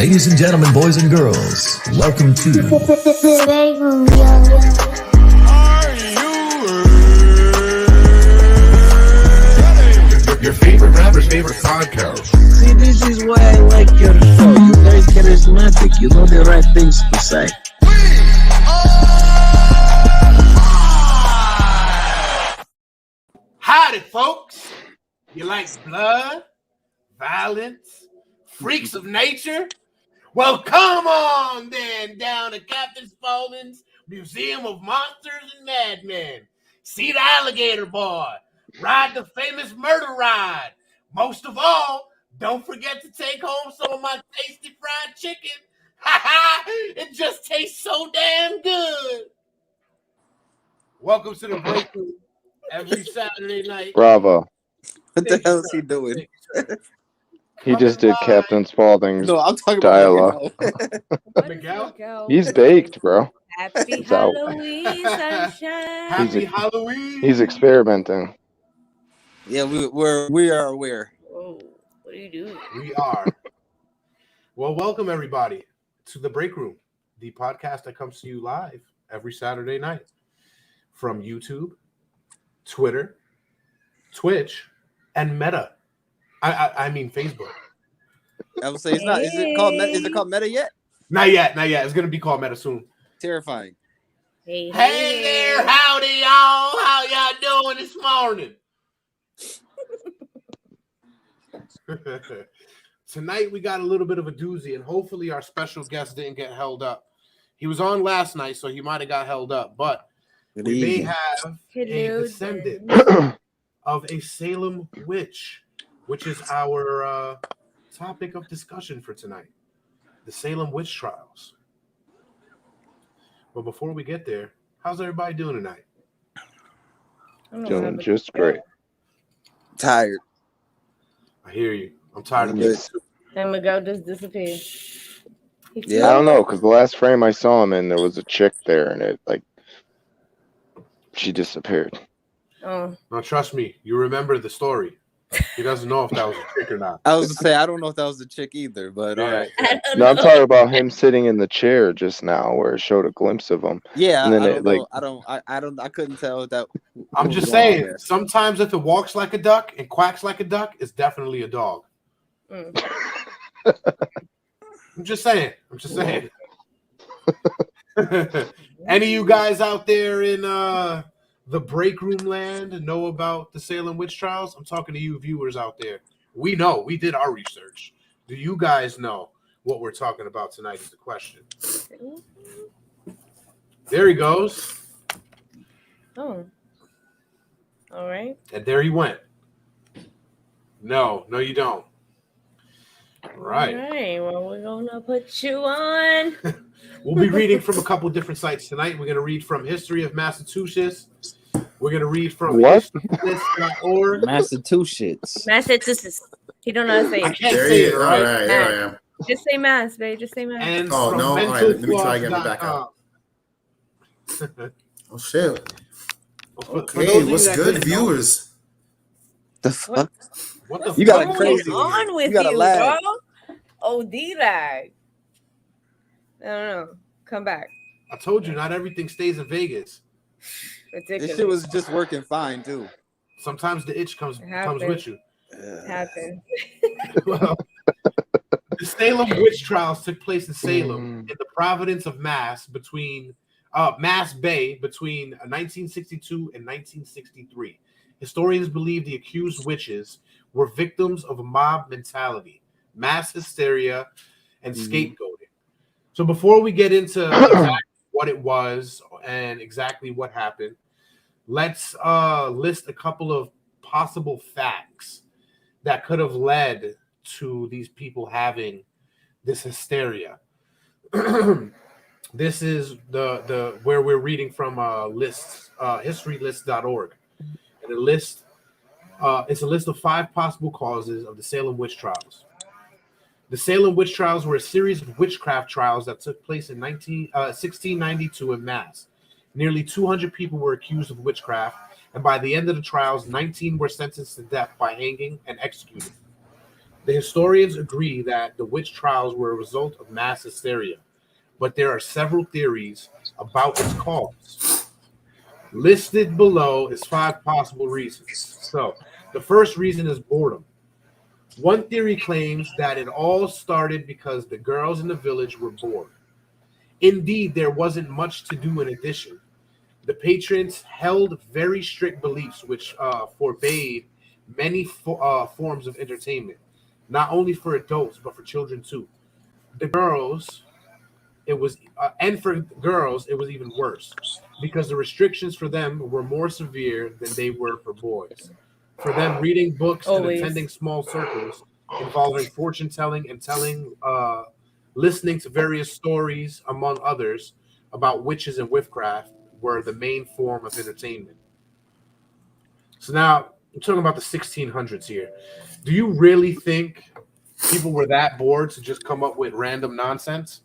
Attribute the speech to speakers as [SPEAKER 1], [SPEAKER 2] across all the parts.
[SPEAKER 1] Ladies and gentlemen, boys and girls, welcome to
[SPEAKER 2] your favorite rapper's favorite podcast.
[SPEAKER 3] See, this is why I like your show. You're very charismatic. You know the right things to say.
[SPEAKER 4] Howdy, folks. You like blood, violence, freaks of nature? Well, come on then down to Captain Spaulding's Museum of Monsters and Madmen. See the alligator boy. Ride the famous murder ride. Most of all, don't forget to take home some of my tasty fried chicken. Ha ha! It just tastes so damn good. Welcome to the breakthrough every Saturday night.
[SPEAKER 5] Bravo.
[SPEAKER 6] What the hell is he doing?
[SPEAKER 5] He just did Captain Spaulding's
[SPEAKER 6] No, I'm talking
[SPEAKER 5] dialogue.
[SPEAKER 6] about
[SPEAKER 4] Miguel?
[SPEAKER 5] He's baked, bro.
[SPEAKER 7] Happy
[SPEAKER 5] It's out.
[SPEAKER 7] Halloween, sunshine.
[SPEAKER 4] Happy Halloween.
[SPEAKER 5] He's experimenting.
[SPEAKER 6] Yeah, we are aware.
[SPEAKER 7] Whoa, what are you doing?
[SPEAKER 4] We are. Well, welcome everybody to the Break Room, the podcast that comes to you live every Saturday night from YouTube, Twitter, Twitch, and Meta. I mean Facebook.
[SPEAKER 6] I would say it's not. Is it called Meta yet?
[SPEAKER 4] Not yet. It's gonna be called Meta soon.
[SPEAKER 6] Terrifying.
[SPEAKER 7] Hey
[SPEAKER 4] There, howdy y'all. How y'all doing this morning? Tonight we got a little bit of a doozy, and hopefully our special guest didn't get held up. He was on last night, so he might have got held up, but we may have a descendant of a Salem witch, which is our topic of discussion for tonight. The Salem witch trials. But before we get there, how's everybody doing tonight?
[SPEAKER 5] Doing just great.
[SPEAKER 6] Tired.
[SPEAKER 4] I hear you. I'm tired of
[SPEAKER 6] Good.
[SPEAKER 4] this.
[SPEAKER 7] And Miguel just disappeared.
[SPEAKER 6] Yeah.
[SPEAKER 5] I don't know, because the last frame I saw him in, there was a chick there, and she disappeared.
[SPEAKER 7] Oh,
[SPEAKER 4] Now, trust me, you remember the story. He doesn't know if that was a trick or not.
[SPEAKER 6] I was to say I don't know if that was a chick either, but all right.
[SPEAKER 5] No, I'm talking about him sitting in the chair just now, where it showed a glimpse of him.
[SPEAKER 6] Yeah,
[SPEAKER 5] And then
[SPEAKER 6] I couldn't tell that.
[SPEAKER 4] I'm just saying, sometimes if it walks like a duck and quacks like a duck, it's definitely a dog. I'm just saying. Any of you guys out there in the break room land know about the Salem witch trials? I'm talking to you viewers out there. We know. We did our research. Do you guys know what we're talking about tonight is the question. There he goes.
[SPEAKER 7] oh. All right.
[SPEAKER 4] And there he went. No, you don't. Right.
[SPEAKER 7] All right. Well, we're gonna put you on.
[SPEAKER 4] We'll be reading from a couple different sites tonight. We're going to read from History of Massachusetts. We're going to read from historylist.org.
[SPEAKER 6] Massachusetts.
[SPEAKER 7] Massachusetts. You don't know how to say
[SPEAKER 4] I
[SPEAKER 7] it.
[SPEAKER 4] can't
[SPEAKER 2] There
[SPEAKER 4] say
[SPEAKER 2] he
[SPEAKER 4] it
[SPEAKER 2] is. All
[SPEAKER 4] right.
[SPEAKER 2] right, here I am.
[SPEAKER 7] Just say mass, babe. Just say mass.
[SPEAKER 4] And
[SPEAKER 2] Oh,
[SPEAKER 4] from
[SPEAKER 2] no. All right, let me try again. We're back
[SPEAKER 4] mentalfloss.com.
[SPEAKER 2] Oh, shit.
[SPEAKER 4] For
[SPEAKER 2] Okay,
[SPEAKER 4] those of
[SPEAKER 2] what's
[SPEAKER 4] you that
[SPEAKER 2] good,
[SPEAKER 4] didn't know,
[SPEAKER 2] viewers?
[SPEAKER 6] The fuck?
[SPEAKER 4] What the
[SPEAKER 6] You got
[SPEAKER 4] fuck
[SPEAKER 6] a crazy-
[SPEAKER 7] What's on with
[SPEAKER 6] you got a
[SPEAKER 7] you,
[SPEAKER 6] lag.
[SPEAKER 7] bro? Oh, D-Rag. I don't know. Come back.
[SPEAKER 4] I told you, not everything stays in Vegas.
[SPEAKER 7] Ridiculous.
[SPEAKER 6] This shit was just working fine too.
[SPEAKER 4] Sometimes the itch comes
[SPEAKER 7] happens.
[SPEAKER 4] with you.
[SPEAKER 7] Happened.
[SPEAKER 4] Well, the Salem witch trials took place in Salem in the province of Mass Bay between 1962 and 1963. Historians believe the accused witches were victims of a mob mentality, mass hysteria, and scapegoating. So before we get into exactly what it was and exactly what happened, let's list a couple of possible facts that could have led to these people having this hysteria. This is the where we're reading from lists, historylist.org. And it's a list of 5 possible causes of the Salem witch trials. The Salem witch trials were a series of witchcraft trials that took place in 1692 in Mass. Nearly 200 people were accused of witchcraft, and by the end of the trials, 19 were sentenced to death by hanging and executed. The historians agree that the witch trials were a result of mass hysteria, but there are several theories about its cause. Listed below is 5 possible reasons. So, the first reason is boredom. One theory claims that it all started because the girls in the village were bored. Indeed, there wasn't much to do in addition. The patrons held very strict beliefs which forbade many forms of entertainment, not only for adults but for children too. The girls, it was, and for girls, it was even worse because the restrictions for them were more severe than they were for boys. For them, reading books and attending small circles involving fortune telling and listening to various stories, among others, about witches and witchcraft were the main form of entertainment. So now I'm talking about the 1600s here. Do you really think people were that bored to just come up with random nonsense?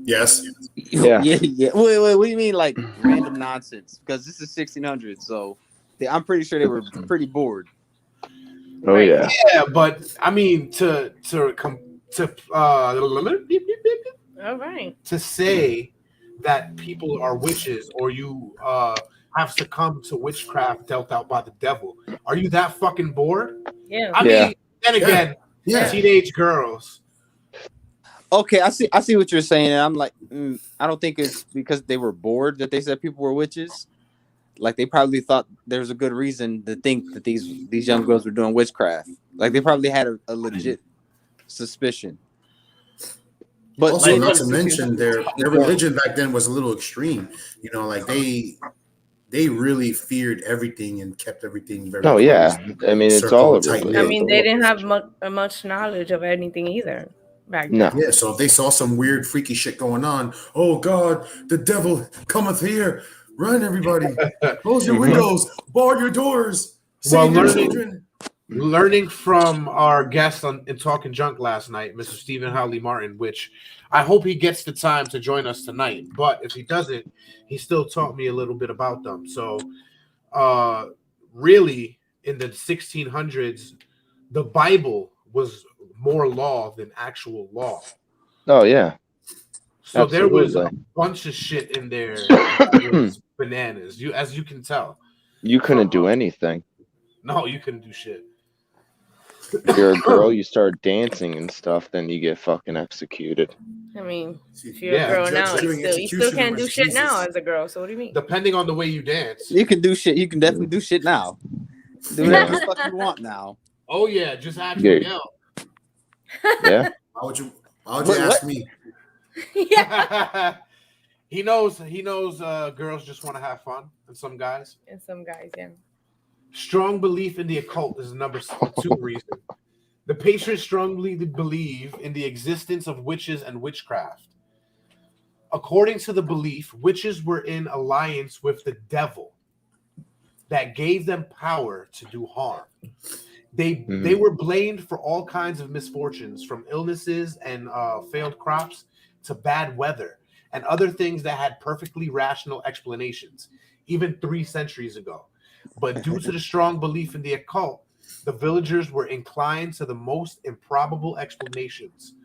[SPEAKER 2] Yes.
[SPEAKER 5] Yeah.
[SPEAKER 6] Yeah. Wait, what do you mean, like random nonsense? Because this is 1600, so I'm pretty sure they were pretty bored.
[SPEAKER 5] Oh yeah.
[SPEAKER 4] Yeah, but I mean to
[SPEAKER 7] All right.
[SPEAKER 4] say that people are witches or you have succumbed to witchcraft dealt out by the devil. Are you that fucking bored?
[SPEAKER 7] Yeah.
[SPEAKER 4] I mean, then again, teenage girls.
[SPEAKER 6] Okay, I see what you're saying, and I'm like, I don't think it's because they were bored that they said people were witches. Like they probably thought there's a good reason to think that these young girls were doing witchcraft. Like they probably had a legit suspicion. But
[SPEAKER 2] also, not to mention their religion back then was a little extreme. You know, like they really feared everything and kept everything very.
[SPEAKER 5] Oh yeah, I mean it's all of it.
[SPEAKER 7] I mean they didn't have much knowledge of anything either back then.
[SPEAKER 5] No.
[SPEAKER 2] Yeah, so if they saw some weird, freaky shit going on, oh God, the devil cometh here! Run, everybody! Close your windows, bar your doors. Save your children.
[SPEAKER 4] Learning from our guest in Talking Junk last night, Mr. Stephen Hawley Martin, which I hope he gets the time to join us tonight. But if he doesn't, he still taught me a little bit about them. So, really, in the 1600s, the Bible was more law than actual law.
[SPEAKER 5] Oh yeah.
[SPEAKER 4] So
[SPEAKER 5] Absolutely.
[SPEAKER 4] there was a bunch of shit in there that was bananas. As you can tell,
[SPEAKER 5] you couldn't do anything.
[SPEAKER 4] No, you couldn't do shit.
[SPEAKER 5] If you're a girl, you start dancing and stuff, then you get fucking executed.
[SPEAKER 7] I mean, if you're a girl now, you still can't do shit now as a girl. So what do you mean?
[SPEAKER 4] Depending on the way you dance,
[SPEAKER 6] you can do shit. You can definitely do shit now. Do whatever the fuck you want now.
[SPEAKER 4] Oh yeah, just actually yell.
[SPEAKER 5] Yeah.
[SPEAKER 2] Why would you ask me?
[SPEAKER 7] Yeah.
[SPEAKER 4] He knows girls just want to have fun, and some guys,
[SPEAKER 7] yeah.
[SPEAKER 4] Strong belief in the occult is the number 2 reason. The patrons strongly believe in the existence of witches and witchcraft. According to the belief, witches were in alliance with the devil that gave them power to do harm. They were blamed for all kinds of misfortunes, from illnesses and failed crops to bad weather and other things that had perfectly rational explanations, even 3 centuries ago. But due to the strong belief in the occult, the villagers were inclined to the most improbable explanations.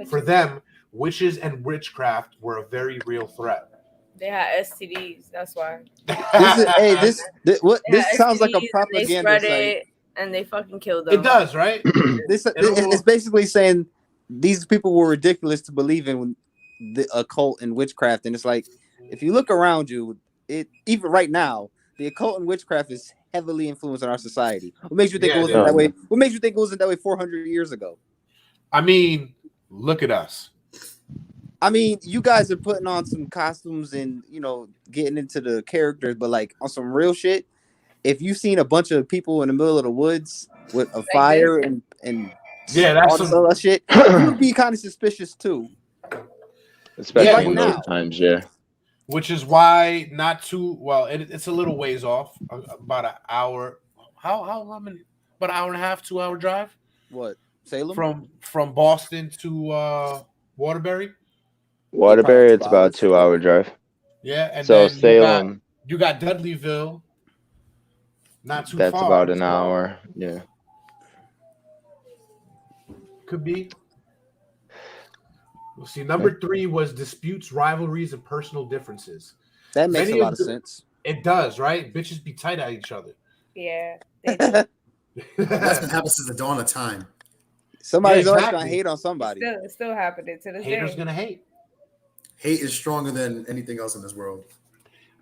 [SPEAKER 4] For them, witches and witchcraft were a very real threat.
[SPEAKER 7] They had STDs, that's why.
[SPEAKER 6] This sounds like a propaganda site.
[SPEAKER 7] And they fucking killed them.
[SPEAKER 4] It does, right?
[SPEAKER 6] It's basically saying these people were ridiculous to believe in the occult and witchcraft. And it's like, if you look around you, even right now, the occult and witchcraft is heavily influenced in our society. What makes you think it wasn't that way? What makes you think it wasn't that way 400 years ago?
[SPEAKER 4] I mean, look at us.
[SPEAKER 6] I mean, you guys are putting on some costumes and, getting into the characters, but like on some real shit, if you've seen a bunch of people in the middle of the woods with a fire and
[SPEAKER 4] that's
[SPEAKER 6] all that shit, you would be kind of suspicious too.
[SPEAKER 5] Especially in those times,
[SPEAKER 4] Which is why it's a little ways off, about an hour. How many? About an hour and a half, 2 hour drive.
[SPEAKER 6] What, Salem?
[SPEAKER 4] From Boston to Waterbury.
[SPEAKER 5] Waterbury, it's about a 2 hour drive.
[SPEAKER 4] Yeah, and
[SPEAKER 5] so
[SPEAKER 4] then
[SPEAKER 5] Salem.
[SPEAKER 4] You got Dudleyville. Not too
[SPEAKER 5] that's
[SPEAKER 4] far.
[SPEAKER 5] About an hour. Yeah.
[SPEAKER 4] Could be. We'll see. Number 3 was disputes, rivalries, and personal differences.
[SPEAKER 6] That makes a lot of sense.
[SPEAKER 4] It does, right? Bitches be tight at each other.
[SPEAKER 7] Yeah.
[SPEAKER 2] That's been happening since the dawn of time.
[SPEAKER 6] Somebody's always gonna hate on somebody.
[SPEAKER 7] It's still happening to this day.
[SPEAKER 4] Haters gonna hate.
[SPEAKER 2] Hate is stronger than anything else in this world.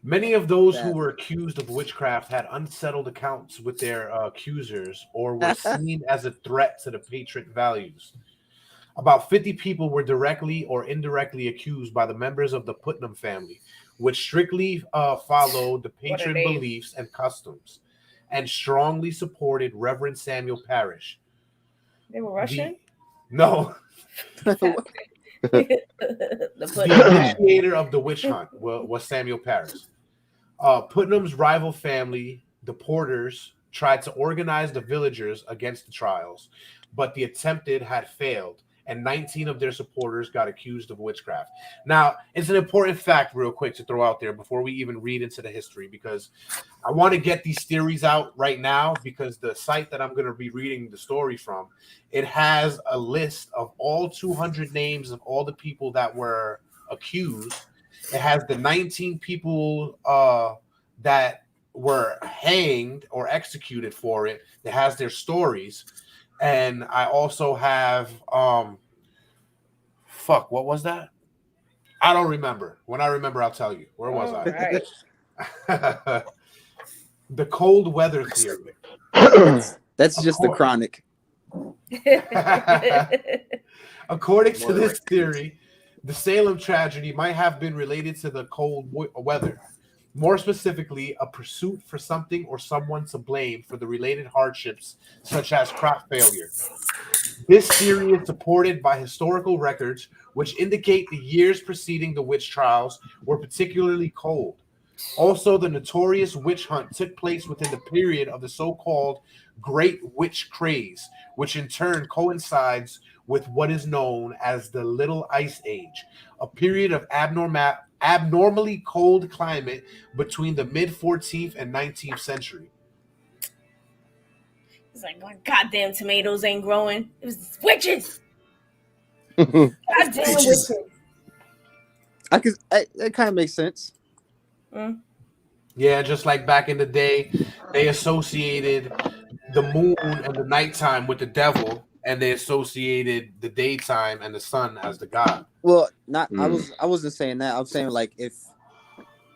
[SPEAKER 4] Many of those who were accused of witchcraft had unsettled accounts with their accusers or were seen as a threat to the patron values. About 50 people were directly or indirectly accused by the members of the Putnam family, which strictly followed the patron beliefs and customs and strongly supported Reverend Samuel Parrish.
[SPEAKER 7] They were Russian?
[SPEAKER 4] No.
[SPEAKER 7] The
[SPEAKER 4] initiator of the witch hunt was Samuel Parrish. Putnam's rival family, the Porters, tried to organize the villagers against the trials, but the attempted had failed, and 19 of their supporters got accused of witchcraft. Now, it's an important fact real quick to throw out there before we even read into the history, because I want to get these theories out right now, because the site that I'm going to be reading the story from, it has a list of all 200 names of all the people that were accused. It has the 19 people that were hanged or executed for it. It has their stories. And I also have, what was that? I don't remember. When I remember, I'll tell you. Where was I?
[SPEAKER 7] Right.
[SPEAKER 4] The cold weather theory.
[SPEAKER 6] That's just the chronic.
[SPEAKER 4] According to this theory, the Salem tragedy might have been related to the cold weather. More specifically, a pursuit for something or someone to blame for the related hardships, such as crop failure. This theory is supported by historical records, which indicate the years preceding the witch trials were particularly cold. Also, the notorious witch hunt took place within the period of the so-called Great Witch Craze, which in turn coincides with what is known as the Little Ice Age, a period of abnormally cold climate between the mid-14th and 19th century.
[SPEAKER 7] It's like, my goddamn tomatoes ain't growing. It was witches. Goddamn witches.
[SPEAKER 6] It kind of makes sense.
[SPEAKER 4] Yeah, just like back in the day, they associated the moon and the nighttime with the devil, and they associated the daytime and the sun as the god.
[SPEAKER 6] Well, I wasn't saying that. I'm saying like if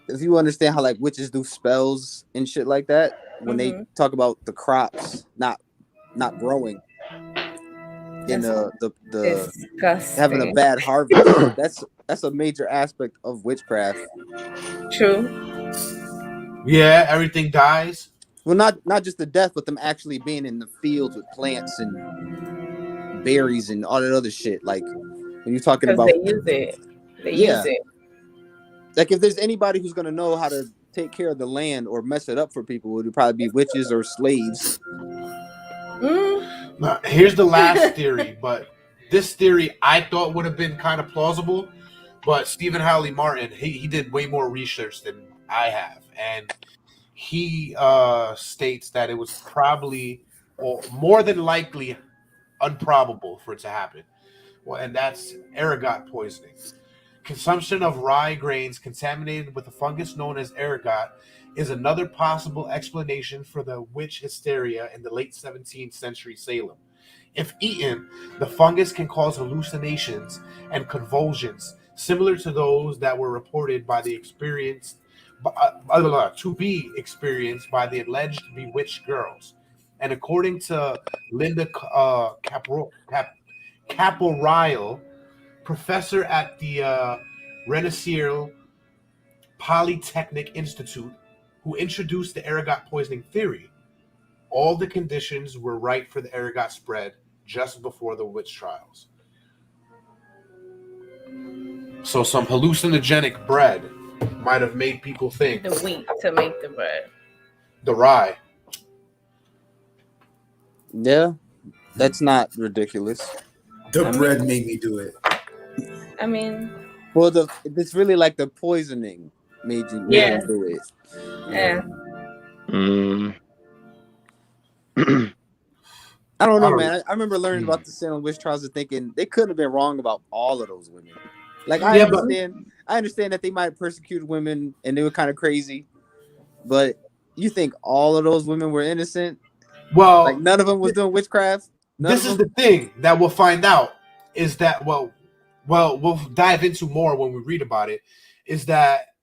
[SPEAKER 6] you understand how like witches do spells and shit like that, when they talk about the crops not growing in the having a bad harvest, that's a major aspect of witchcraft.
[SPEAKER 7] True.
[SPEAKER 4] Yeah, everything dies.
[SPEAKER 6] Well, not just the death, but them actually being in the fields with plants and berries and all that other shit. Like when you're talking about,
[SPEAKER 7] they use it. Use it.
[SPEAKER 6] Like if there's anybody who's gonna know how to take care of the land or mess it up for people, it would probably be witches or slaves.
[SPEAKER 4] Now, here's the last theory, but this theory I thought would have been kind of plausible, but Stephen Hawley Martin, he did way more research than I have, and he states that it was probably, or more than likely, improbable for it to happen. Well, and that's ergot poisoning. Consumption of rye grains contaminated with a fungus known as ergot is another possible explanation for the witch hysteria in the late 17th century Salem. If eaten, the fungus can cause hallucinations and convulsions similar to those that were reported by the experienced to be experienced by the alleged bewitched girls. And according to Linda Caporile, professor at the Rensselaer Polytechnic Institute, who introduced the ergot poisoning theory, all the conditions were right for the ergot spread just before the witch trials. So some hallucinogenic bread might have made people think.
[SPEAKER 7] The wheat to make the bread.
[SPEAKER 4] The rye.
[SPEAKER 6] Yeah, that's not ridiculous.
[SPEAKER 2] The bread made me do it.
[SPEAKER 7] I mean,
[SPEAKER 6] well, it's really like the poisoning made you do it.
[SPEAKER 7] Yeah.
[SPEAKER 6] I don't know, man. I remember learning about the Salem witch trials and thinking they couldn't have been wrong about all of those women. Like I understand that they might have persecuted women and they were kind of crazy, but you think all of those women were innocent?
[SPEAKER 4] Well,
[SPEAKER 6] like none of them was doing witchcraft.
[SPEAKER 4] This is the thing that we'll find out is that well, we'll dive into more when we read about it. Is that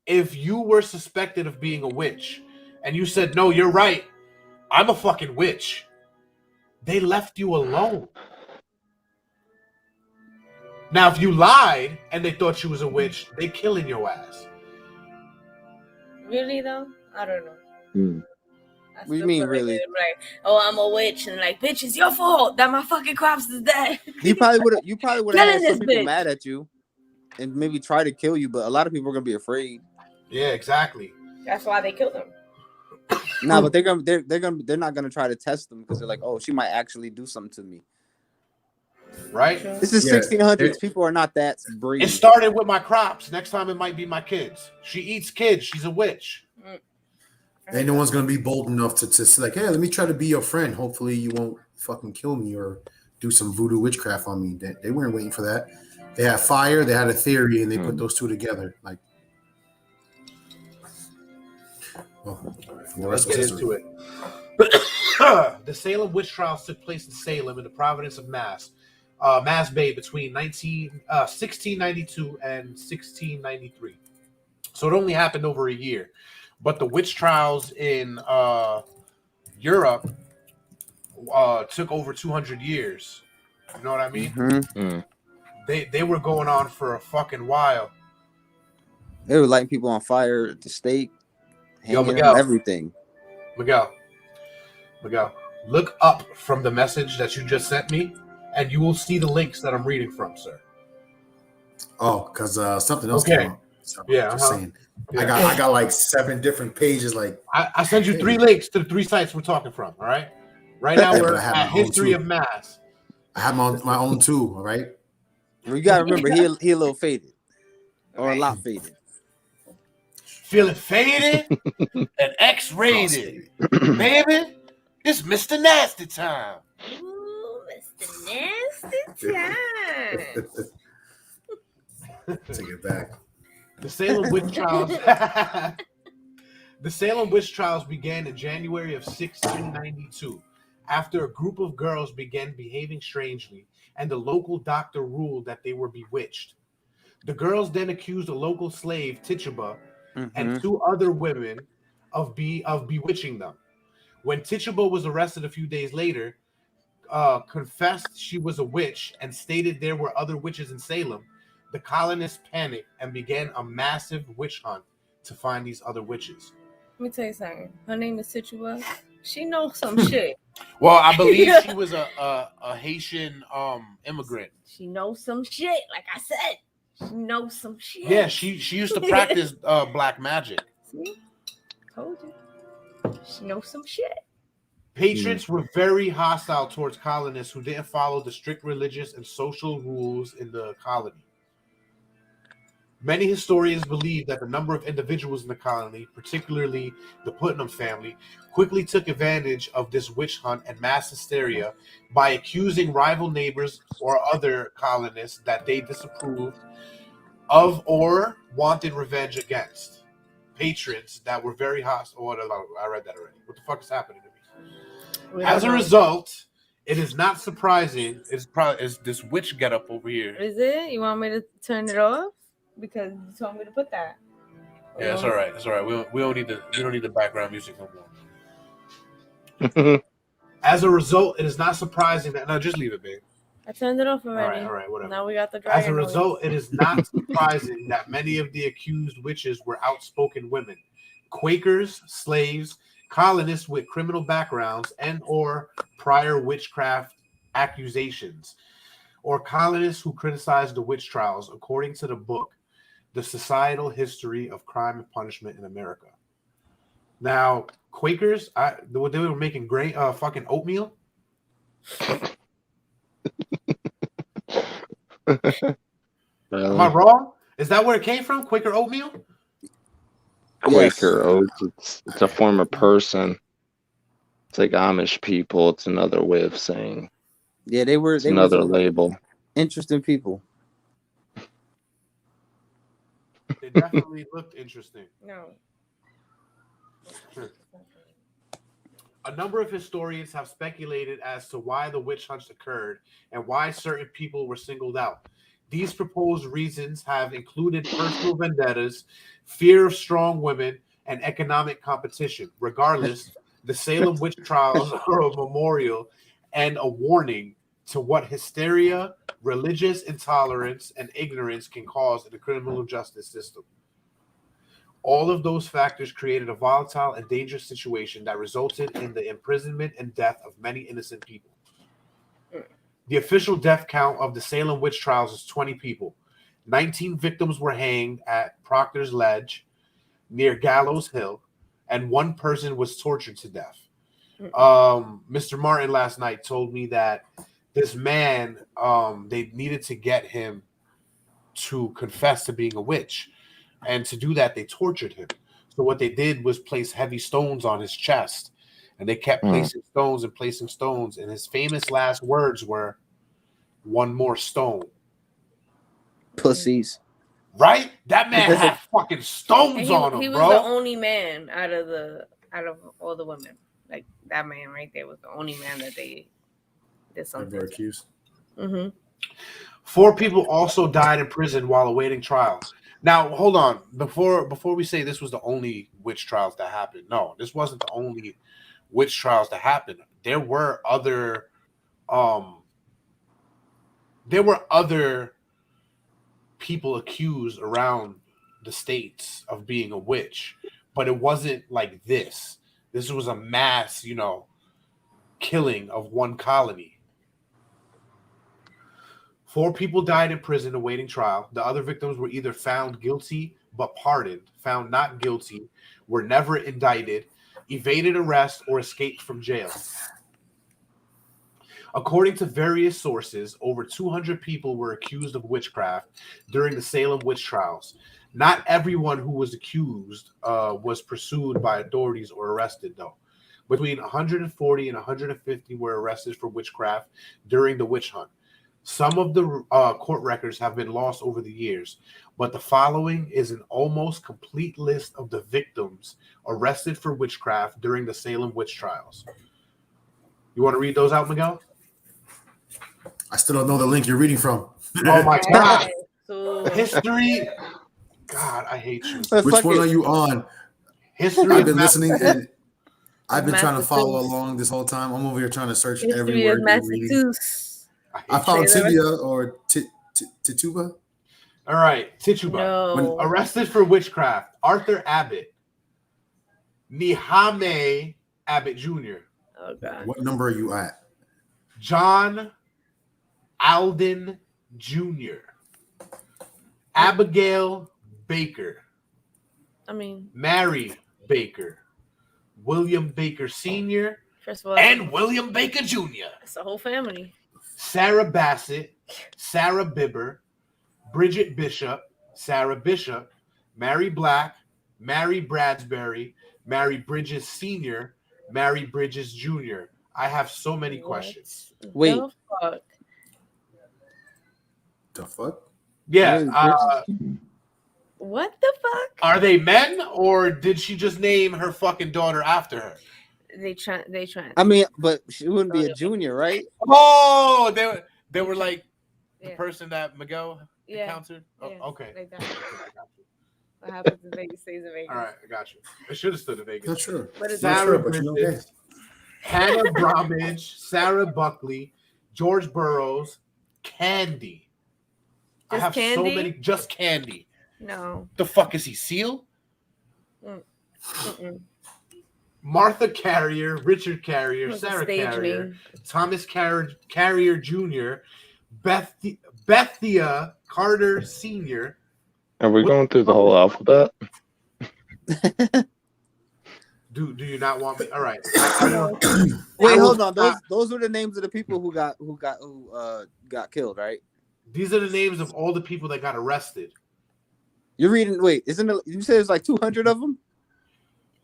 [SPEAKER 4] if you were suspected of being a witch and you said, no, you're right, I'm a fucking witch, they left you alone. Now, if you lied and they thought you was a witch, they killing your ass.
[SPEAKER 7] Really, though? I don't know.
[SPEAKER 6] What do you mean, really?
[SPEAKER 7] Like, oh, I'm a witch, and like, bitch, it's your fault that my fucking crops is dead.
[SPEAKER 6] You probably would have had some people mad at you and maybe try to kill you, but a lot of people are gonna be afraid.
[SPEAKER 4] Yeah, exactly.
[SPEAKER 7] That's why they killed him.
[SPEAKER 6] No, but they're not gonna try to test them because they're like, oh, she might actually do something to me.
[SPEAKER 4] Right?
[SPEAKER 6] This is 1600s. People are not that brave.
[SPEAKER 4] It started with my crops. Next time it might be my kids. She eats kids. She's a witch.
[SPEAKER 2] Ain't no one's gonna be bold enough to say like, hey, let me try to be your friend. Hopefully you won't fucking kill me or do some voodoo witchcraft on me. They weren't waiting for that. They had fire, they had a theory, and they put those two together. Like, well,
[SPEAKER 4] let's get into it. The Salem witch trials took place in Salem in the province of Mass Bay between 1692 and 1693. So it only happened over a year. But the witch trials in Europe took over 200 years. You know what I mean?
[SPEAKER 6] Mm-hmm.
[SPEAKER 4] They were going on for a fucking while.
[SPEAKER 6] They were lighting people on fire at the stake, hanging
[SPEAKER 4] Miguel,
[SPEAKER 6] everything.
[SPEAKER 4] Miguel, look up from the message that you just sent me, and you will see the links that I'm reading from, sir.
[SPEAKER 2] Oh, because something else came up. So just saying. Yeah. I got like 7 different pages. Like
[SPEAKER 4] I sent you 3 links to the 3 sites we're talking from. All right. Right now we're at History of Mass.
[SPEAKER 2] I have my own too. All right.
[SPEAKER 6] Well, you gotta remember he a little faded, or a lot faded.
[SPEAKER 4] Feeling faded and X-rated, baby. It's Mr. Nasty time.
[SPEAKER 7] Ooh, Mr. Nasty time.
[SPEAKER 2] Take it back.
[SPEAKER 4] The Salem witch trials. The Salem witch trials began in January of 1692, after a group of girls began behaving strangely, and the local doctor ruled that they were bewitched. The girls then accused a local slave, Tituba, and 2 other women of bewitching them. When Tituba was arrested a few days later, confessed she was a witch and stated there were other witches in Salem, the colonists panicked and began a massive witch hunt to find these other witches.
[SPEAKER 7] Let me tell you something. Her name is Tituba. She knows some shit.
[SPEAKER 4] Well, I believe she was a Haitian immigrant.
[SPEAKER 7] She knows some shit. Like I said, she knows some shit.
[SPEAKER 4] Yeah, she used to practice black magic.
[SPEAKER 7] See? Told you. She knows some shit.
[SPEAKER 4] Patriots were very hostile towards colonists who didn't follow the strict religious and social rules in the colony. Many historians believe that the number of individuals in the colony, particularly the Putnam family, quickly took advantage of this witch hunt and mass hysteria by accusing rival neighbors or other colonists that they disapproved of or wanted revenge against. Patrons that were very hostile. Oh, I read that already. What the fuck is happening to me? As a result, it is not surprising. It's this witch getup over here.
[SPEAKER 7] Is it? You want me to turn it off? Because you told me to put that.
[SPEAKER 4] Yeah, it's all right. It's all right. We don't need the background music no more. As a result, it is not surprising that just leave it, babe.
[SPEAKER 7] I turned it off already.
[SPEAKER 4] All right, whatever.
[SPEAKER 7] Now we got the dragon.
[SPEAKER 4] As a result, it is not surprising that many of the accused witches were outspoken women, Quakers, slaves, colonists with criminal backgrounds and or prior witchcraft accusations, or colonists who criticized the witch trials, according to the book, The Societal History of Crime and Punishment in America. Now, Quakers, they were making great fucking oatmeal. Am I wrong? Is that where it came from? Quaker oatmeal?
[SPEAKER 5] Quaker oats. It's a form of person. It's like Amish people. It's another way of saying
[SPEAKER 6] Yeah, they were
[SPEAKER 5] another
[SPEAKER 6] some
[SPEAKER 5] label.
[SPEAKER 6] interesting people.
[SPEAKER 4] They definitely looked interesting.
[SPEAKER 7] No.
[SPEAKER 4] A number of historians have speculated as to why the witch hunts occurred and why certain people were singled out. These proposed reasons have included personal vendettas, fear of strong women, and economic competition. Regardless, the Salem witch trials are a memorial and a warning to what hysteria, religious intolerance, and ignorance can cause in the criminal justice system. All of those factors created a volatile and dangerous situation that resulted in the imprisonment and death of many innocent people. The official death count of the Salem witch trials is 20 people. 19 victims were hanged at Proctor's Ledge near Gallows Hill, and one person was tortured to death. Mr. Martin last night told me that this man, they needed to get him to confess to being a witch. And to do that, they tortured him. So what they did was place heavy stones on his chest. And they kept placing stones and placing stones. And his famous last words were, "One more stone."
[SPEAKER 6] Pussies.
[SPEAKER 4] Right? That man had fucking stones on him,
[SPEAKER 7] he was
[SPEAKER 4] bro.
[SPEAKER 7] the only man out of all the women. Like, that man right there was the only man that they did something to.
[SPEAKER 2] Accused.
[SPEAKER 7] Mm-hmm.
[SPEAKER 4] 4 people also died in prison while awaiting trial. Now, hold on. Before we say this was the only witch trials that happened, no, this wasn't the only witch trials that happened. There were other people accused around the states of being a witch, but it wasn't like this. This was a mass, killing of one colony. 4 people died in prison awaiting trial. The other victims were either found guilty but pardoned, found not guilty, were never indicted, evaded arrest, or escaped from jail. According to various sources, over 200 people were accused of witchcraft during the Salem witch trials. Not everyone who was accused was pursued by authorities or arrested, though. Between 140 and 150 were arrested for witchcraft during the witch hunt. Some of the court records have been lost over the years, but the following is an almost complete list of the victims arrested for witchcraft during the Salem witch trials. You want to read those out, Miguel?
[SPEAKER 2] I still don't know the link you're reading from.
[SPEAKER 4] Oh my God.
[SPEAKER 7] So,
[SPEAKER 4] History. God, I hate you.
[SPEAKER 2] Which one are you on?
[SPEAKER 4] History.
[SPEAKER 2] I've been
[SPEAKER 4] of
[SPEAKER 2] listening and I've been trying to follow
[SPEAKER 7] Massachusetts.
[SPEAKER 2] along this whole time. I'm over here trying to search
[SPEAKER 7] History
[SPEAKER 2] every
[SPEAKER 7] of
[SPEAKER 2] word you're reading.
[SPEAKER 7] Massachusetts.
[SPEAKER 2] I found
[SPEAKER 7] Say that.
[SPEAKER 2] Tibia or Tituba.
[SPEAKER 4] All right, Tituba.
[SPEAKER 7] No.
[SPEAKER 4] Arrested for witchcraft. Arthur Abbott. Nihame Abbott Jr.
[SPEAKER 7] Oh, God.
[SPEAKER 2] What number are you at?
[SPEAKER 4] John Alden Jr. Abigail Baker.
[SPEAKER 7] I mean,
[SPEAKER 4] Mary Baker. William Baker Sr.
[SPEAKER 7] first of all,
[SPEAKER 4] and William Baker Jr.
[SPEAKER 7] it's a whole family.
[SPEAKER 4] Sarah Bassett, Sarah Bibber, Bridget Bishop, Sarah Bishop, Mary Black, Mary Bradsbury, Mary Bridges Sr., Mary Bridges Jr. I have so many questions.
[SPEAKER 6] Wait.
[SPEAKER 7] The fuck?
[SPEAKER 2] The fuck?
[SPEAKER 4] Yeah.
[SPEAKER 7] What the fuck?
[SPEAKER 4] Are they men or did she just name her fucking daughter after her?
[SPEAKER 7] They try.
[SPEAKER 6] I mean, but she wouldn't be a junior, right?
[SPEAKER 4] Oh, they were like the
[SPEAKER 7] Yeah.
[SPEAKER 4] person that Miguel
[SPEAKER 7] Yeah.
[SPEAKER 4] encountered? Oh,
[SPEAKER 7] Yeah.
[SPEAKER 4] okay.
[SPEAKER 7] Like that. What happens in Vegas stays in Vegas.
[SPEAKER 4] All right, I got you. I should have stood in Vegas.
[SPEAKER 2] Not sure.
[SPEAKER 7] But it's
[SPEAKER 2] Not
[SPEAKER 4] Sarah
[SPEAKER 2] sure, but you know,
[SPEAKER 4] Bridges, Hannah Bromwich, Sarah Buckley, George Burrows, Candy. I
[SPEAKER 7] Just
[SPEAKER 4] have so
[SPEAKER 7] Candy?
[SPEAKER 4] many. Just Candy.
[SPEAKER 7] No.
[SPEAKER 4] The fuck is he? Seal?
[SPEAKER 7] Mm-mm.
[SPEAKER 4] Martha Carrier, Richard Carrier,
[SPEAKER 7] What's the
[SPEAKER 4] Sarah
[SPEAKER 7] stage
[SPEAKER 4] Carrier,
[SPEAKER 7] name?
[SPEAKER 4] Thomas Carrier Jr., Bethia Carter Sr.
[SPEAKER 5] Are we going through the whole alphabet?
[SPEAKER 4] Do you not want me? All right.
[SPEAKER 6] Wait, hold on. Those were the names of the people who got killed, right?
[SPEAKER 4] These are the names of all the people that got arrested.
[SPEAKER 6] You're reading. Wait, isn't it? You said it's like 200 of them?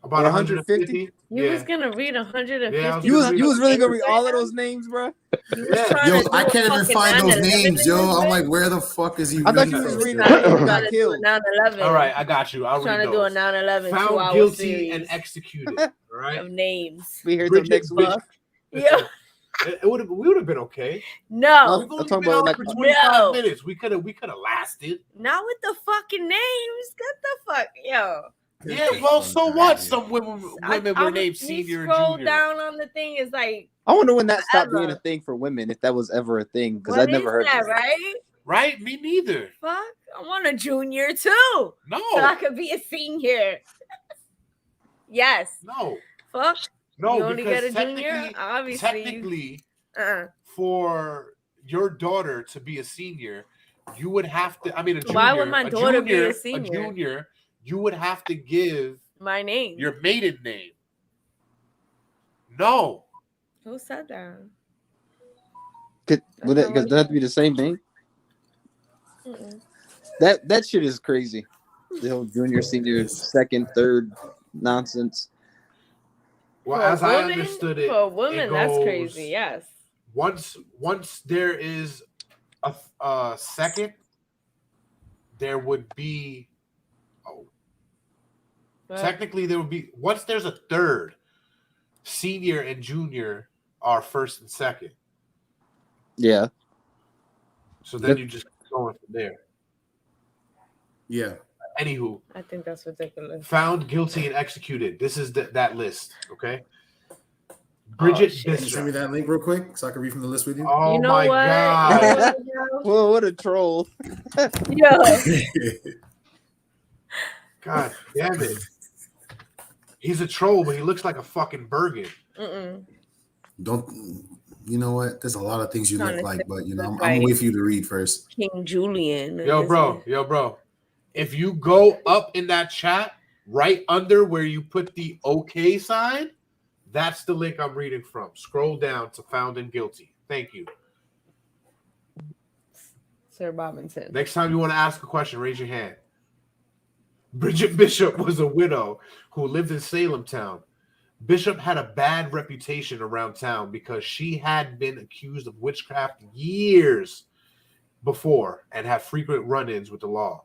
[SPEAKER 4] About 150.
[SPEAKER 7] You was gonna read 150.
[SPEAKER 4] Yeah,
[SPEAKER 6] You was really gonna read all of those names, bro?
[SPEAKER 7] You was trying
[SPEAKER 2] Yo,
[SPEAKER 7] to
[SPEAKER 2] I
[SPEAKER 7] do a
[SPEAKER 2] can't even
[SPEAKER 7] fucking
[SPEAKER 2] find those
[SPEAKER 7] 9/11
[SPEAKER 2] names, yo.
[SPEAKER 7] in
[SPEAKER 2] I'm
[SPEAKER 7] this
[SPEAKER 2] like,
[SPEAKER 7] bitch?
[SPEAKER 2] where the fuck is he?
[SPEAKER 6] I thought
[SPEAKER 2] reading
[SPEAKER 6] you was
[SPEAKER 2] from?
[SPEAKER 6] reading
[SPEAKER 7] Trying
[SPEAKER 6] who
[SPEAKER 7] to
[SPEAKER 6] got
[SPEAKER 7] do a
[SPEAKER 6] killed.
[SPEAKER 7] 9/11.
[SPEAKER 4] All right, I got you. I'll
[SPEAKER 7] Trying
[SPEAKER 4] read
[SPEAKER 7] to do a
[SPEAKER 4] those.
[SPEAKER 7] 9/11
[SPEAKER 4] Found
[SPEAKER 7] 2-hour
[SPEAKER 4] guilty
[SPEAKER 7] series
[SPEAKER 4] and executed. All right.
[SPEAKER 7] of names.
[SPEAKER 6] Be here till
[SPEAKER 4] Bridget
[SPEAKER 6] next week.
[SPEAKER 7] Fuck.
[SPEAKER 4] Listen,
[SPEAKER 7] Yeah.
[SPEAKER 4] we would have been okay.
[SPEAKER 7] No,
[SPEAKER 4] We've only
[SPEAKER 6] talking
[SPEAKER 4] been
[SPEAKER 6] about
[SPEAKER 4] on
[SPEAKER 6] like-
[SPEAKER 4] for 25
[SPEAKER 7] No.
[SPEAKER 4] minutes. We could have lasted.
[SPEAKER 7] not with the fucking names. Get the fuck, yo.
[SPEAKER 4] Yeah, well, so what? Some women were named
[SPEAKER 7] he
[SPEAKER 4] senior and
[SPEAKER 7] scrolled
[SPEAKER 4] junior.
[SPEAKER 7] down on the thing. It's like,
[SPEAKER 6] I wonder when that stopped being
[SPEAKER 7] Forever.
[SPEAKER 6] a thing for women, if that was ever a thing, because
[SPEAKER 7] what
[SPEAKER 6] I never
[SPEAKER 7] is
[SPEAKER 6] heard
[SPEAKER 7] that,
[SPEAKER 6] that.
[SPEAKER 7] right?
[SPEAKER 4] Right? Me neither.
[SPEAKER 7] Fuck, I want a junior too,
[SPEAKER 4] No.
[SPEAKER 7] so I could be a senior. Yes.
[SPEAKER 4] No.
[SPEAKER 7] Fuck.
[SPEAKER 4] No,
[SPEAKER 7] You only
[SPEAKER 4] because
[SPEAKER 7] get a junior?
[SPEAKER 4] technically-
[SPEAKER 7] Obviously.
[SPEAKER 4] Technically,
[SPEAKER 7] Uh-uh.
[SPEAKER 4] for your daughter to be a senior, you would have to. I mean, a junior.
[SPEAKER 7] Why would my daughter be a
[SPEAKER 4] A
[SPEAKER 7] senior?
[SPEAKER 4] junior, you would have to give
[SPEAKER 7] My name.
[SPEAKER 4] your maiden name. No.
[SPEAKER 7] Who said that?
[SPEAKER 6] Would that have to be the same thing?
[SPEAKER 7] Mm-mm.
[SPEAKER 6] That shit is crazy. The whole junior, senior, second, third nonsense.
[SPEAKER 4] Well,
[SPEAKER 7] For a
[SPEAKER 4] as I
[SPEAKER 7] woman-
[SPEAKER 4] understood it,
[SPEAKER 7] For a woman,
[SPEAKER 4] it
[SPEAKER 7] that's
[SPEAKER 4] goes-
[SPEAKER 7] crazy. Yes.
[SPEAKER 4] Once there is a second, there would be. Oh,
[SPEAKER 7] But
[SPEAKER 4] technically, there would be once there's a third. Senior and junior are first and second.
[SPEAKER 6] Yeah.
[SPEAKER 4] So then you just go from there.
[SPEAKER 2] Yeah.
[SPEAKER 4] Anywho,
[SPEAKER 7] I think that's ridiculous.
[SPEAKER 4] found guilty and executed. This is that list, okay? Bridget
[SPEAKER 7] shit.
[SPEAKER 2] Can you send me
[SPEAKER 4] Bishop.
[SPEAKER 2] that link real quick so I can read from the list with you?
[SPEAKER 4] Oh
[SPEAKER 7] You know
[SPEAKER 4] my
[SPEAKER 7] what?
[SPEAKER 4] god.
[SPEAKER 6] Well, what a troll.
[SPEAKER 7] Yo,
[SPEAKER 4] God damn it. He's a troll, but he looks like a fucking Bergen.
[SPEAKER 7] mm-mm.
[SPEAKER 2] Don't. You know what? There's a lot of things you
[SPEAKER 7] Trying
[SPEAKER 2] look
[SPEAKER 7] to
[SPEAKER 2] like,
[SPEAKER 7] say
[SPEAKER 2] but you know, I'm
[SPEAKER 7] look
[SPEAKER 2] gonna
[SPEAKER 7] like-
[SPEAKER 2] wait for you to read first.
[SPEAKER 7] King Julian.
[SPEAKER 4] Yo, bro. If you go up in that chat, right under where you put the OK sign, that's the link I'm reading from. Scroll down to found and guilty. Thank you.
[SPEAKER 7] Sir Robinson.
[SPEAKER 4] Next time you want to ask a question, raise your hand. Bridget Bishop was a widow who lived in Salem town. Bishop had a bad reputation around town because she had been accused of witchcraft years before and had frequent run-ins with the law.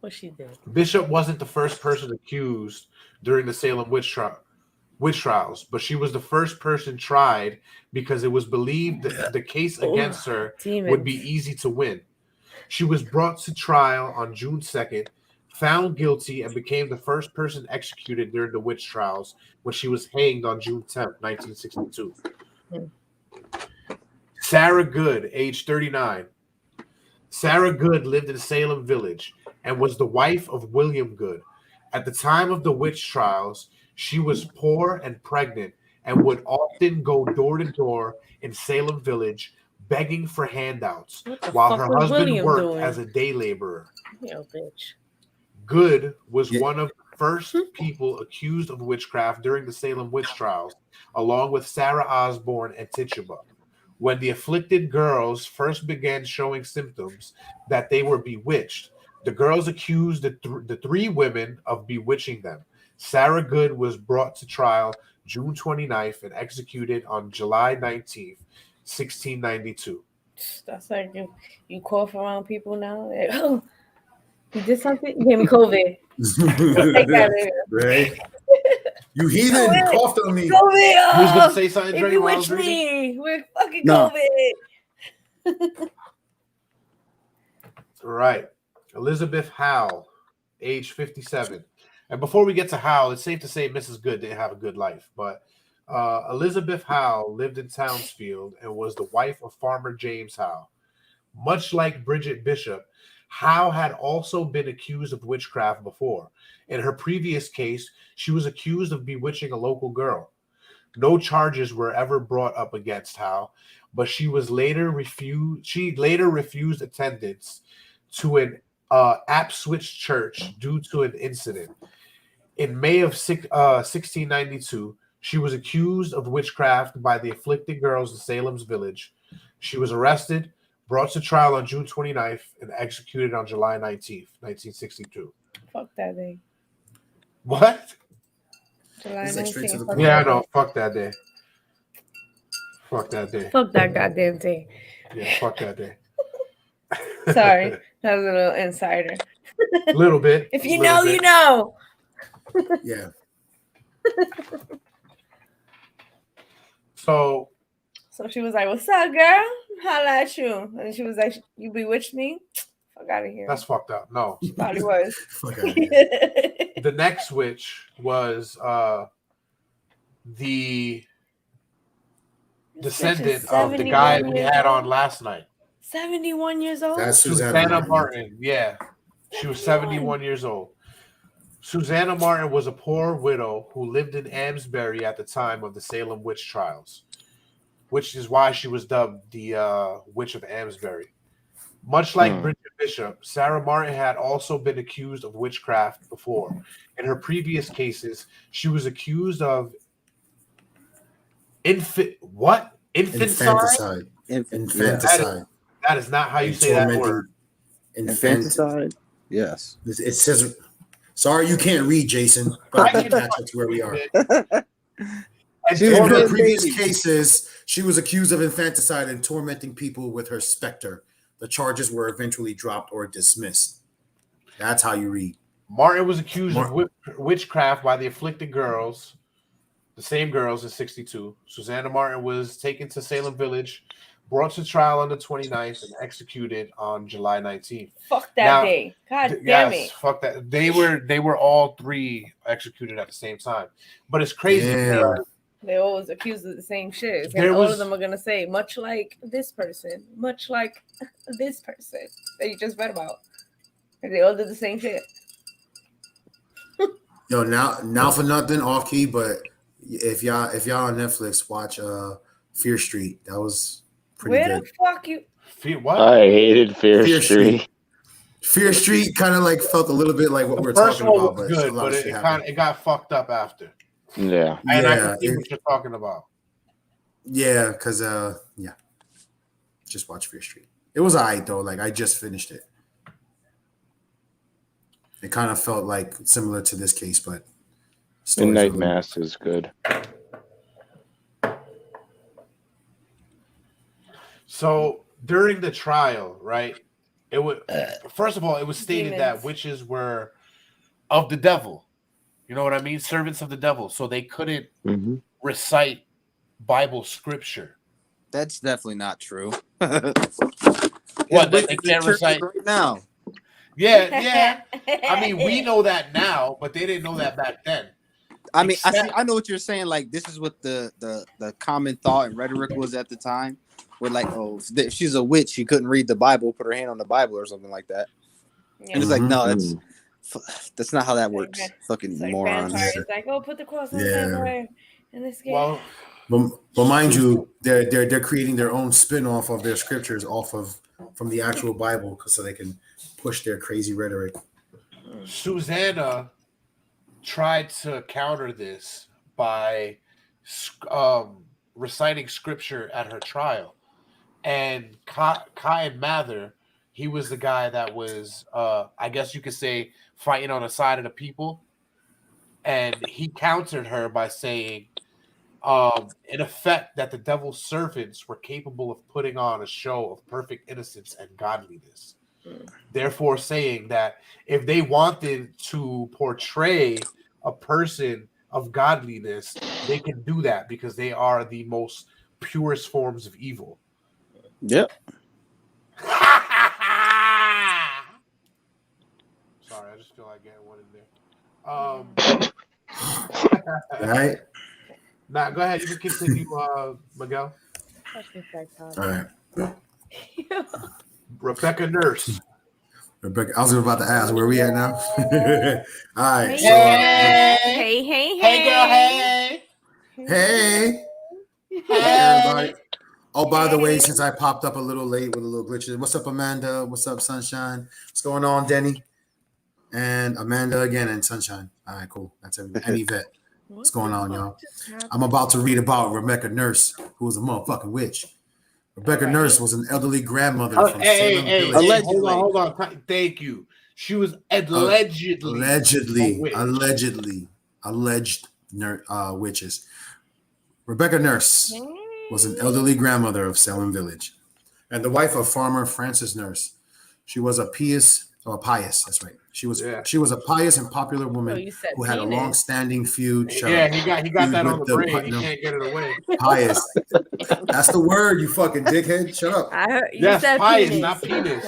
[SPEAKER 7] What she did?
[SPEAKER 4] Bishop wasn't the first person accused during the Salem witch trials, but she was the first person tried because it was believed that the case against her would be easy to win. She was brought to trial on June 2nd, found guilty, and became the first person executed during the witch trials when she was hanged on June 10th, 1962. Sarah Goode, age 39. Sarah Goode lived in Salem Village and was the wife of William Goode. At the time of the witch trials, she was poor and pregnant and would often go door to door in Salem Village begging for handouts
[SPEAKER 7] What the
[SPEAKER 4] while
[SPEAKER 7] fuck
[SPEAKER 4] her
[SPEAKER 7] was
[SPEAKER 4] husband
[SPEAKER 7] William
[SPEAKER 4] worked
[SPEAKER 7] doing?
[SPEAKER 4] as a day laborer.
[SPEAKER 7] Yo, bitch.
[SPEAKER 4] Goode was
[SPEAKER 2] Yeah.
[SPEAKER 4] one of the first people accused of witchcraft during the Salem witch trials, along with Sarah Osborne and Tituba. When the afflicted girls first began showing symptoms that they were bewitched, the girls accused the three women of bewitching them. Sarah Goode was brought to trial June 29th and executed on July 19th, 1692.
[SPEAKER 7] That's like you cough around people now. Like, oh, you did something? You gave me COVID. Take that in.
[SPEAKER 2] Right? You heathen
[SPEAKER 7] Go
[SPEAKER 2] coughed on me.
[SPEAKER 7] COVID.
[SPEAKER 4] Who's gonna
[SPEAKER 7] Oh,
[SPEAKER 4] say something?
[SPEAKER 7] if
[SPEAKER 4] Dre,
[SPEAKER 7] you
[SPEAKER 4] while I
[SPEAKER 7] wish
[SPEAKER 4] was reading?
[SPEAKER 7] me, we're fucking
[SPEAKER 6] No.
[SPEAKER 7] COVID.
[SPEAKER 4] All right. Elizabeth Howe, age 57. And before we get to Howe, it's safe to say Mrs. Goode didn't have a good life. But Elizabeth Howe lived in Townsfield and was the wife of Farmer James Howe. Much like Bridget Bishop, Howe had also been accused of witchcraft before. In her previous case, she was accused of bewitching a local girl. No charges were ever brought up against Howe, but she later refused attendance to an Apswich church due to an incident. In May of 1692, she was accused of witchcraft by the afflicted girls in Salem's village. She was arrested, brought to trial on June 29th, and executed on July 19th, 1962.
[SPEAKER 7] Fuck that thing.
[SPEAKER 4] What?
[SPEAKER 7] July
[SPEAKER 2] It's like straight to
[SPEAKER 7] 19th.
[SPEAKER 2] the point.
[SPEAKER 4] Yeah, I know. Fuck that day. Fuck that day.
[SPEAKER 7] Fuck that goddamn thing.
[SPEAKER 4] Yeah, fuck that day.
[SPEAKER 7] Sorry, that was a little insider.
[SPEAKER 4] A little bit.
[SPEAKER 7] If you
[SPEAKER 4] little
[SPEAKER 7] know,
[SPEAKER 4] bit.
[SPEAKER 7] you know.
[SPEAKER 2] Yeah.
[SPEAKER 4] So
[SPEAKER 7] she was like, "What's up, girl? Holla at you." And she was like, "You bewitched me? Fuck out of here."
[SPEAKER 4] that's fucked up. No.
[SPEAKER 7] She probably was.
[SPEAKER 2] Fuck out of here.
[SPEAKER 4] The next witch was the descendant of the guy we had on last night.
[SPEAKER 7] 71 years old.
[SPEAKER 2] That's
[SPEAKER 4] Susannah Martin. Yeah. She was 71 years old. Susannah Martin was a poor widow who lived in Amesbury at the time of the Salem witch trials, which is why she was dubbed the Witch of Amesbury. Much like Bridget Bishop, Sarah Martin had also been accused of witchcraft before. In her previous cases, she was accused of infanticide.
[SPEAKER 2] Infanticide.
[SPEAKER 4] That is not how you say that word.
[SPEAKER 6] Infanticide? Yes.
[SPEAKER 2] It says, sorry you can't read, Jason, but I can catch up to where we are.
[SPEAKER 4] And
[SPEAKER 2] In her previous cases, she was accused of infanticide and tormenting people with her specter. The charges were eventually dropped or dismissed. That's how you read.
[SPEAKER 4] Martin was accused of witchcraft by the afflicted girls, the same girls in 62. Susannah Martin was taken to Salem Village, brought to trial on the 29th, and executed on July 19th.
[SPEAKER 7] Fuck that day. God damn it.
[SPEAKER 4] Fuck that. They were all three executed at the same time. But it's crazy.
[SPEAKER 2] Yeah.
[SPEAKER 7] They always accused of the same shit.
[SPEAKER 4] There
[SPEAKER 7] And all
[SPEAKER 4] was-
[SPEAKER 7] of them are gonna say, much like this person, much like this person that you just read about. And they all did the same shit.
[SPEAKER 2] Yo, now for nothing off key, but if y'all on Netflix, watch Fear Street. That was pretty
[SPEAKER 7] Where
[SPEAKER 2] good.
[SPEAKER 7] the fuck you?
[SPEAKER 4] What?
[SPEAKER 5] I hated Fear
[SPEAKER 2] Fear
[SPEAKER 5] Street.
[SPEAKER 2] Fear Street kind of like felt a little bit like what we're
[SPEAKER 4] First
[SPEAKER 2] talking
[SPEAKER 4] one
[SPEAKER 2] about,
[SPEAKER 4] was
[SPEAKER 2] but
[SPEAKER 4] good, but it got fucked up after.
[SPEAKER 5] Yeah.
[SPEAKER 4] And I
[SPEAKER 2] Yeah,
[SPEAKER 4] can see what you're talking about.
[SPEAKER 2] yeah, because just watch Fear Street. It was alright though. Like I just finished it. It kind of felt like similar to this case, but
[SPEAKER 5] Midnight Mass is good.
[SPEAKER 4] So during the trial, right? It was first of all, it was stated
[SPEAKER 7] Demons.
[SPEAKER 4] that witches were of the devil. You know what I mean? Servants of the devil. So they couldn't recite Bible scripture.
[SPEAKER 6] That's definitely not true.
[SPEAKER 4] What? They can't recite
[SPEAKER 6] right now.
[SPEAKER 4] Yeah. I mean, we know that now, but they didn't know that back then.
[SPEAKER 6] I mean, I know what you're saying. Like, this is what the common thought and rhetoric was at the time. We're like, oh, if she's a witch, she couldn't read the Bible, put her hand on the Bible or something like that.
[SPEAKER 7] Yeah.
[SPEAKER 6] And it's like, no, that's not how that works. Fucking
[SPEAKER 7] It's like
[SPEAKER 6] morons.
[SPEAKER 7] vampires. It's like, oh, put the cross on the vampire in this game.
[SPEAKER 4] Well,
[SPEAKER 2] but mind you, they're creating their own spin-off of their scriptures from the actual Bible, so they can push their crazy rhetoric.
[SPEAKER 4] Susannah tried to counter this by reciting scripture at her trial, and Kai Mather, he was the guy that was, I guess you could say, fighting on the side of the people, and he countered her by saying, in effect, that the devil's servants were capable of putting on a show of perfect innocence and godliness. Therefore, saying that if they wanted to portray a person of godliness, they can do that because they are the most purest forms of evil.
[SPEAKER 6] Yep.
[SPEAKER 4] Sorry, I just feel like getting one in there.
[SPEAKER 2] All right.
[SPEAKER 4] Nah, go ahead. You can continue, Miguel.
[SPEAKER 2] All right.
[SPEAKER 4] Rebecca Nurse.
[SPEAKER 2] Rebecca, I was about to ask where we at now. All right. So,
[SPEAKER 7] Hey,
[SPEAKER 4] girl, hey.
[SPEAKER 2] hey, everybody. Oh, by the way, since I popped up a little late with a little glitches, what's up, Amanda? What's up, Sunshine? What's going on, Denny? And Amanda again and Sunshine. All right, cool. That's everybody. And Yvette. What's going on, y'all? I'm about to read about Rebecca Nurse, who was a motherfucking witch. Rebecca Nurse was an elderly grandmother from Salem Village.
[SPEAKER 4] Hold on. Thank you. She was allegedly
[SPEAKER 2] alleged witches. Rebecca Nurse was an elderly grandmother of Salem Village and the wife of farmer Francis Nurse. She was a pious. That's right. She was a pious and popular woman who had a long-standing feud.
[SPEAKER 4] He got that on the brain. He can't get it away.
[SPEAKER 2] Pious. That's the word, you fucking dickhead. Shut up.
[SPEAKER 4] Yes, pious, penis. Not penis.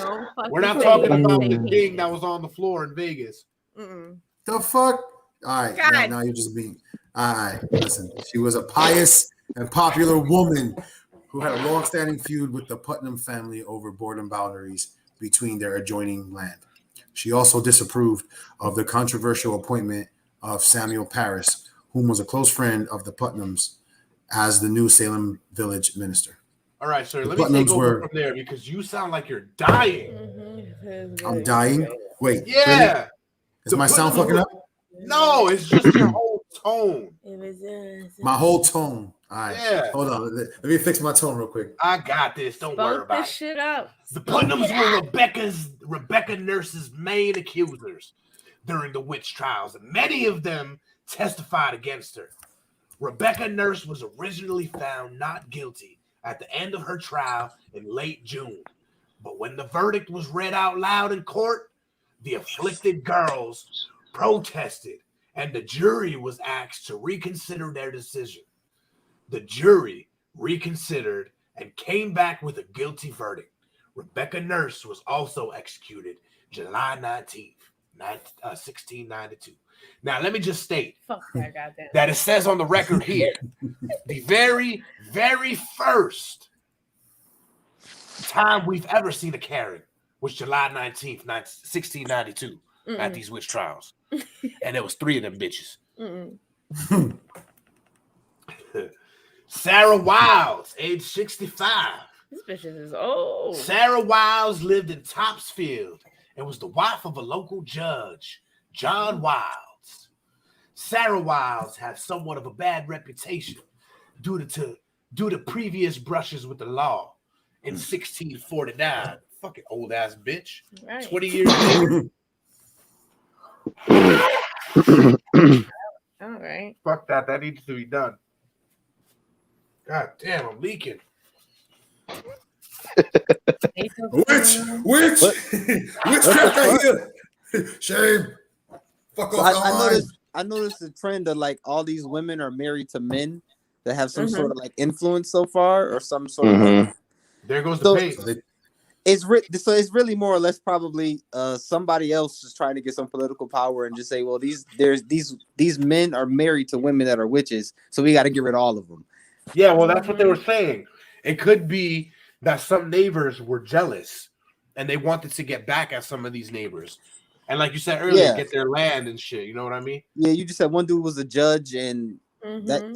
[SPEAKER 4] We're not talking about the thing that was on the floor in Vegas.
[SPEAKER 2] The fuck? All right, now you're just being. All right, listen. She was a pious and popular woman who had a long-standing feud with the Putnam family over Boredom boundaries between their adjoining land. She also disapproved of the controversial appointment of Samuel Parris, whom was a close friend of the Putnams, as the new Salem village minister.
[SPEAKER 4] All right, sir, let me take over from there because you sound like you're dying.
[SPEAKER 2] I'm dying? Wait.
[SPEAKER 4] Yeah.
[SPEAKER 2] Really? Is my sound fucking up?
[SPEAKER 4] No, it's just your whole tone.
[SPEAKER 2] My whole tone. All right. Yeah. Hold on. Let me fix my tone real quick.
[SPEAKER 4] I got this. Don't worry about
[SPEAKER 7] this shit up.
[SPEAKER 4] The Putnams were Rebecca Nurse's main accusers during the witch trials, and many of them testified against her. Rebecca Nurse was originally found not guilty at the end of her trial in late June. But when the verdict was read out loud in court, the afflicted girls protested, and the jury was asked to reconsider their decision. The jury reconsidered and came back with a guilty verdict. Rebecca Nurse was also executed July 19th, 1692. Now, let me just state that it says on the record here, the very, very first time we've ever seen a Karen was July 19th, 1692 at these witch trials. And there was 3 of them bitches. Sarah Wiles, age 65.
[SPEAKER 7] This bitch is old.
[SPEAKER 4] Sarah Wiles lived in Topsfield and was the wife of a local judge, John Wiles. Sarah Wiles had somewhat of a bad reputation due to previous brushes with the law. In 1649, fucking old ass bitch, right. 20 years later.
[SPEAKER 7] All right.
[SPEAKER 4] Fuck that. That needs to be done. God damn, I'm leaking.
[SPEAKER 2] Witch right here. Shame. Fuck off.
[SPEAKER 6] I noticed the trend of like all these women are married to men that have some sort of like influence so far, or some sort of. Like,
[SPEAKER 4] there goes the page.
[SPEAKER 6] So it's really more or less probably somebody else is trying to get some political power and just say, well, these men are married to women that are witches, so we got to get rid of all of them.
[SPEAKER 4] Yeah, well, that's what they were saying. It could be that some neighbors were jealous and they wanted to get back at some of these neighbors. And like you said earlier, get their land and shit. You know what I mean?
[SPEAKER 6] Yeah, you just said one dude was a judge and
[SPEAKER 7] the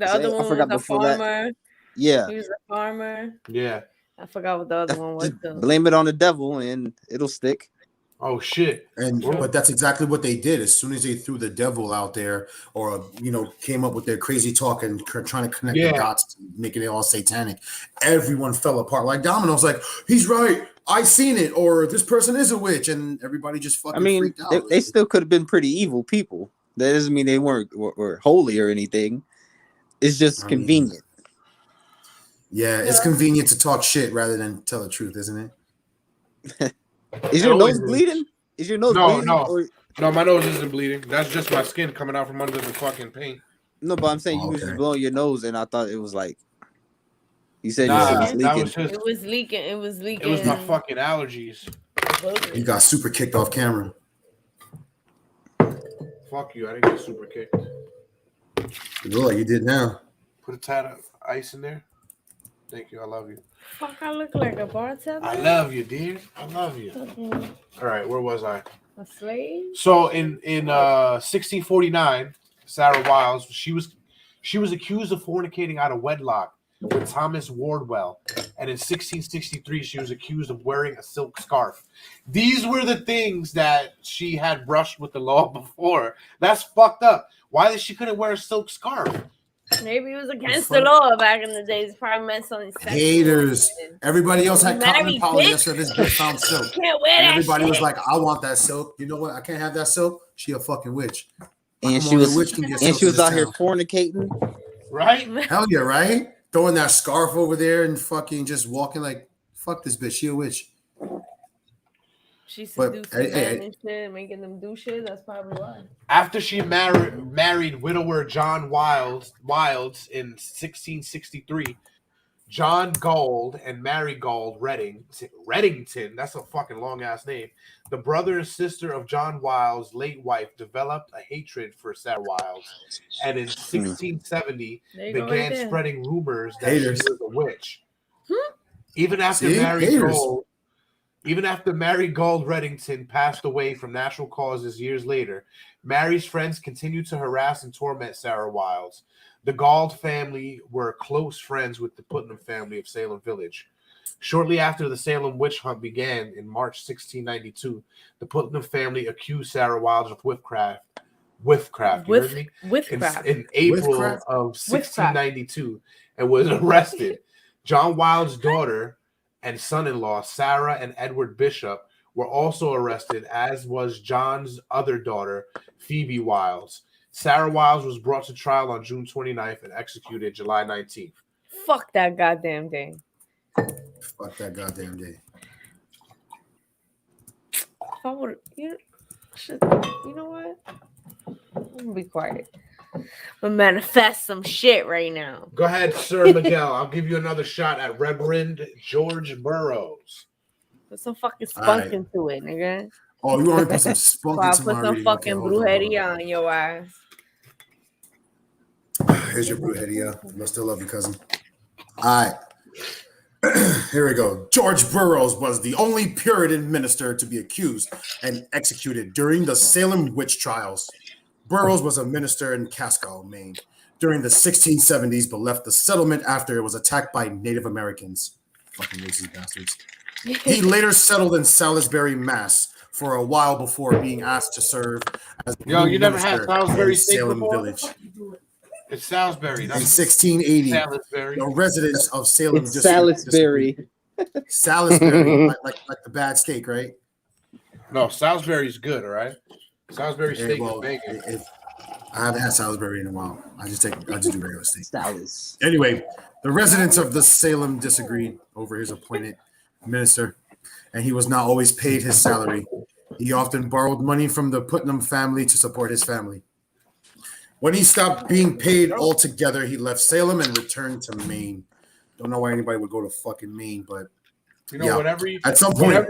[SPEAKER 7] other one was a farmer. That.
[SPEAKER 6] Yeah.
[SPEAKER 7] He was a farmer.
[SPEAKER 4] Yeah.
[SPEAKER 7] I forgot what the other one was.
[SPEAKER 6] Blame it on the devil and it'll stick.
[SPEAKER 4] Oh shit!
[SPEAKER 2] But that's exactly what they did. As soon as they threw the devil out there, or came up with their crazy talk and trying to connect the dots, making it all satanic, everyone fell apart like dominoes. Like, he's right, I seen it, or this person is a witch, and everybody just fucking. freaked out.
[SPEAKER 6] They still could have been pretty evil people. That doesn't mean they were holy or anything. It's just convenient.
[SPEAKER 2] Yeah, it's convenient to talk shit rather than tell the truth, isn't it?
[SPEAKER 6] Is your nose bleeding? Is your nose bleeding?
[SPEAKER 4] No, my nose isn't bleeding. That's just my skin coming out from under the fucking paint.
[SPEAKER 6] No, but I'm saying you was just blowing your nose, and I thought it was like you said your nose leaking.
[SPEAKER 7] It was leaking. It was leaking.
[SPEAKER 4] It was my fucking allergies.
[SPEAKER 2] You got super kicked off camera.
[SPEAKER 4] Fuck you! I didn't get super kicked.
[SPEAKER 2] You look like you did now.
[SPEAKER 4] Put a tad of ice in there. Thank you. I love you.
[SPEAKER 7] Fuck, I look like a bartender.
[SPEAKER 4] I love you, dear. I love you. Okay. All right, where was I?
[SPEAKER 7] A slave.
[SPEAKER 4] So in 1649, Sarah Wiles, she was accused of fornicating out of wedlock with Thomas Wardwell, and in 1663 she was accused of wearing a silk scarf. These were the things that she had brushed with the law before. That's fucked up. Why that she couldn't wear a silk scarf?
[SPEAKER 7] Maybe it was against the
[SPEAKER 2] funny.
[SPEAKER 7] law back in the days. Probably meant something sexual.
[SPEAKER 2] Haters. Everybody else had cotton
[SPEAKER 7] Married
[SPEAKER 2] and
[SPEAKER 7] bitch.
[SPEAKER 2] polyester. This bitch found silk.
[SPEAKER 7] Can't wear
[SPEAKER 2] And
[SPEAKER 7] that
[SPEAKER 2] everybody
[SPEAKER 7] shit.
[SPEAKER 2] was like, I want that silk. You know what? I can't have that silk. She a fucking witch.
[SPEAKER 6] And
[SPEAKER 2] Come
[SPEAKER 6] she
[SPEAKER 2] on,
[SPEAKER 6] was
[SPEAKER 2] the witch can get
[SPEAKER 6] and
[SPEAKER 2] silk
[SPEAKER 6] she
[SPEAKER 2] in
[SPEAKER 6] was
[SPEAKER 2] this
[SPEAKER 6] out here
[SPEAKER 2] town.
[SPEAKER 6] fornicating.
[SPEAKER 4] Right?
[SPEAKER 2] Hell yeah, right? Throwing that scarf over there and fucking just walking like, fuck this bitch. She a witch.
[SPEAKER 7] She
[SPEAKER 2] But,
[SPEAKER 7] seducing men and shit, making them do shit. That's probably why.
[SPEAKER 4] After she married widower John Wilds in 1663, John Gould and Mary Gould Reddington, that's a fucking long ass name, the brother and sister of John Wilds' late wife, developed a hatred for Sarah Wilds, and in 1670
[SPEAKER 7] There you go,
[SPEAKER 4] began
[SPEAKER 7] right there.
[SPEAKER 4] spreading rumors that
[SPEAKER 2] Haters.
[SPEAKER 4] she was a witch. Even after
[SPEAKER 2] See? Haters.
[SPEAKER 4] Mary Gould Reddington passed away from natural causes years later, Mary's friends continued to harass and torment Sarah Wilds. The Gould family were close friends with the Putnam family of Salem Village. Shortly after the Salem witch hunt began in March 1692, the Putnam family accused Sarah Wilds of witchcraft. You heard me? In April
[SPEAKER 2] Witchcraft?
[SPEAKER 4] of 1692 and was arrested. John Wilds' daughter and son-in-law, Sarah and Edward Bishop, were also arrested, as was John's other daughter, Phoebe Wilds. Sarah Wilds was brought to trial on June 29th and executed July 19th.
[SPEAKER 7] Fuck that goddamn thing.
[SPEAKER 2] Fuck that goddamn day.
[SPEAKER 7] If I would, you know what? I'm gonna be quiet. I'm gonna manifest some shit right now.
[SPEAKER 4] Go ahead, Sir Miguel. I'll give you another shot at Reverend George Burrows.
[SPEAKER 7] Put some fucking spunk
[SPEAKER 2] Alright.
[SPEAKER 7] into it, nigga.
[SPEAKER 2] Oh, you want to put some spunk
[SPEAKER 7] So I'll
[SPEAKER 2] into
[SPEAKER 7] put
[SPEAKER 2] my
[SPEAKER 7] some
[SPEAKER 2] reading?
[SPEAKER 7] fucking
[SPEAKER 2] Okay, hold on.
[SPEAKER 7] brujeria on your ass.
[SPEAKER 2] Here's your brujeria. I still love you, cousin. All right. Here we go. George Burrows was the only Puritan minister to be accused and executed during the Salem witch trials. Burrows was a minister in Casco, Maine, during the 1670s, but left the settlement after it was attacked by Native Americans. Fucking racist bastards. He later settled in Salisbury, Mass, for a while before being asked to serve as
[SPEAKER 4] Yo, you never had
[SPEAKER 2] minister
[SPEAKER 4] Salisbury
[SPEAKER 2] in
[SPEAKER 4] steak
[SPEAKER 2] Salem
[SPEAKER 4] before?
[SPEAKER 2] Village.
[SPEAKER 4] It's Salisbury.
[SPEAKER 2] In
[SPEAKER 4] That's
[SPEAKER 2] 1680,
[SPEAKER 4] Salisbury.
[SPEAKER 2] the residents of Salem
[SPEAKER 6] It's Salisbury.
[SPEAKER 2] Salisbury, like the bad steak, right?
[SPEAKER 4] No, Salisbury's good, all right? Salisbury
[SPEAKER 2] Yeah,
[SPEAKER 4] steak
[SPEAKER 2] well,
[SPEAKER 4] is bacon.
[SPEAKER 2] I haven't had Salisbury in a while. I just do regular steak.
[SPEAKER 6] Salis.
[SPEAKER 2] Anyway, the residents of the Salem disagreed over his appointed minister, and he was not always paid his salary. He often borrowed money from the Putnam family to support his family. When he stopped being paid altogether, he left Salem and returned to Maine. Don't know why anybody would go to fucking Maine, but
[SPEAKER 4] You know,
[SPEAKER 2] yeah.
[SPEAKER 4] whenever you
[SPEAKER 2] At some point,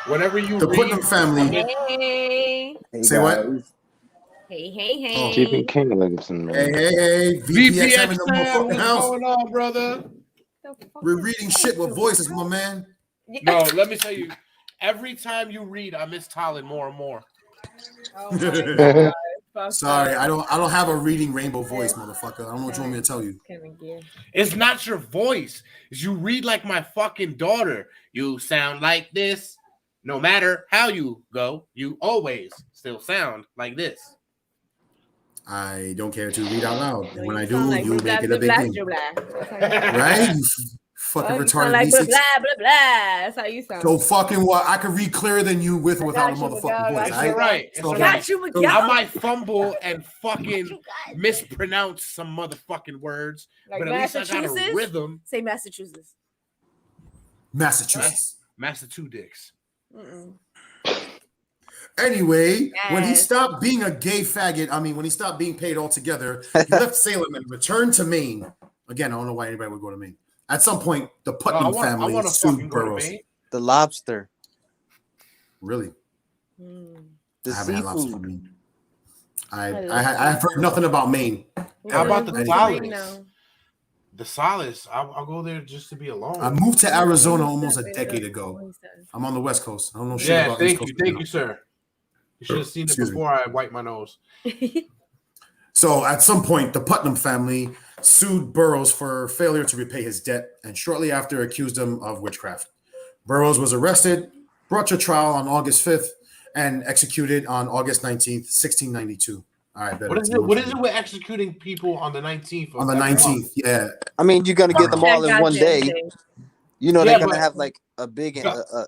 [SPEAKER 4] whenever you
[SPEAKER 2] the
[SPEAKER 4] read,
[SPEAKER 2] Putnam family.
[SPEAKER 7] Hey,
[SPEAKER 2] Say what?
[SPEAKER 7] hey.
[SPEAKER 5] Stephen King lives in
[SPEAKER 2] Hey,
[SPEAKER 5] Maine.
[SPEAKER 2] hey, VPX in the
[SPEAKER 4] VPX,
[SPEAKER 2] motherfucking
[SPEAKER 4] what's
[SPEAKER 2] house.
[SPEAKER 4] going on, brother?
[SPEAKER 2] We're reading shit with voices, my man.
[SPEAKER 4] No, let me tell you. Every time you read, I miss Talon more and more.
[SPEAKER 7] Oh my God. Fuck
[SPEAKER 2] Sorry,
[SPEAKER 7] that.
[SPEAKER 2] I don't have a reading rainbow voice, motherfucker. I don't know what you want me to tell you.
[SPEAKER 7] Kinda gear.
[SPEAKER 4] It's not your voice. It's you read like my fucking daughter. You sound like this. No matter how you go, you always still sound like this.
[SPEAKER 2] I don't care to read out loud. And when I do,
[SPEAKER 7] sound like
[SPEAKER 2] you
[SPEAKER 7] blah,
[SPEAKER 2] make it a
[SPEAKER 7] blah,
[SPEAKER 2] big
[SPEAKER 7] blah,
[SPEAKER 2] thing.
[SPEAKER 7] blah, blah.
[SPEAKER 2] Right? You fucking
[SPEAKER 7] You sound
[SPEAKER 2] retarded
[SPEAKER 7] like blah,
[SPEAKER 2] V6.
[SPEAKER 7] blah, blah, blah. That's how you sound.
[SPEAKER 2] So fucking what? I can read clearer than you with or without a
[SPEAKER 7] got you,
[SPEAKER 2] motherfucking
[SPEAKER 7] Miguel.
[SPEAKER 2] voice.
[SPEAKER 4] It's
[SPEAKER 2] Right?
[SPEAKER 4] all right. It's
[SPEAKER 2] So,
[SPEAKER 4] all
[SPEAKER 7] Got
[SPEAKER 4] right.
[SPEAKER 7] you, Miguel.
[SPEAKER 4] I might fumble and fucking mispronounce some motherfucking words,
[SPEAKER 7] Like
[SPEAKER 4] but at least I got a
[SPEAKER 7] Massachusetts?
[SPEAKER 4] rhythm.
[SPEAKER 7] Say Massachusetts.
[SPEAKER 2] Massachusetts.
[SPEAKER 4] Massachusetts.
[SPEAKER 7] Mm-mm.
[SPEAKER 2] Anyway, when he
[SPEAKER 7] Yes.
[SPEAKER 2] stopped being a gay faggot, when he stopped being paid altogether, he left Salem and returned to Maine. Again, I don't know why anybody would go to Maine. At some point, the Putnam
[SPEAKER 4] I
[SPEAKER 2] family
[SPEAKER 4] want to
[SPEAKER 2] sued
[SPEAKER 4] fucking go to
[SPEAKER 2] Burrows.
[SPEAKER 4] Maine.
[SPEAKER 6] The lobster.
[SPEAKER 2] Really?
[SPEAKER 6] The
[SPEAKER 2] I haven't had lobster from
[SPEAKER 6] seafood.
[SPEAKER 2] Maine. I've heard nothing about Maine.
[SPEAKER 4] How about the
[SPEAKER 7] Right
[SPEAKER 4] Solace?
[SPEAKER 7] now.
[SPEAKER 4] The Solace. I'll go there just to be alone.
[SPEAKER 2] I moved to Arizona almost a decade ago. I'm on the West Coast. I don't know shit
[SPEAKER 4] Yeah,
[SPEAKER 2] about East
[SPEAKER 4] thank
[SPEAKER 2] Coast.
[SPEAKER 4] you. Thank you, sir. You should have seen it
[SPEAKER 2] Excuse me.
[SPEAKER 4] before I wiped my nose.
[SPEAKER 2] So at some point, the Putnam family sued Burrows for failure to repay his debt and shortly after accused him of witchcraft. Burrows was arrested, brought to trial on August 5th, and executed on August 19th, 1692. All right, better.
[SPEAKER 4] What is it? What is it with executing people on the 19th?
[SPEAKER 2] On the 19th, yeah.
[SPEAKER 6] I mean, you're gonna get them all in one day. You know, they're gonna have like a big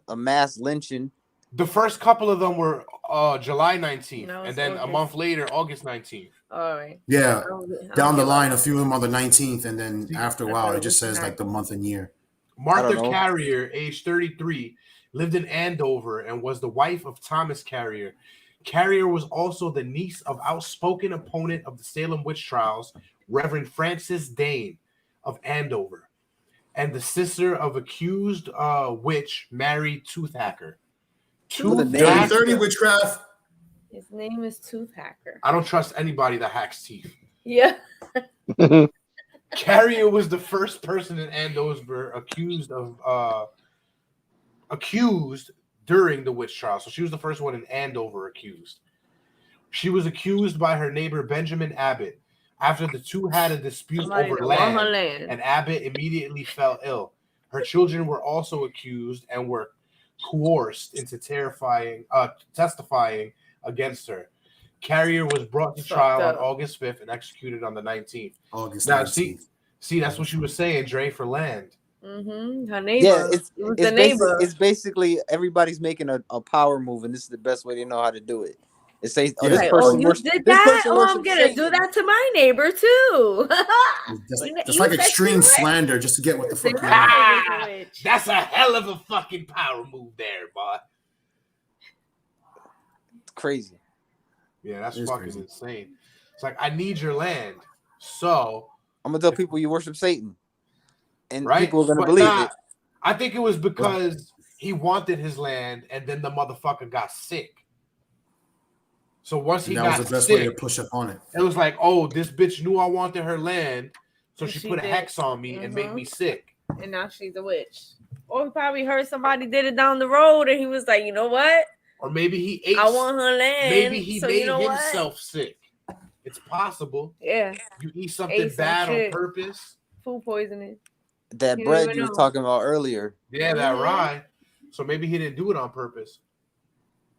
[SPEAKER 6] a mass lynching.
[SPEAKER 4] The first couple of them were July 19th, and then a month later, August 19th.
[SPEAKER 7] All right.
[SPEAKER 2] Yeah, down the line, a few of them on the 19th, and then after a while, it just says like the month and year.
[SPEAKER 4] Martha Carrier, age 33, lived in Andover and was the wife of Thomas Carrier. Carrier was also the niece of outspoken opponent of the Salem witch trials, Reverend Francis Dane of Andover, and the sister of accused witch Mary Toothhacker.
[SPEAKER 2] Dirty 30 witchcraft.
[SPEAKER 7] His name is Toothhacker.
[SPEAKER 4] I don't trust anybody that hacks teeth.
[SPEAKER 7] Yeah.
[SPEAKER 4] Carrier was the first person in Andover accused during the witch trial. So she was the first one in Andover accused. She was accused by her neighbor Benjamin Abbott after the two had a dispute over land, and Abbott immediately fell ill. Her children were also accused and were coerced into testifying against her. Carrier was brought to trial on August 5th and executed on the 19th.
[SPEAKER 2] August
[SPEAKER 4] 19th. See, that's what she was saying, Dre, for land.
[SPEAKER 7] Mm-hmm. Her neighbor.
[SPEAKER 6] Yeah,
[SPEAKER 7] it was the neighbor.
[SPEAKER 6] It's basically everybody's making a power move, and this is the best way they know how to do it. It says, "Oh, this person
[SPEAKER 7] you did that. I'm gonna do that to my neighbor too."
[SPEAKER 2] That's like extreme slander, just to get what the fuck.
[SPEAKER 4] That's a hell of a fucking power move, there, boy.
[SPEAKER 6] It's crazy.
[SPEAKER 4] Yeah, that's fucking insane. It's like, I need your land, so
[SPEAKER 6] I'm gonna tell people you worship Satan, and
[SPEAKER 4] right?
[SPEAKER 6] people are gonna believe it.
[SPEAKER 4] I think it was because he wanted his land, and then the motherfucker got sick. So once he got sick, that was the best way to
[SPEAKER 2] push up on it.
[SPEAKER 4] It was like, oh, this bitch knew I wanted her land, so she put a hex on me and made me sick.
[SPEAKER 7] And now she's a witch. Or he probably heard somebody did it down the road, and he was like, you know what?
[SPEAKER 4] Or maybe he ate.
[SPEAKER 7] I want her land.
[SPEAKER 4] Maybe he made himself sick. It's possible.
[SPEAKER 7] Yeah.
[SPEAKER 4] You eat something bad on purpose.
[SPEAKER 7] Food poisoning.
[SPEAKER 6] That bread you were talking about earlier.
[SPEAKER 4] Yeah, that rye. So maybe he didn't do it on purpose.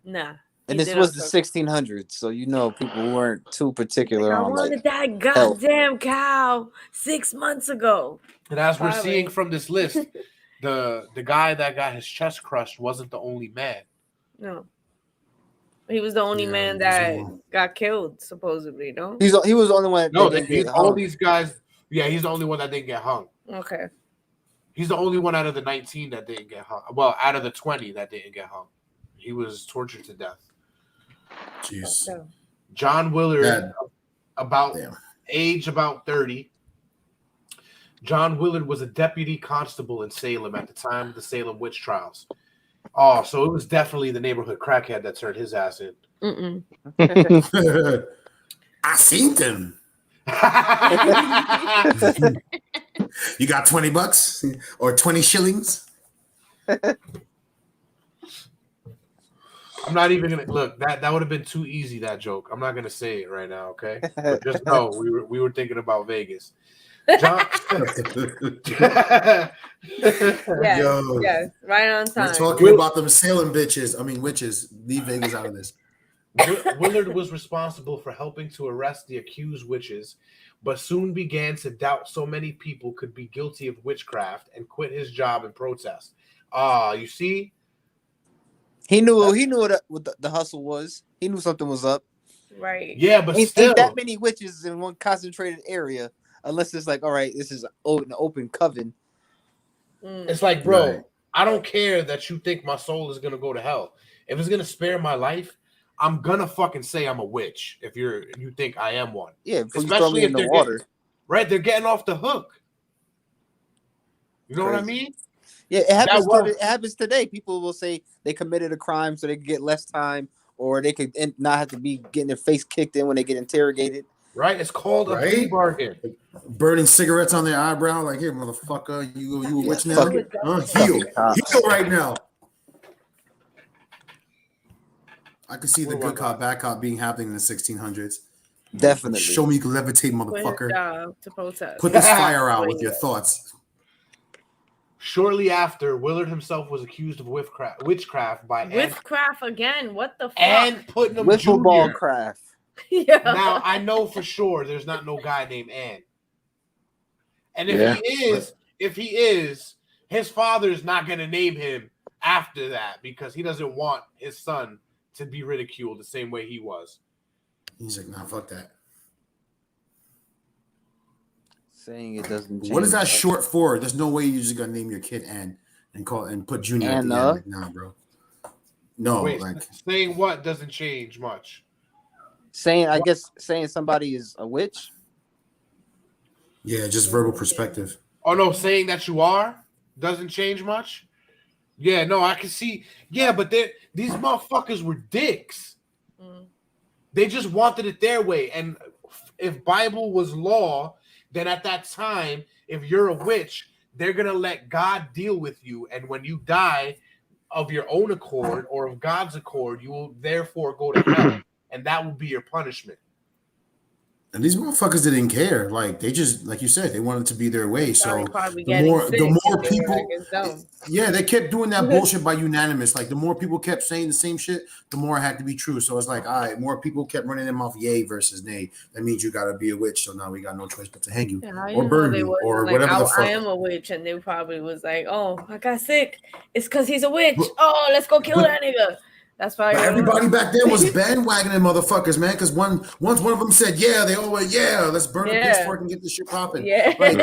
[SPEAKER 7] Nah.
[SPEAKER 6] And this was the 1600s, so you know people weren't too particular on like. I wanted
[SPEAKER 7] that goddamn cow 6 months ago.
[SPEAKER 4] And as we're seeing from this list, the guy that got his chest crushed wasn't the only man.
[SPEAKER 7] No. He was the only man that got killed, supposedly, no?
[SPEAKER 6] He was the only one.
[SPEAKER 4] No, all these guys. Yeah, he's the only one that didn't get hung.
[SPEAKER 7] Okay.
[SPEAKER 4] He's the only one out of the 19 that didn't get hung. Well, out of the 20 that didn't get hung. He was tortured to death.
[SPEAKER 2] Jeez.
[SPEAKER 4] John Willard, age about 30. John Willard was a deputy constable in Salem at the time of the Salem witch trials. Oh, so it was definitely the neighborhood crackhead that turned his ass in.
[SPEAKER 2] I seen them. You got $20 or 20 shillings?
[SPEAKER 4] I'm not even gonna look. That would have been too easy. That joke. I'm not gonna say it right now. Okay, but just know we were thinking about Vegas. John...
[SPEAKER 7] yes, right on time.
[SPEAKER 2] We're talking about them Salem bitches. I mean witches. Leave Vegas out of this.
[SPEAKER 4] Willard was responsible for helping to arrest the accused witches, but soon began to doubt so many people could be guilty of witchcraft and quit his job in protest. You see.
[SPEAKER 6] He knew what the hustle was. He knew something was up.
[SPEAKER 7] Right.
[SPEAKER 4] Yeah, but
[SPEAKER 6] ain't
[SPEAKER 4] still,
[SPEAKER 6] that many witches in one concentrated area. Unless it's like, all right, this is an open coven.
[SPEAKER 4] It's like, bro, I don't care that you think my soul is gonna go to hell. If it's gonna spare my life, I'm gonna fucking say I'm a witch. If you think I am one,
[SPEAKER 6] yeah. Especially if they're water,
[SPEAKER 4] they're getting off the hook. You know what I mean?
[SPEAKER 6] Yeah, it happens today. People will say they committed a crime so they could get less time, or they could not have to be getting their face kicked in when they get interrogated.
[SPEAKER 4] Right? It's called a plea bargain.
[SPEAKER 2] Burning cigarettes on their eyebrow, like, here, motherfucker, you a witch now? Heal right now. I could see the good cop, bad cop being happening in the 1600s.
[SPEAKER 6] Definitely.
[SPEAKER 2] Show me you can levitate, motherfucker.
[SPEAKER 7] To protest.
[SPEAKER 2] Put this fire out with your thoughts.
[SPEAKER 4] Shortly after, Willard himself was accused of witchcraft by
[SPEAKER 7] witchcraft again. What the fuck?
[SPEAKER 4] And putting him
[SPEAKER 6] wiffle ball craft.
[SPEAKER 7] Yeah.
[SPEAKER 4] Now I know for sure there's not no guy named Ann. And if he is, his father's not gonna name him after that because he doesn't want his son to be ridiculed the same way he was.
[SPEAKER 2] He's like, nah, fuck that.
[SPEAKER 6] Saying it doesn't change.
[SPEAKER 2] What is that short for? There's no way you're just gonna name your kid Ann and call and put Junior at the end. Like, nah, bro. No,
[SPEAKER 4] Wait,
[SPEAKER 2] like
[SPEAKER 4] saying what doesn't change much.
[SPEAKER 6] Saying, I guess, saying somebody is a witch.
[SPEAKER 2] yeah, just verbal perspective.
[SPEAKER 4] Oh no, saying that you are doesn't change much. Yeah, no, I can see. Yeah, but these motherfuckers were dicks. They just wanted it their way. And if Bible was law, then at that time, if you're a witch, they're gonna let God deal with you. And when you die of your own accord or of God's accord, you will therefore go to hell, and that will be your punishment.
[SPEAKER 2] And these motherfuckers didn't care. Like they just, like you said, they wanted to be their way. So
[SPEAKER 7] Probably
[SPEAKER 2] the
[SPEAKER 7] getting
[SPEAKER 2] more
[SPEAKER 7] sick,
[SPEAKER 2] people,
[SPEAKER 7] like, it's dumb.
[SPEAKER 2] yeah, they kept doing that bullshit by unanimous. Like the more people kept saying the same shit, the more it had to be true. So it's like, all right, more people kept running them off yay versus nay. That means you gotta be a witch. So now we got no choice but to hang you or burn you or
[SPEAKER 7] like,
[SPEAKER 2] whatever the fuck.
[SPEAKER 7] I am a witch, and they probably was like, "Oh, I got sick. It's because he's a witch. Oh, let's go kill that nigga." That's why
[SPEAKER 2] everybody back then was bandwagoning motherfuckers, man. Because once one of them said, "Yeah," they all went, "Yeah, let's burn a pitchfork and get this shit popping."
[SPEAKER 7] Yeah,
[SPEAKER 2] like,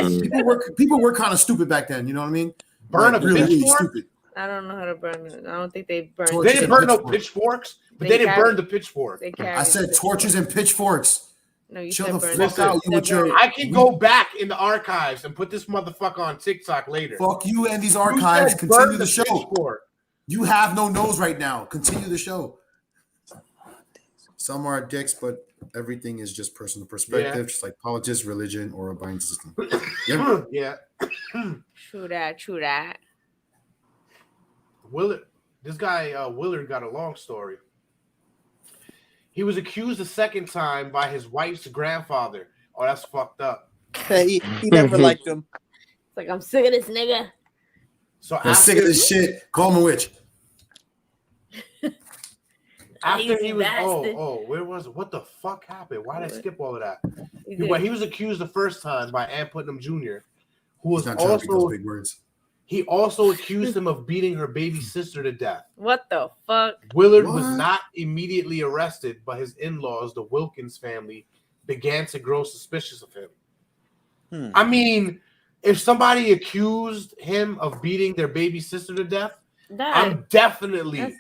[SPEAKER 2] people were kind of stupid back then. You know what I mean?
[SPEAKER 4] Burn
[SPEAKER 2] like,
[SPEAKER 4] a
[SPEAKER 2] really
[SPEAKER 4] pitchfork?
[SPEAKER 2] Stupid.
[SPEAKER 7] I don't know how to burn it. I don't think they burned.
[SPEAKER 2] Torches
[SPEAKER 4] They didn't burn no pitchforks, but they didn't burn the pitchfork.
[SPEAKER 2] I said torches and pitchforks.
[SPEAKER 7] No, you
[SPEAKER 2] chill
[SPEAKER 7] said
[SPEAKER 2] the
[SPEAKER 7] burn.
[SPEAKER 2] fuck out. You with your,
[SPEAKER 4] I can go back in the archives and put this motherfucker on TikTok later.
[SPEAKER 2] Fuck you and these archives. Continue the show.
[SPEAKER 4] Pitchfork.
[SPEAKER 2] You have no nose right now. Continue the show. Some are dicks, but everything is just personal perspective, just like politics, religion, or a buying system.
[SPEAKER 4] Yeah.
[SPEAKER 7] True that.
[SPEAKER 4] Willard, this guy Willard got a long story. He was accused a second time by his wife's grandfather. Oh, that's fucked up.
[SPEAKER 6] He never liked him.
[SPEAKER 7] It's like, I'm sick of this nigga.
[SPEAKER 4] So
[SPEAKER 2] I'm sick of this shit. Call him a witch.
[SPEAKER 4] After he was, where was it? What the fuck happened? Why did I skip all of that? He was accused the first time by Ann Putnam Jr., who was also
[SPEAKER 2] big words.
[SPEAKER 4] He also accused him of beating her baby sister to death.
[SPEAKER 7] What the fuck?
[SPEAKER 4] Willard was not immediately arrested, but his in-laws, the Wilkins family, began to grow suspicious of him. I mean, if somebody accused him of beating their baby sister to death, I'm definitely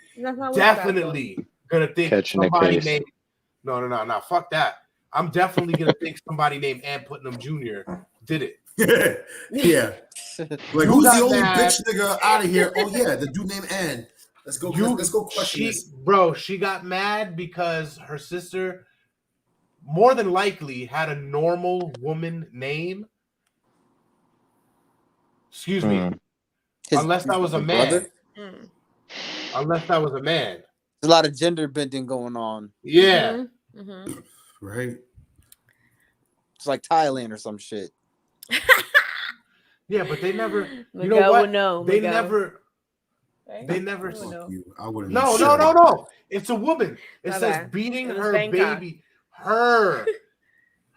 [SPEAKER 4] gonna think somebody named no, fuck that. I'm definitely gonna think somebody named Ann Putnam Jr. did it.
[SPEAKER 2] Yeah. Like, who's the only bitch nigga out of here? Oh yeah, the dude named Ann. Let's go question this.
[SPEAKER 4] Bro, she got mad because her sister more than likely had a normal woman name. Excuse me. Unless that was a man. Unless that was a man.
[SPEAKER 6] There's a lot of gender bending going on.
[SPEAKER 4] Yeah.
[SPEAKER 2] Right.
[SPEAKER 6] It's like Thailand or some shit.
[SPEAKER 4] Yeah, but they never.
[SPEAKER 7] You know what?
[SPEAKER 4] They never.
[SPEAKER 7] Right?
[SPEAKER 4] They never.
[SPEAKER 2] I wouldn't.
[SPEAKER 4] No. It's a woman. It
[SPEAKER 7] My
[SPEAKER 4] says
[SPEAKER 7] bad.
[SPEAKER 4] beating
[SPEAKER 7] It was
[SPEAKER 4] her
[SPEAKER 7] Bangkok.
[SPEAKER 4] baby,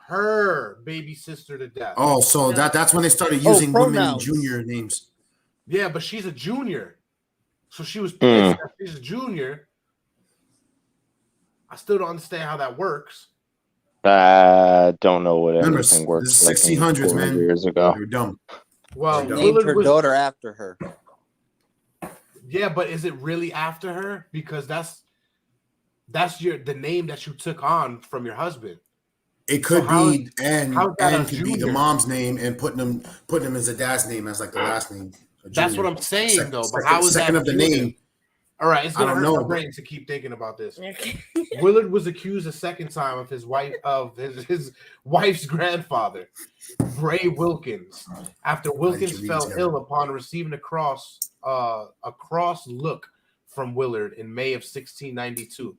[SPEAKER 4] her baby sister to death.
[SPEAKER 2] Oh, so that's when they started using women
[SPEAKER 6] pronouns.
[SPEAKER 2] junior names.
[SPEAKER 4] Yeah, but she's a junior, so she was pissed that she's a junior. I still don't understand how that works.
[SPEAKER 5] Don't know what everything
[SPEAKER 2] Remember,
[SPEAKER 5] works
[SPEAKER 2] this is
[SPEAKER 5] like
[SPEAKER 2] 1600s, man.
[SPEAKER 5] years ago.
[SPEAKER 2] You're dumb.
[SPEAKER 4] Well,
[SPEAKER 6] Named her daughter after her.
[SPEAKER 4] Yeah, but is it really after her? Because that's the name that you took on from your husband.
[SPEAKER 2] It could be, and could
[SPEAKER 4] junior?
[SPEAKER 2] be the mom's name, and putting them as the dad's name as like the last name.
[SPEAKER 4] That's what I'm saying, though. But
[SPEAKER 2] Second,
[SPEAKER 4] how is
[SPEAKER 2] second
[SPEAKER 4] that
[SPEAKER 2] of the
[SPEAKER 4] junior?
[SPEAKER 2] name?
[SPEAKER 4] All right, it's gonna hurt my
[SPEAKER 2] know,
[SPEAKER 4] brain to keep thinking about this. Willard was accused a second time of his wife's grandfather, Bray Wilkins, after Wilkins fell ill upon receiving a cross look from Willard in May of 1692.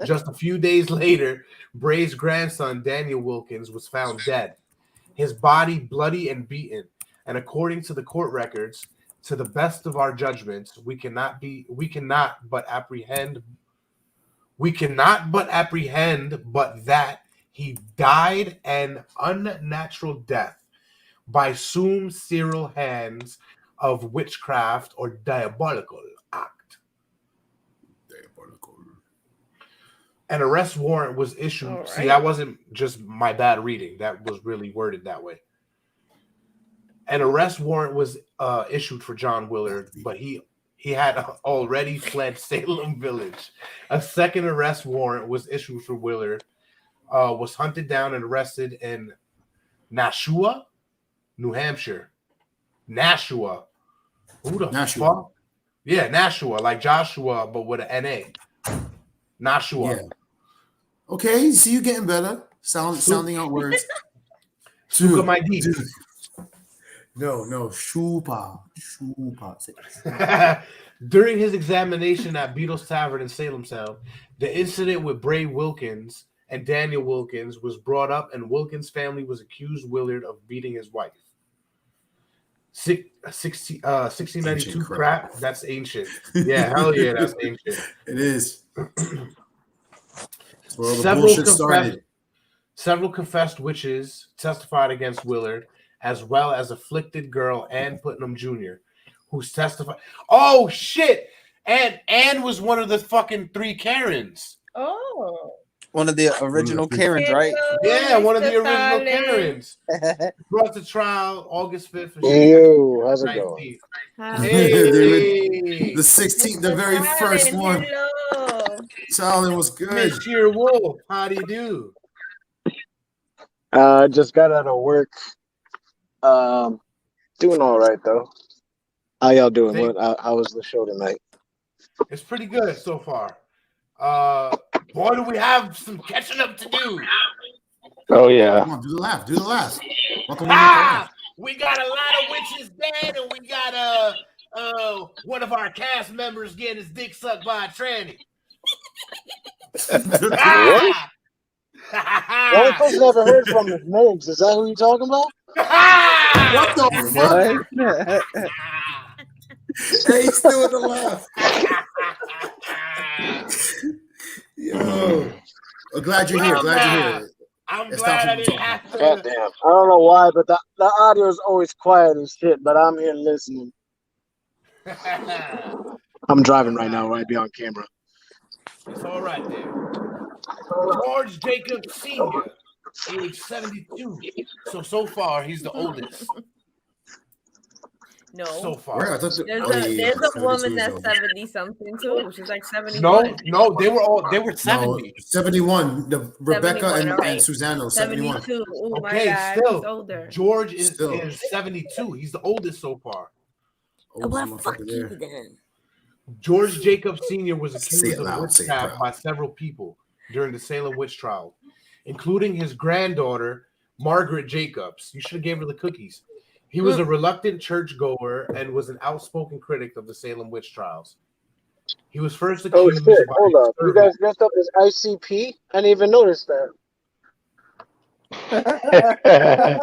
[SPEAKER 4] Just a few days later, Bray's grandson Daniel Wilkins was found dead, his body bloody and beaten, and according to the court records, to the best of our judgments, we cannot but apprehend We cannot but apprehend but that he died an unnatural death by some serial hands of witchcraft or diabolical act. An arrest warrant was issued.
[SPEAKER 7] All right.
[SPEAKER 4] See, that wasn't just my bad reading. That was really worded that way. An arrest warrant was issued for John Willard, but he had already fled Salem Village. A second arrest warrant was issued for Willard, was hunted down and arrested in Nashua, New Hampshire. Nashua. Who the fuck? Yeah, Nashua, like Joshua, but with an N-A. Nashua.
[SPEAKER 2] Yeah. Okay, see you getting better. Sounding out words.
[SPEAKER 4] Suka my D.
[SPEAKER 2] No, Shupa.
[SPEAKER 4] During his examination at Beatles Tavern in Salem Sound, the incident with Bray Wilkins and Daniel Wilkins was brought up, and Wilkins' family was accused Willard of beating his wife. 1692 crap. That's ancient. Yeah, hell yeah, that's ancient.
[SPEAKER 2] It is. That's where all the bullshit started.
[SPEAKER 4] Several confessed witches testified against Willard, as well as afflicted girl Ann Putnam Jr., who's testified. Oh shit! Ann was one of the fucking 3 Karens.
[SPEAKER 7] Oh.
[SPEAKER 6] One of the original Karens, right?
[SPEAKER 4] Yeah, one of the original Karens. Brought to trial August 5th.
[SPEAKER 8] Yo, how's it going?
[SPEAKER 4] Hey.
[SPEAKER 2] The 16th, the very first one. Salem was good.
[SPEAKER 4] Monsieur Wolf, how do you do?
[SPEAKER 8] Just got out of work. Doing all right though. How y'all doing? How was the show tonight?
[SPEAKER 4] It's pretty good so far. Boy, do we have some catching up to do.
[SPEAKER 5] Oh yeah.
[SPEAKER 2] Come on, do the laugh.
[SPEAKER 4] We got a lot of witches dead, and we got one of our cast members getting his dick sucked by a tranny.
[SPEAKER 8] The only person I ever heard from is Migs. Is that who you're talking about?
[SPEAKER 2] What the fuck? Hey, he's still with the laugh. Yo, I'm glad you're here.
[SPEAKER 4] I'm glad I didn't have to.
[SPEAKER 8] Goddamn. I don't know why, but the audio is always quiet as shit, but I'm here listening. I'm driving right now, right? Be on camera.
[SPEAKER 4] It's all right there. George Jacob Sr., age 72. So far, he's the oldest.
[SPEAKER 7] No.
[SPEAKER 4] So far.
[SPEAKER 7] There's a woman that's 70 something too. She's like 71.
[SPEAKER 4] No, they were 70.
[SPEAKER 2] No, 71. Rebecca
[SPEAKER 7] 71,
[SPEAKER 2] and Susannah, 71.
[SPEAKER 7] 72. Oh
[SPEAKER 4] Okay,
[SPEAKER 7] my God,
[SPEAKER 4] still,
[SPEAKER 7] he's older.
[SPEAKER 4] George is 72. He's the oldest so far.
[SPEAKER 7] Well, fuck you then.
[SPEAKER 4] George Jacob Sr. was accused of witchcraft by several people during the Salem witch trial, including his granddaughter, Margaret Jacobs. You should have gave her the cookies. He was a reluctant churchgoer and was an outspoken critic of the Salem witch trials. He was first accused.
[SPEAKER 8] Oh shit! Hold up, you guys dressed up as ICP? I didn't even notice that.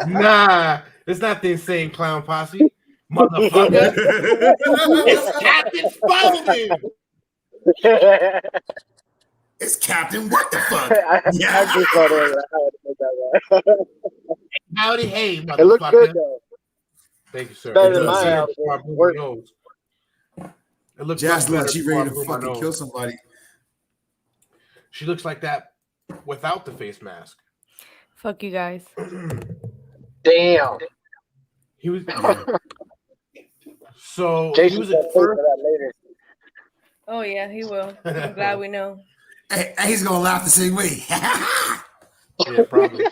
[SPEAKER 4] Nah, it's not the Insane Clown Posse, motherfucker. It's Captain Spaulding.
[SPEAKER 2] It's Captain. What the fuck?
[SPEAKER 8] I just thought it was
[SPEAKER 4] Howdy, hey, motherfucker.
[SPEAKER 8] It looks good though.
[SPEAKER 4] Thank you, sir.
[SPEAKER 8] Better than my house.
[SPEAKER 4] It looks
[SPEAKER 2] Jazz
[SPEAKER 4] better
[SPEAKER 2] like she ready to
[SPEAKER 4] before my
[SPEAKER 2] fucking
[SPEAKER 4] nose.
[SPEAKER 2] kill somebody.
[SPEAKER 4] She looks like that without the face mask.
[SPEAKER 7] Fuck you guys.
[SPEAKER 8] Damn.
[SPEAKER 4] He was so
[SPEAKER 8] Jason
[SPEAKER 4] he was
[SPEAKER 8] will
[SPEAKER 4] at
[SPEAKER 8] pay
[SPEAKER 4] first.
[SPEAKER 8] for that later.
[SPEAKER 7] Oh yeah, he will. I'm glad we know.
[SPEAKER 2] Hey, he's gonna laugh the same way.
[SPEAKER 4] Yeah, probably.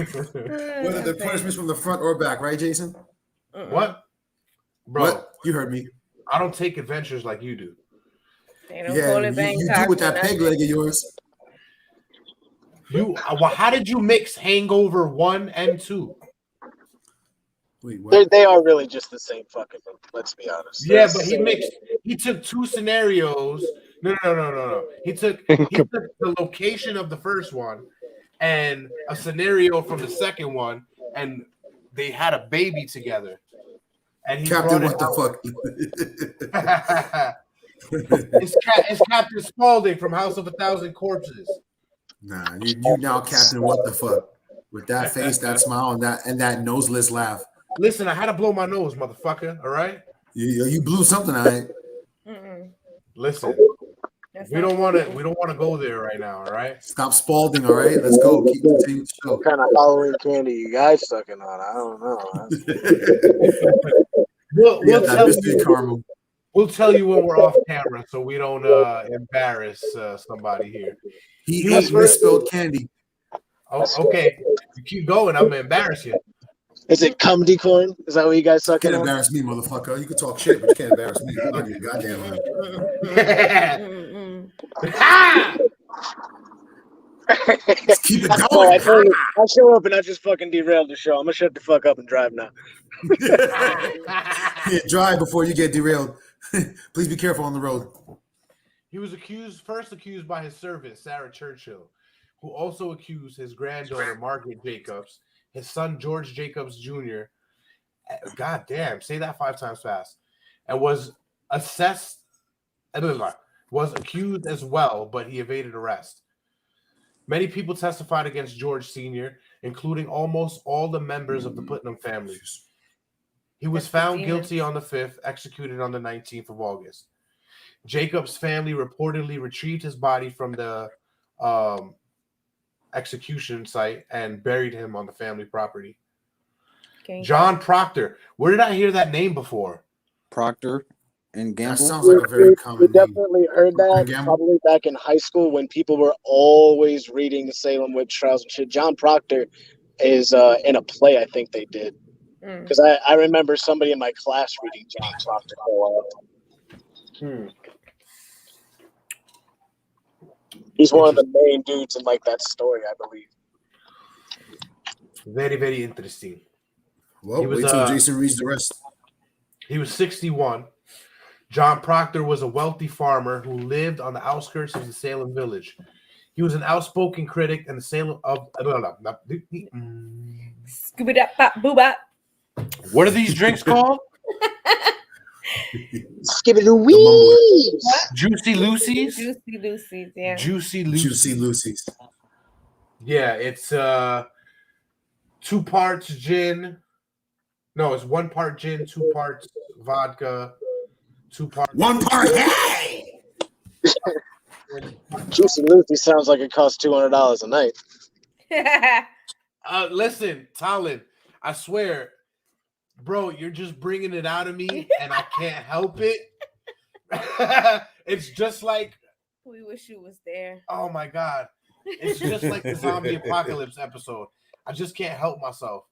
[SPEAKER 2] Whether the punishment's from the front or back, right, Jason?
[SPEAKER 4] What? Bro,
[SPEAKER 2] What? You heard me.
[SPEAKER 4] I don't take adventures like you do.
[SPEAKER 7] They don't
[SPEAKER 2] Yeah,
[SPEAKER 7] call it
[SPEAKER 2] you do with that peg leg of yours.
[SPEAKER 4] Well, how did you mix Hangover 1 and 2?
[SPEAKER 2] Wait, what?
[SPEAKER 8] They are really just the same fucking movie, let's be honest.
[SPEAKER 4] Yeah, but he took 2 scenarios. No. He took the location of the first one and a scenario from the second one, and they had a baby together. And he
[SPEAKER 2] Captain,
[SPEAKER 4] brought
[SPEAKER 2] what
[SPEAKER 4] it
[SPEAKER 2] the
[SPEAKER 4] out.
[SPEAKER 2] fuck?
[SPEAKER 4] It's Captain Spaulding from House of a Thousand Corpses.
[SPEAKER 2] Nah, you now Captain what the fuck with that face, that smile, and that noseless laugh.
[SPEAKER 4] Listen, I had to blow my nose, motherfucker. All right.
[SPEAKER 2] You blew something, all right.
[SPEAKER 4] Listen, we don't want to go there right now. All right.
[SPEAKER 2] Stop Spaulding, all right. Let's go. Continue the show.
[SPEAKER 8] What kind of Halloween candy you guys sucking on? I don't know.
[SPEAKER 4] We'll tell
[SPEAKER 2] mystery
[SPEAKER 4] you.
[SPEAKER 2] caramel.
[SPEAKER 4] We'll tell you when we're off camera, so we don't embarrass somebody here.
[SPEAKER 2] He ate misspelled candy.
[SPEAKER 4] Oh, okay, you keep going. I'm gonna embarrass you.
[SPEAKER 8] Is it cum decoin? Is that what you guys
[SPEAKER 2] You
[SPEAKER 8] sucking
[SPEAKER 2] can't
[SPEAKER 8] on?
[SPEAKER 2] embarrass me, motherfucker. You can talk shit, but you can't embarrass me. I'll give you goddamn line. Let's keep it
[SPEAKER 8] Oh,
[SPEAKER 2] going.
[SPEAKER 8] I told you, I'll show up and I just fucking derailed the show. I'm gonna shut the fuck up and drive now.
[SPEAKER 2] Yeah, drive before you get derailed. Please be careful on the road.
[SPEAKER 4] He was first accused by his servant, Sarah Churchill, who also accused his granddaughter, Margaret Jacobs, his son, George Jacobs Jr. God damn, say that 5 times fast. And was accused as well, but he evaded arrest. Many people testified against George Sr., including almost all the members of the Putnam family. He was found guilty on the 5th, executed on the 19th of August. Jacob's family reportedly retrieved his body from the execution site and buried him on the family property. Okay. John Proctor. Where did I hear that name before?
[SPEAKER 6] Proctor and Gamble.
[SPEAKER 2] That sounds like a very common name.
[SPEAKER 8] We definitely heard that probably back in high school when people were always reading the Salem witch trials and shit. John Proctor is in a play I think they did. Because I remember somebody in my class reading John Proctor for a while. He's one of the main dudes in like that story, I believe.
[SPEAKER 4] Very, very interesting.
[SPEAKER 2] Well, wait till Jason reads the rest.
[SPEAKER 4] He was 61. John Proctor was a wealthy farmer who lived on the outskirts of the Salem village. He was an outspoken critic and the Salem of What are these drinks called?
[SPEAKER 8] Skibidoo-wee!
[SPEAKER 4] Juicy Lucy's?
[SPEAKER 7] Juicy Lucy's, yeah.
[SPEAKER 4] Juicy Lucy's.
[SPEAKER 2] Juicy Lucy's.
[SPEAKER 4] Yeah, it's 2 parts gin. No, it's 1 part gin, 2 parts vodka, 2 parts.
[SPEAKER 2] 1 part, hey!
[SPEAKER 8] Juicy Lucy sounds like it costs $200 a night.
[SPEAKER 4] Listen, Talon, I swear, bro, you're just bringing it out of me, and I can't help it. It's just like
[SPEAKER 7] we wish you was there.
[SPEAKER 4] Oh my god, it's just like the zombie apocalypse episode. I just can't help myself.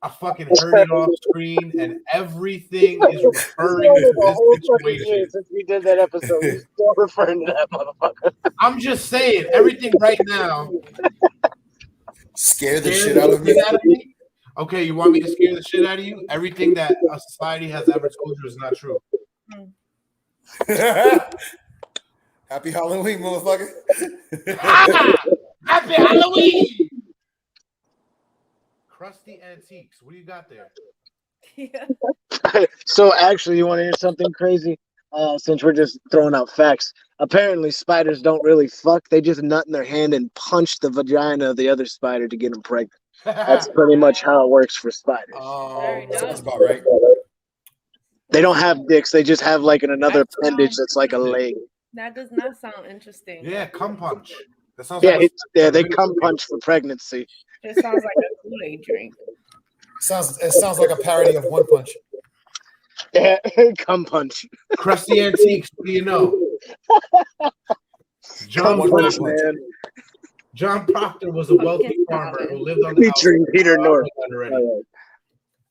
[SPEAKER 4] I fucking heard it off screen, and everything is referring to this situation.
[SPEAKER 8] Since we did that episode, we're still referring to that motherfucker.
[SPEAKER 4] I'm just saying, everything right now.
[SPEAKER 2] Scare the shit out of me.
[SPEAKER 4] Okay, you want me to scare the shit out of you? Everything that a society has ever told you is not true.
[SPEAKER 2] Happy Halloween, motherfucker.
[SPEAKER 4] Happy Halloween. Crusty Antiques. What do you got there?
[SPEAKER 8] So actually, you want to hear something crazy? Since we're just throwing out facts, apparently spiders don't really fuck. They just nut in their hand and punch the vagina of the other spider to get them pregnant. That's pretty much how it works for spiders.
[SPEAKER 4] Oh,
[SPEAKER 2] sounds about right.
[SPEAKER 8] They don't have dicks. They just have like another appendage that's like a leg.
[SPEAKER 7] That does not sound interesting.
[SPEAKER 4] Yeah, cum punch. That sounds
[SPEAKER 8] Yeah,
[SPEAKER 4] like
[SPEAKER 8] they cum punch for pregnancy.
[SPEAKER 7] It sounds like a Kool-Aid drink.
[SPEAKER 2] It sounds like a parody of One Punch.
[SPEAKER 8] Yeah, cum punch.
[SPEAKER 4] Crusty Antiques. What do you know? John Proctor was a wealthy farmer who lived on the
[SPEAKER 8] featuring Peter North.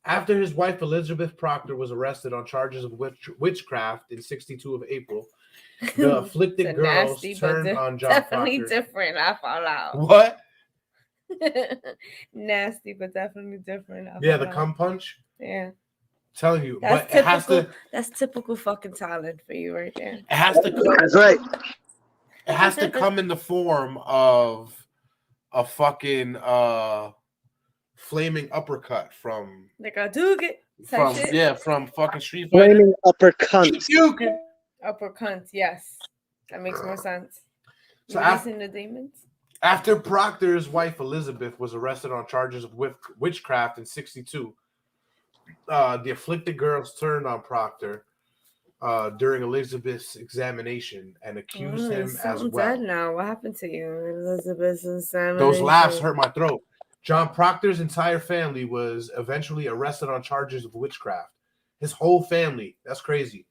[SPEAKER 4] After his wife Elizabeth Proctor was arrested on charges of witchcraft in 62 of April, the afflicted girls turned on John
[SPEAKER 7] definitely
[SPEAKER 4] Proctor.
[SPEAKER 7] Different. I fall out.
[SPEAKER 4] What?
[SPEAKER 7] Nasty, but definitely different.
[SPEAKER 4] Yeah, the cum punch.
[SPEAKER 7] Yeah.
[SPEAKER 4] Tell you,
[SPEAKER 7] that's
[SPEAKER 4] but
[SPEAKER 7] typical,
[SPEAKER 4] it has to.
[SPEAKER 7] That's typical fucking talent for you, right there.
[SPEAKER 4] It has to come.
[SPEAKER 8] That's right.
[SPEAKER 4] It has to come in the form of a fucking flaming uppercut from
[SPEAKER 7] like a doogie.
[SPEAKER 4] From fucking Street Fighter.
[SPEAKER 8] Flaming uppercut.
[SPEAKER 7] Upper cunt, yes. That makes more sense.
[SPEAKER 4] So
[SPEAKER 7] Releasing the demons?
[SPEAKER 4] After Proctor's wife Elizabeth was arrested on charges of witchcraft in 1962, the afflicted girls turned on Proctor during Elizabeth's examination and accused him as well.
[SPEAKER 7] Dead now. What happened to you, Elizabeth's examination?
[SPEAKER 4] Those laughs hurt my throat. John Proctor's entire family was eventually arrested on charges of witchcraft. His whole family. That's crazy.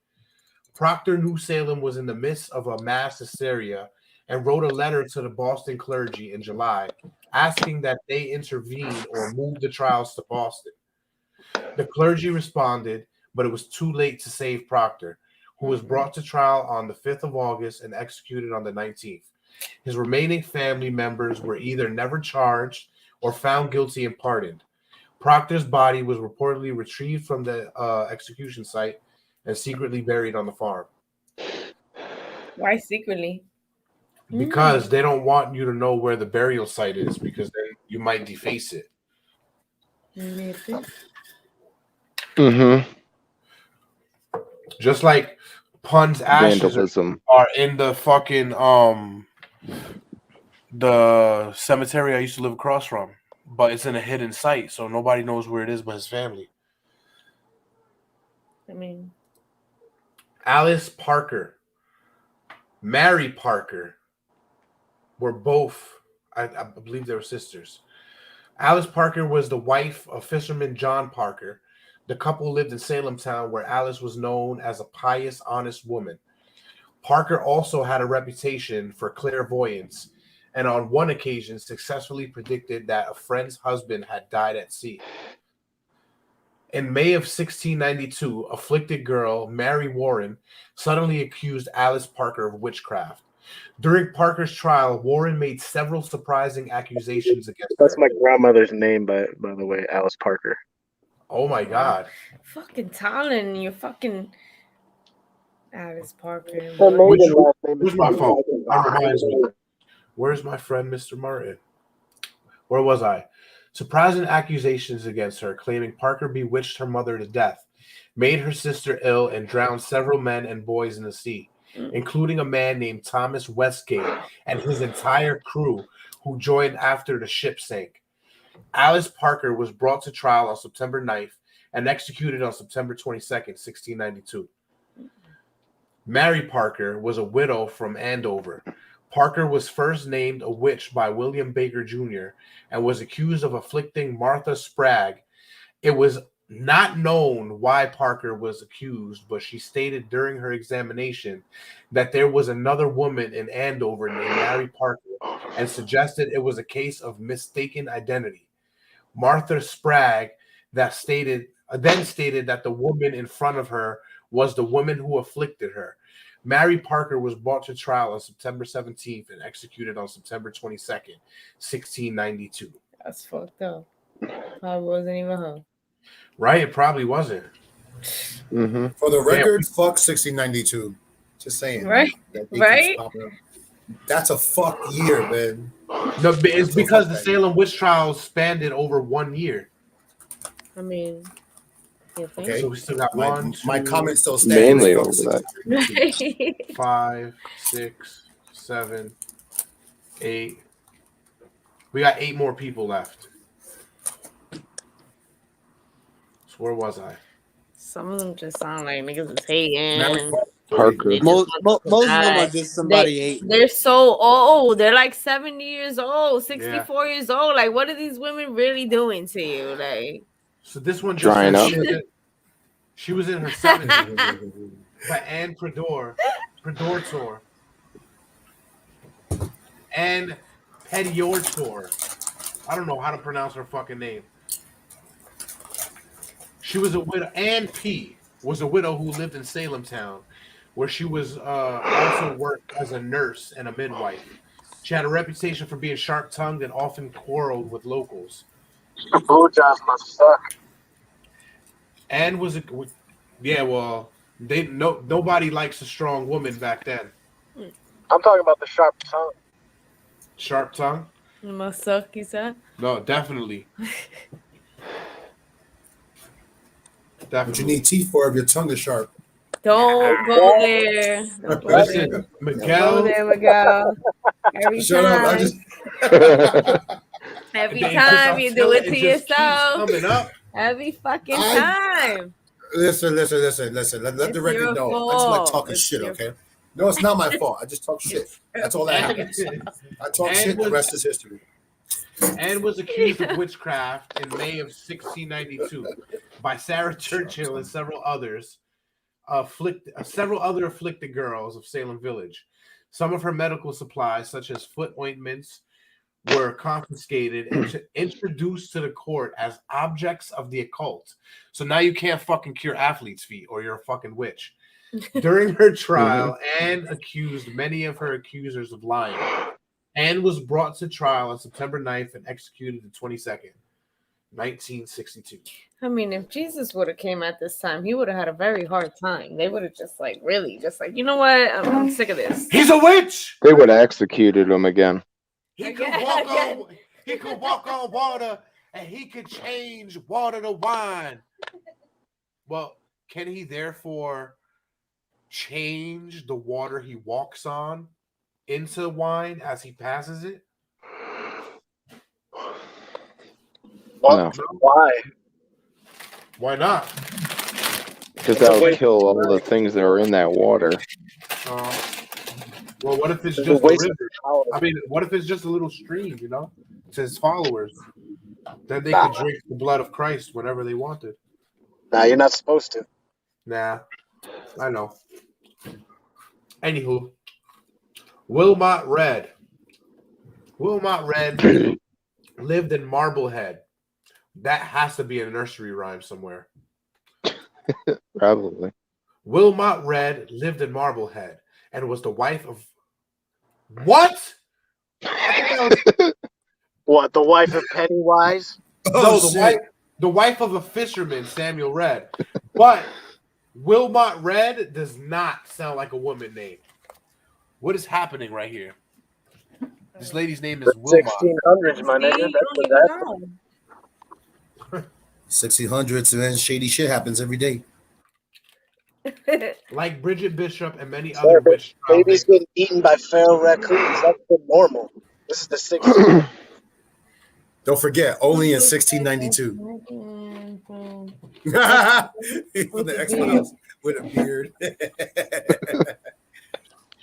[SPEAKER 4] Proctor knew Salem was in the midst of a mass hysteria and wrote a letter to the Boston clergy in July asking that they intervene or move the trials to Boston. The clergy responded, but it was too late to save Proctor, who was brought to trial on the 5th of August and executed on the 19th. His remaining family members were either never charged or found guilty and pardoned. Proctor's body was reportedly retrieved from the execution site and secretly buried on the farm.
[SPEAKER 7] Why secretly?
[SPEAKER 4] Because they don't want you to know where the burial site is, because then you might deface it.
[SPEAKER 5] Mm-hmm.
[SPEAKER 4] Just like Pun's ashes
[SPEAKER 5] Vandalism.
[SPEAKER 4] are in the fucking the cemetery I used to live across from, but it's in a hidden site, so nobody knows where it is but his family.
[SPEAKER 7] I mean,
[SPEAKER 4] Alice Parker, Mary Parker were both, I believe they were sisters. Alice Parker was the wife of fisherman John Parker. The couple lived in Salem town, where Alice was known as a pious, honest woman. Parker also had a reputation for clairvoyance, and on one occasion successfully predicted that a friend's husband had died at sea. In May of 1692, afflicted girl Mary Warren suddenly accused Alice Parker of witchcraft. During Parker's trial, Warren made several surprising accusations against her.
[SPEAKER 8] That's my grandmother's name, by the way, Alice Parker.
[SPEAKER 4] Oh my God.
[SPEAKER 7] fucking Talon, you fucking Alice Parker.
[SPEAKER 4] Where's my phone? That reminds me. Where's my friend, Mr. Martin? Where was I? Surprising accusations against her, claiming Parker bewitched her mother to death, made her sister ill, and drowned several men and boys in the sea, including a man named Thomas Westgate and his entire crew, who joined after the ship sank. Alice Parker was brought to trial on September 9th and executed on September 22nd, 1692. Mary Parker was a widow from Andover. Parker was first named a witch by William Baker Jr. and was accused of afflicting Martha Spragg. It was not known why Parker was accused, but she stated during her examination that there was another woman in Andover named Mary Parker and suggested it was a case of mistaken identity. Martha Spragg then stated that the woman in front of her was the woman who afflicted her. Mary Parker was brought to trial on September 17th and executed on September 22nd, 1692.
[SPEAKER 7] That's fucked up. Probably wasn't even her.
[SPEAKER 4] Right? It probably wasn't.
[SPEAKER 5] Mm-hmm.
[SPEAKER 2] For the record, fuck 1692. Just saying.
[SPEAKER 7] Right? Right?
[SPEAKER 2] That's a fuck year, man.
[SPEAKER 4] No, it's because the Salem witch trials spanned it over 1 year.
[SPEAKER 7] I mean,
[SPEAKER 2] okay.
[SPEAKER 4] So we still got
[SPEAKER 2] my comment still stands.
[SPEAKER 5] Mainly over that.
[SPEAKER 4] 5, 6, 7, 8. We got 8 more people left. So where was I?
[SPEAKER 7] Some of them just sound like niggas is hating.
[SPEAKER 5] Parker.
[SPEAKER 6] Most of them are just somebody hating.
[SPEAKER 7] They're so old. They're like 70 years old, 64 years old. Like, what are these women really doing to you? Like,
[SPEAKER 4] so this one just
[SPEAKER 5] drying up.
[SPEAKER 4] She was in her 70s. By Anne Predor. And Pediortor. I don't know how to pronounce her fucking name. She was a widow. Anne P. was a widow who lived in Salem town, where she was also worked as a nurse and a midwife. She had a reputation for being sharp-tongued and often quarreled with locals.
[SPEAKER 8] Blowjobs must suck.
[SPEAKER 4] Anne was nobody likes a strong woman back then.
[SPEAKER 8] I'm talking about the sharp tongue.
[SPEAKER 4] Sharp tongue?
[SPEAKER 7] it must suck, you said?
[SPEAKER 4] No, definitely.
[SPEAKER 2] What you need teeth for if your tongue is sharp.
[SPEAKER 7] Don't go there. Don't go there.
[SPEAKER 4] Listen,
[SPEAKER 7] Don't go
[SPEAKER 4] Miguel.
[SPEAKER 7] there, Miguel. Every
[SPEAKER 2] Shut up! I
[SPEAKER 7] time,
[SPEAKER 2] just
[SPEAKER 7] every
[SPEAKER 4] It
[SPEAKER 7] time
[SPEAKER 4] just-
[SPEAKER 7] you do it to
[SPEAKER 4] just keeps
[SPEAKER 7] yourself.
[SPEAKER 4] coming up.
[SPEAKER 7] Every fucking time.
[SPEAKER 2] listen. Let
[SPEAKER 7] It's
[SPEAKER 2] the record
[SPEAKER 7] your
[SPEAKER 2] know. I just like
[SPEAKER 7] fault.
[SPEAKER 2] talking
[SPEAKER 7] It's
[SPEAKER 2] shit.
[SPEAKER 7] your-
[SPEAKER 2] Okay. No, it's not my fault. I just talk shit. That's all that happens. I talk shit. The rest is history.
[SPEAKER 4] And was accused of witchcraft in May of 1692 by Sarah Churchill and several other afflicted girls of Salem Village. Some of her medical supplies, such as foot ointments, were confiscated and introduced to the court as objects of the occult. So now you can't fucking cure athlete's feet, or you're a fucking witch. During her trial, Anne accused many of her accusers of lying. Anne was brought to trial on September 9th and executed the 22nd, 1962.
[SPEAKER 7] I mean, if Jesus would have came at this time, he would have had a very hard time. They would have just like, you know what? I'm sick of this.
[SPEAKER 4] He's a witch.
[SPEAKER 5] They would have executed him again.
[SPEAKER 4] He could walk on water, and he could change water to wine. Well, can he therefore change the water he walks on into wine as he passes it?
[SPEAKER 5] No.
[SPEAKER 8] Why?
[SPEAKER 4] Why not?
[SPEAKER 5] Because that would kill all the things that are in that water.
[SPEAKER 4] Well, what if it's
[SPEAKER 8] It's a
[SPEAKER 4] just a
[SPEAKER 8] waste of
[SPEAKER 4] river?
[SPEAKER 8] power.
[SPEAKER 4] I mean, what if it's just a little stream, you know, to his followers? Then they could drink the blood of Christ whenever they wanted.
[SPEAKER 8] Nah, you're not supposed to.
[SPEAKER 4] Nah, I know. Anywho, Wilmot Red lived in Marblehead. That has to be a nursery rhyme somewhere.
[SPEAKER 5] Probably.
[SPEAKER 4] Wilmot Red lived in Marblehead and was the wife of what?
[SPEAKER 8] What, the wife of Pennywise?
[SPEAKER 4] No, the wife of a fisherman, Samuel Red. But Wilmot Red does not sound like a woman name. What is happening right here? This lady's name is Wilmot.
[SPEAKER 8] 1600s, my nigga. That's what that.
[SPEAKER 2] 1600s, man. Shady shit happens every day.
[SPEAKER 4] Like Bridget Bishop and many other witch
[SPEAKER 8] Babies getting eaten by feral raccoons. That's been normal. This is the 60s.
[SPEAKER 2] Don't forget, only in 1692. From the X-Files with a beard.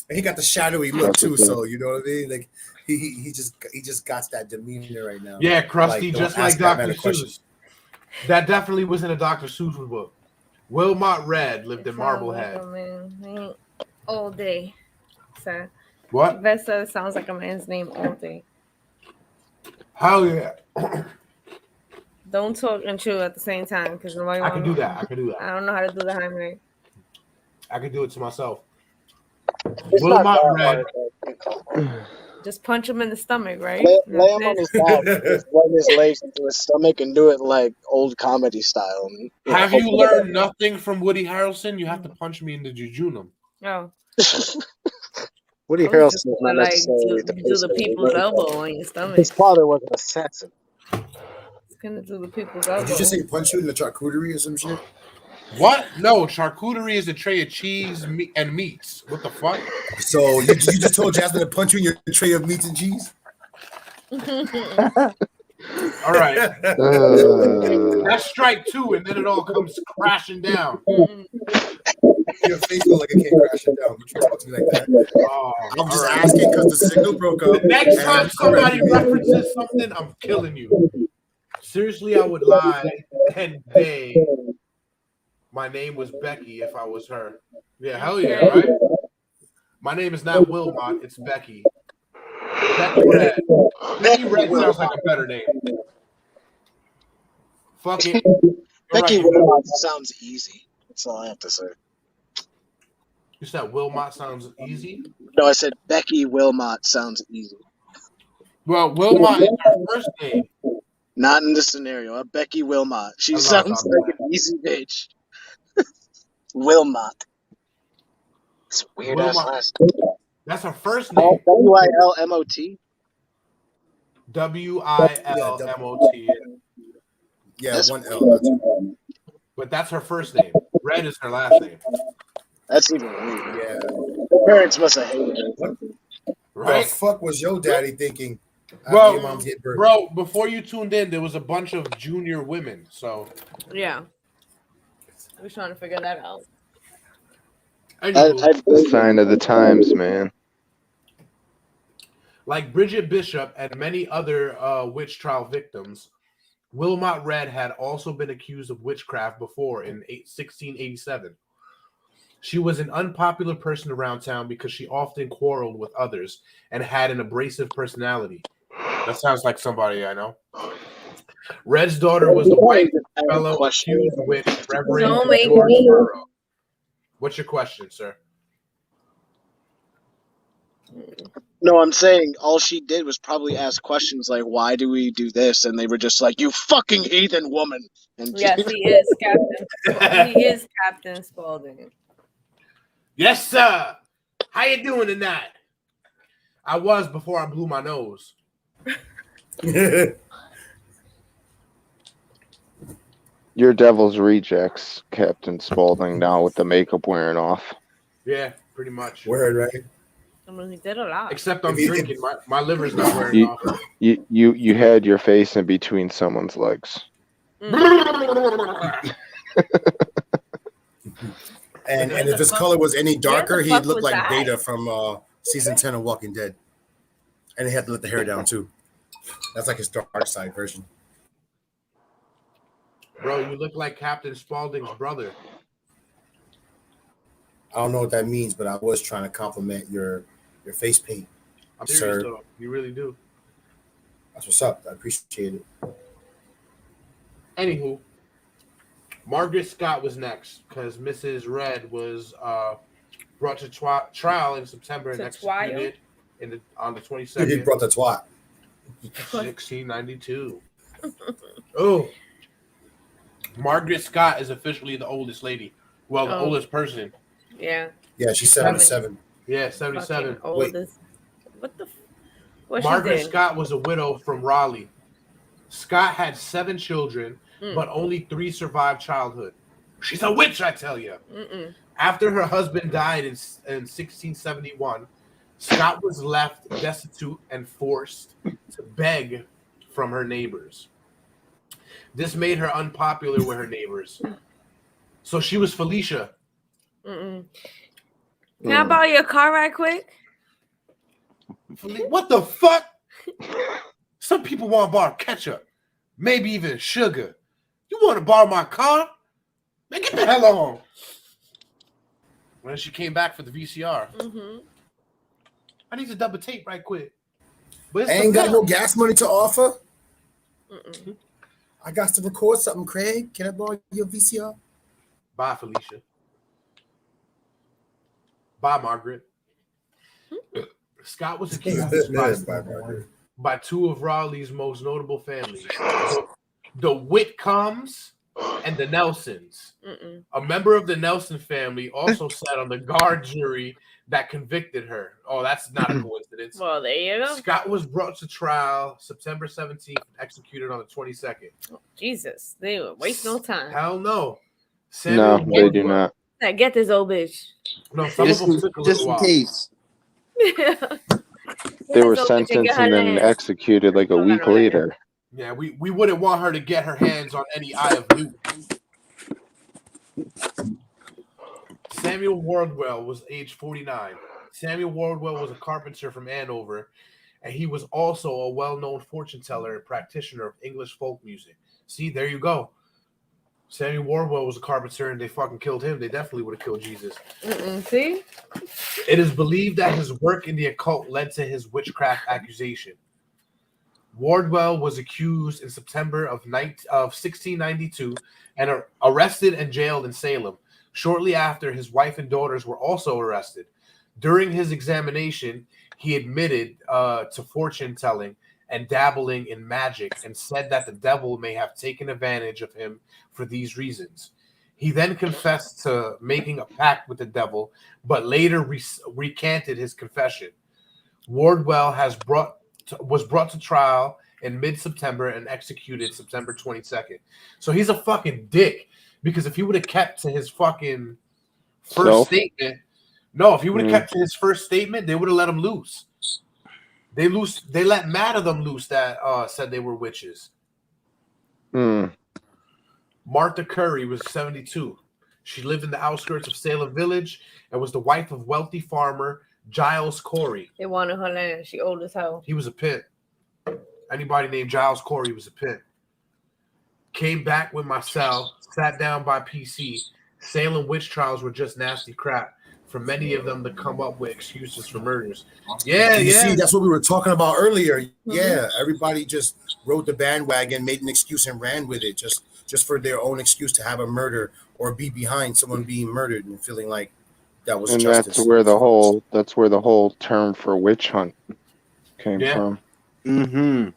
[SPEAKER 2] And he got the shadowy look too, so you know what I mean? Like he just got that demeanor right now.
[SPEAKER 4] Yeah, crusty,
[SPEAKER 2] Like,
[SPEAKER 4] just
[SPEAKER 2] don't
[SPEAKER 4] like
[SPEAKER 2] ask that
[SPEAKER 4] Dr.
[SPEAKER 2] man a question.
[SPEAKER 4] Seuss. That definitely was in a Dr. Seuss book. Wilmot Red lived in Marblehead.
[SPEAKER 7] All day. So
[SPEAKER 4] What?
[SPEAKER 7] Vesta sounds like a man's name all day.
[SPEAKER 4] Hell yeah.
[SPEAKER 7] Don't talk and chew at the same time because nobody.
[SPEAKER 4] I can do that.
[SPEAKER 7] I don't know how to do the Heimlich.
[SPEAKER 4] I can do it to myself.
[SPEAKER 8] It's not
[SPEAKER 4] Wilmot
[SPEAKER 8] that
[SPEAKER 4] Red.
[SPEAKER 8] hard.
[SPEAKER 7] Just punch him in the stomach, right?
[SPEAKER 8] Lay him on his back, just run his legs into his stomach, and do it like old comedy style. And,
[SPEAKER 4] Have you learned nothing from Woody Harrelson? You have to punch me in the jejunum.
[SPEAKER 7] Oh.
[SPEAKER 8] Woody
[SPEAKER 7] I was just
[SPEAKER 8] Harrelson is not
[SPEAKER 7] gonna, like,
[SPEAKER 8] necessarily
[SPEAKER 7] do
[SPEAKER 8] the
[SPEAKER 7] the people's elbow on your stomach.
[SPEAKER 8] His father was an assassin.
[SPEAKER 7] It's gonna do the people's
[SPEAKER 2] Did
[SPEAKER 7] elbow.
[SPEAKER 2] you just say punch you in the charcuterie or some shit?
[SPEAKER 4] What? No, charcuterie is a tray of cheese and meats. What the fuck?
[SPEAKER 2] So you just told Jasmine to punch you in your tray of meats and cheese?
[SPEAKER 4] All right. That's strike two, and then it all comes crashing down.
[SPEAKER 2] Your face look like it came crashing down. You can't talk to me like that.
[SPEAKER 4] Oh,
[SPEAKER 2] I'm just
[SPEAKER 4] all right.
[SPEAKER 2] asking because the signal broke up.
[SPEAKER 4] The next
[SPEAKER 2] and
[SPEAKER 4] time
[SPEAKER 2] I'm
[SPEAKER 4] somebody
[SPEAKER 2] correcting you.
[SPEAKER 4] references something, I'm killing you. Seriously, I would lie and say my name was Becky if I was her. Yeah, hell yeah, right? My name is not Wilmot, it's Becky. Becky Red. Becky Red sounds like a better name. Fuck it.
[SPEAKER 8] Becky Wilmot sounds easy. That's all I have to say.
[SPEAKER 4] You said Wilmot sounds easy?
[SPEAKER 8] No, I said Becky Wilmot sounds easy.
[SPEAKER 4] Well, Wilmot is her first name.
[SPEAKER 8] Not in this scenario. Becky Wilmot. She
[SPEAKER 4] I'm not
[SPEAKER 8] sounds
[SPEAKER 4] talking
[SPEAKER 8] like an easy bitch. Wilmot. It's weird ass
[SPEAKER 4] Wilmot.
[SPEAKER 8] last name.
[SPEAKER 4] That's her first name.
[SPEAKER 8] WILMOT.
[SPEAKER 4] WILMOT.
[SPEAKER 2] Yeah,
[SPEAKER 8] That's
[SPEAKER 2] one L. Not two.
[SPEAKER 4] But that's her first name. Red is her last name.
[SPEAKER 8] That's even weird.
[SPEAKER 2] Yeah.
[SPEAKER 8] The parents must have hated her.
[SPEAKER 4] Right?
[SPEAKER 2] The fuck was your daddy thinking? After
[SPEAKER 4] Well,
[SPEAKER 2] your mom's getting birth?
[SPEAKER 4] bro, before you tuned in, there was a bunch of junior women. So
[SPEAKER 7] Yeah. We're trying to figure that out.
[SPEAKER 4] anywho,
[SPEAKER 5] Sign of the times, man.
[SPEAKER 4] like Bridget Bishop and many other witch trial victims, Wilmot Red had also been accused of witchcraft before in 1687. She was an unpopular person around town because she often quarreled with others and had an abrasive personality. That sounds like somebody I know. Red's daughter was the white fellow accused witch, Reverend
[SPEAKER 7] Don't make
[SPEAKER 4] George
[SPEAKER 7] me-
[SPEAKER 4] Burrows. What's your question, sir?
[SPEAKER 8] No, I'm saying all she did was probably ask questions like, "Why do we do this?" And they were just like, "You fucking heathen woman." And
[SPEAKER 7] Yes, he is Captain. He is Captain Spaulding.
[SPEAKER 4] Yes, sir. How you doing tonight? I was before I blew my nose.
[SPEAKER 5] You're Devil's Rejects, Captain Spaulding, now with the makeup wearing off.
[SPEAKER 4] Yeah, pretty much.
[SPEAKER 2] Word, right?
[SPEAKER 7] I mean, he did a lot.
[SPEAKER 4] Except I'm
[SPEAKER 2] If you-
[SPEAKER 4] drinking. My liver's not wearing off.
[SPEAKER 5] You had your face in between someone's legs.
[SPEAKER 2] And if his color was any darker,
[SPEAKER 7] Where the
[SPEAKER 2] he'd
[SPEAKER 7] fuck
[SPEAKER 2] look
[SPEAKER 7] was
[SPEAKER 2] like
[SPEAKER 7] that?
[SPEAKER 2] Data from season 10 of Walking Dead. And he had to let the hair down too. That's like his dark side version.
[SPEAKER 4] Bro, you look like Captain Spaulding's brother.
[SPEAKER 2] I don't know what that means, but I was trying to compliment your face paint.
[SPEAKER 4] I'm
[SPEAKER 2] Sir.
[SPEAKER 4] serious, though. You really do.
[SPEAKER 2] That's what's up. I appreciate it.
[SPEAKER 4] Anywho, Margaret Scott was next because Mrs. Red was brought to trial in September and
[SPEAKER 7] To
[SPEAKER 4] executed on the
[SPEAKER 2] He
[SPEAKER 4] 22nd,
[SPEAKER 2] brought the twat.
[SPEAKER 4] 1692. Oh, Margaret Scott is officially the oldest lady. Well, the
[SPEAKER 7] Oh.
[SPEAKER 4] oldest person.
[SPEAKER 7] Yeah.
[SPEAKER 2] Yeah, she's 77.
[SPEAKER 4] Yeah, 77.
[SPEAKER 7] Fucking oldest. What the? What
[SPEAKER 4] Margaret
[SPEAKER 7] she did?
[SPEAKER 4] Scott was a widow from Raleigh. Scott had 7 children,
[SPEAKER 7] Mm.
[SPEAKER 4] but only 3 survived childhood. She's a witch, I tell you.
[SPEAKER 7] Mm-mm.
[SPEAKER 4] After her husband died in 1671, Scott was left destitute and forced to beg from her neighbors. This made her unpopular with her neighbors. So she was Felicia.
[SPEAKER 7] Mm-mm. Can I borrow your car right quick?
[SPEAKER 4] What the fuck? Some people want to borrow ketchup, maybe even sugar. You want to borrow my car? Man, get the hell on. When she came back for the VCR,
[SPEAKER 7] Mm-hmm.
[SPEAKER 4] I need to double tape right quick. But it's
[SPEAKER 2] I ain't
[SPEAKER 4] the
[SPEAKER 2] got no gas money to offer.
[SPEAKER 7] Mm-mm.
[SPEAKER 2] I got to record something, Craig. Can I borrow your VCR?
[SPEAKER 4] Bye, Felicia. Bye, Margaret. Scott was accused by 2 of Raleigh's most notable families, the Whitcombs and the Nelsons.
[SPEAKER 7] Mm-mm.
[SPEAKER 4] A member of the Nelson family also sat on the guard jury that convicted her. Oh, that's not a coincidence.
[SPEAKER 7] Well, there you go.
[SPEAKER 4] Scott was brought to trial September 17th and executed on the 22nd.
[SPEAKER 7] Oh, Jesus, they would waste no time.
[SPEAKER 4] Hell no.
[SPEAKER 5] No, they do
[SPEAKER 4] Wardwell-
[SPEAKER 5] not.
[SPEAKER 7] Now get this old bitch.
[SPEAKER 4] No, some
[SPEAKER 6] Just,
[SPEAKER 4] of them took a
[SPEAKER 6] just
[SPEAKER 4] little
[SPEAKER 6] in
[SPEAKER 4] while.
[SPEAKER 6] case.
[SPEAKER 5] They were
[SPEAKER 7] This old bitch and
[SPEAKER 5] sentenced
[SPEAKER 7] get her
[SPEAKER 5] and then
[SPEAKER 7] land.
[SPEAKER 5] executed like a
[SPEAKER 7] No, no,
[SPEAKER 5] week
[SPEAKER 7] no, no.
[SPEAKER 5] later.
[SPEAKER 4] Yeah, we wouldn't want her to get her hands on any eye of Newt. Samuel Wardwell was age 49. Samuel Wardwell was a carpenter from Andover, and he was also a well-known fortune teller and practitioner of English folk music. See, there you go. Samuel Wardwell was a carpenter, and they fucking killed him. They definitely would have killed Jesus.
[SPEAKER 7] Mm-mm. See?
[SPEAKER 4] It is believed that his work in the occult led to his witchcraft accusation. Wardwell was accused in September of 1692 and arrested and jailed in Salem. Shortly after, his wife and daughters were also arrested. During his examination, he admitted to fortune telling and dabbling in magic and said that the devil may have taken advantage of him for these reasons. He then confessed to making a pact with the devil, but later recanted his confession. Wardwell was brought to trial in mid-September and executed September 22nd. So he's a fucking dick, because if he would have kept to his fucking first statement. No, if he would have kept his first statement, they would have let him loose. They let mad of them loose that said they were witches. Martha Curry was 72. She lived in the outskirts of Salem Village and was the wife of wealthy farmer Giles Corey.
[SPEAKER 7] They wanted her land. She old as hell.
[SPEAKER 4] He was a pimp. Anybody named Giles Corey was a pimp. Came back with myself, sat down by PC. Salem witch trials were just nasty crap. For many of them to come up with excuses for murders.
[SPEAKER 2] You see, that's what we were talking about earlier. Yeah, everybody just rode the bandwagon, made an excuse, and ran with it, just for their own excuse to have a murder or be behind someone being murdered and feeling like that was justice.
[SPEAKER 5] That's where the whole term for witch hunt came from.
[SPEAKER 6] Mm-hmm.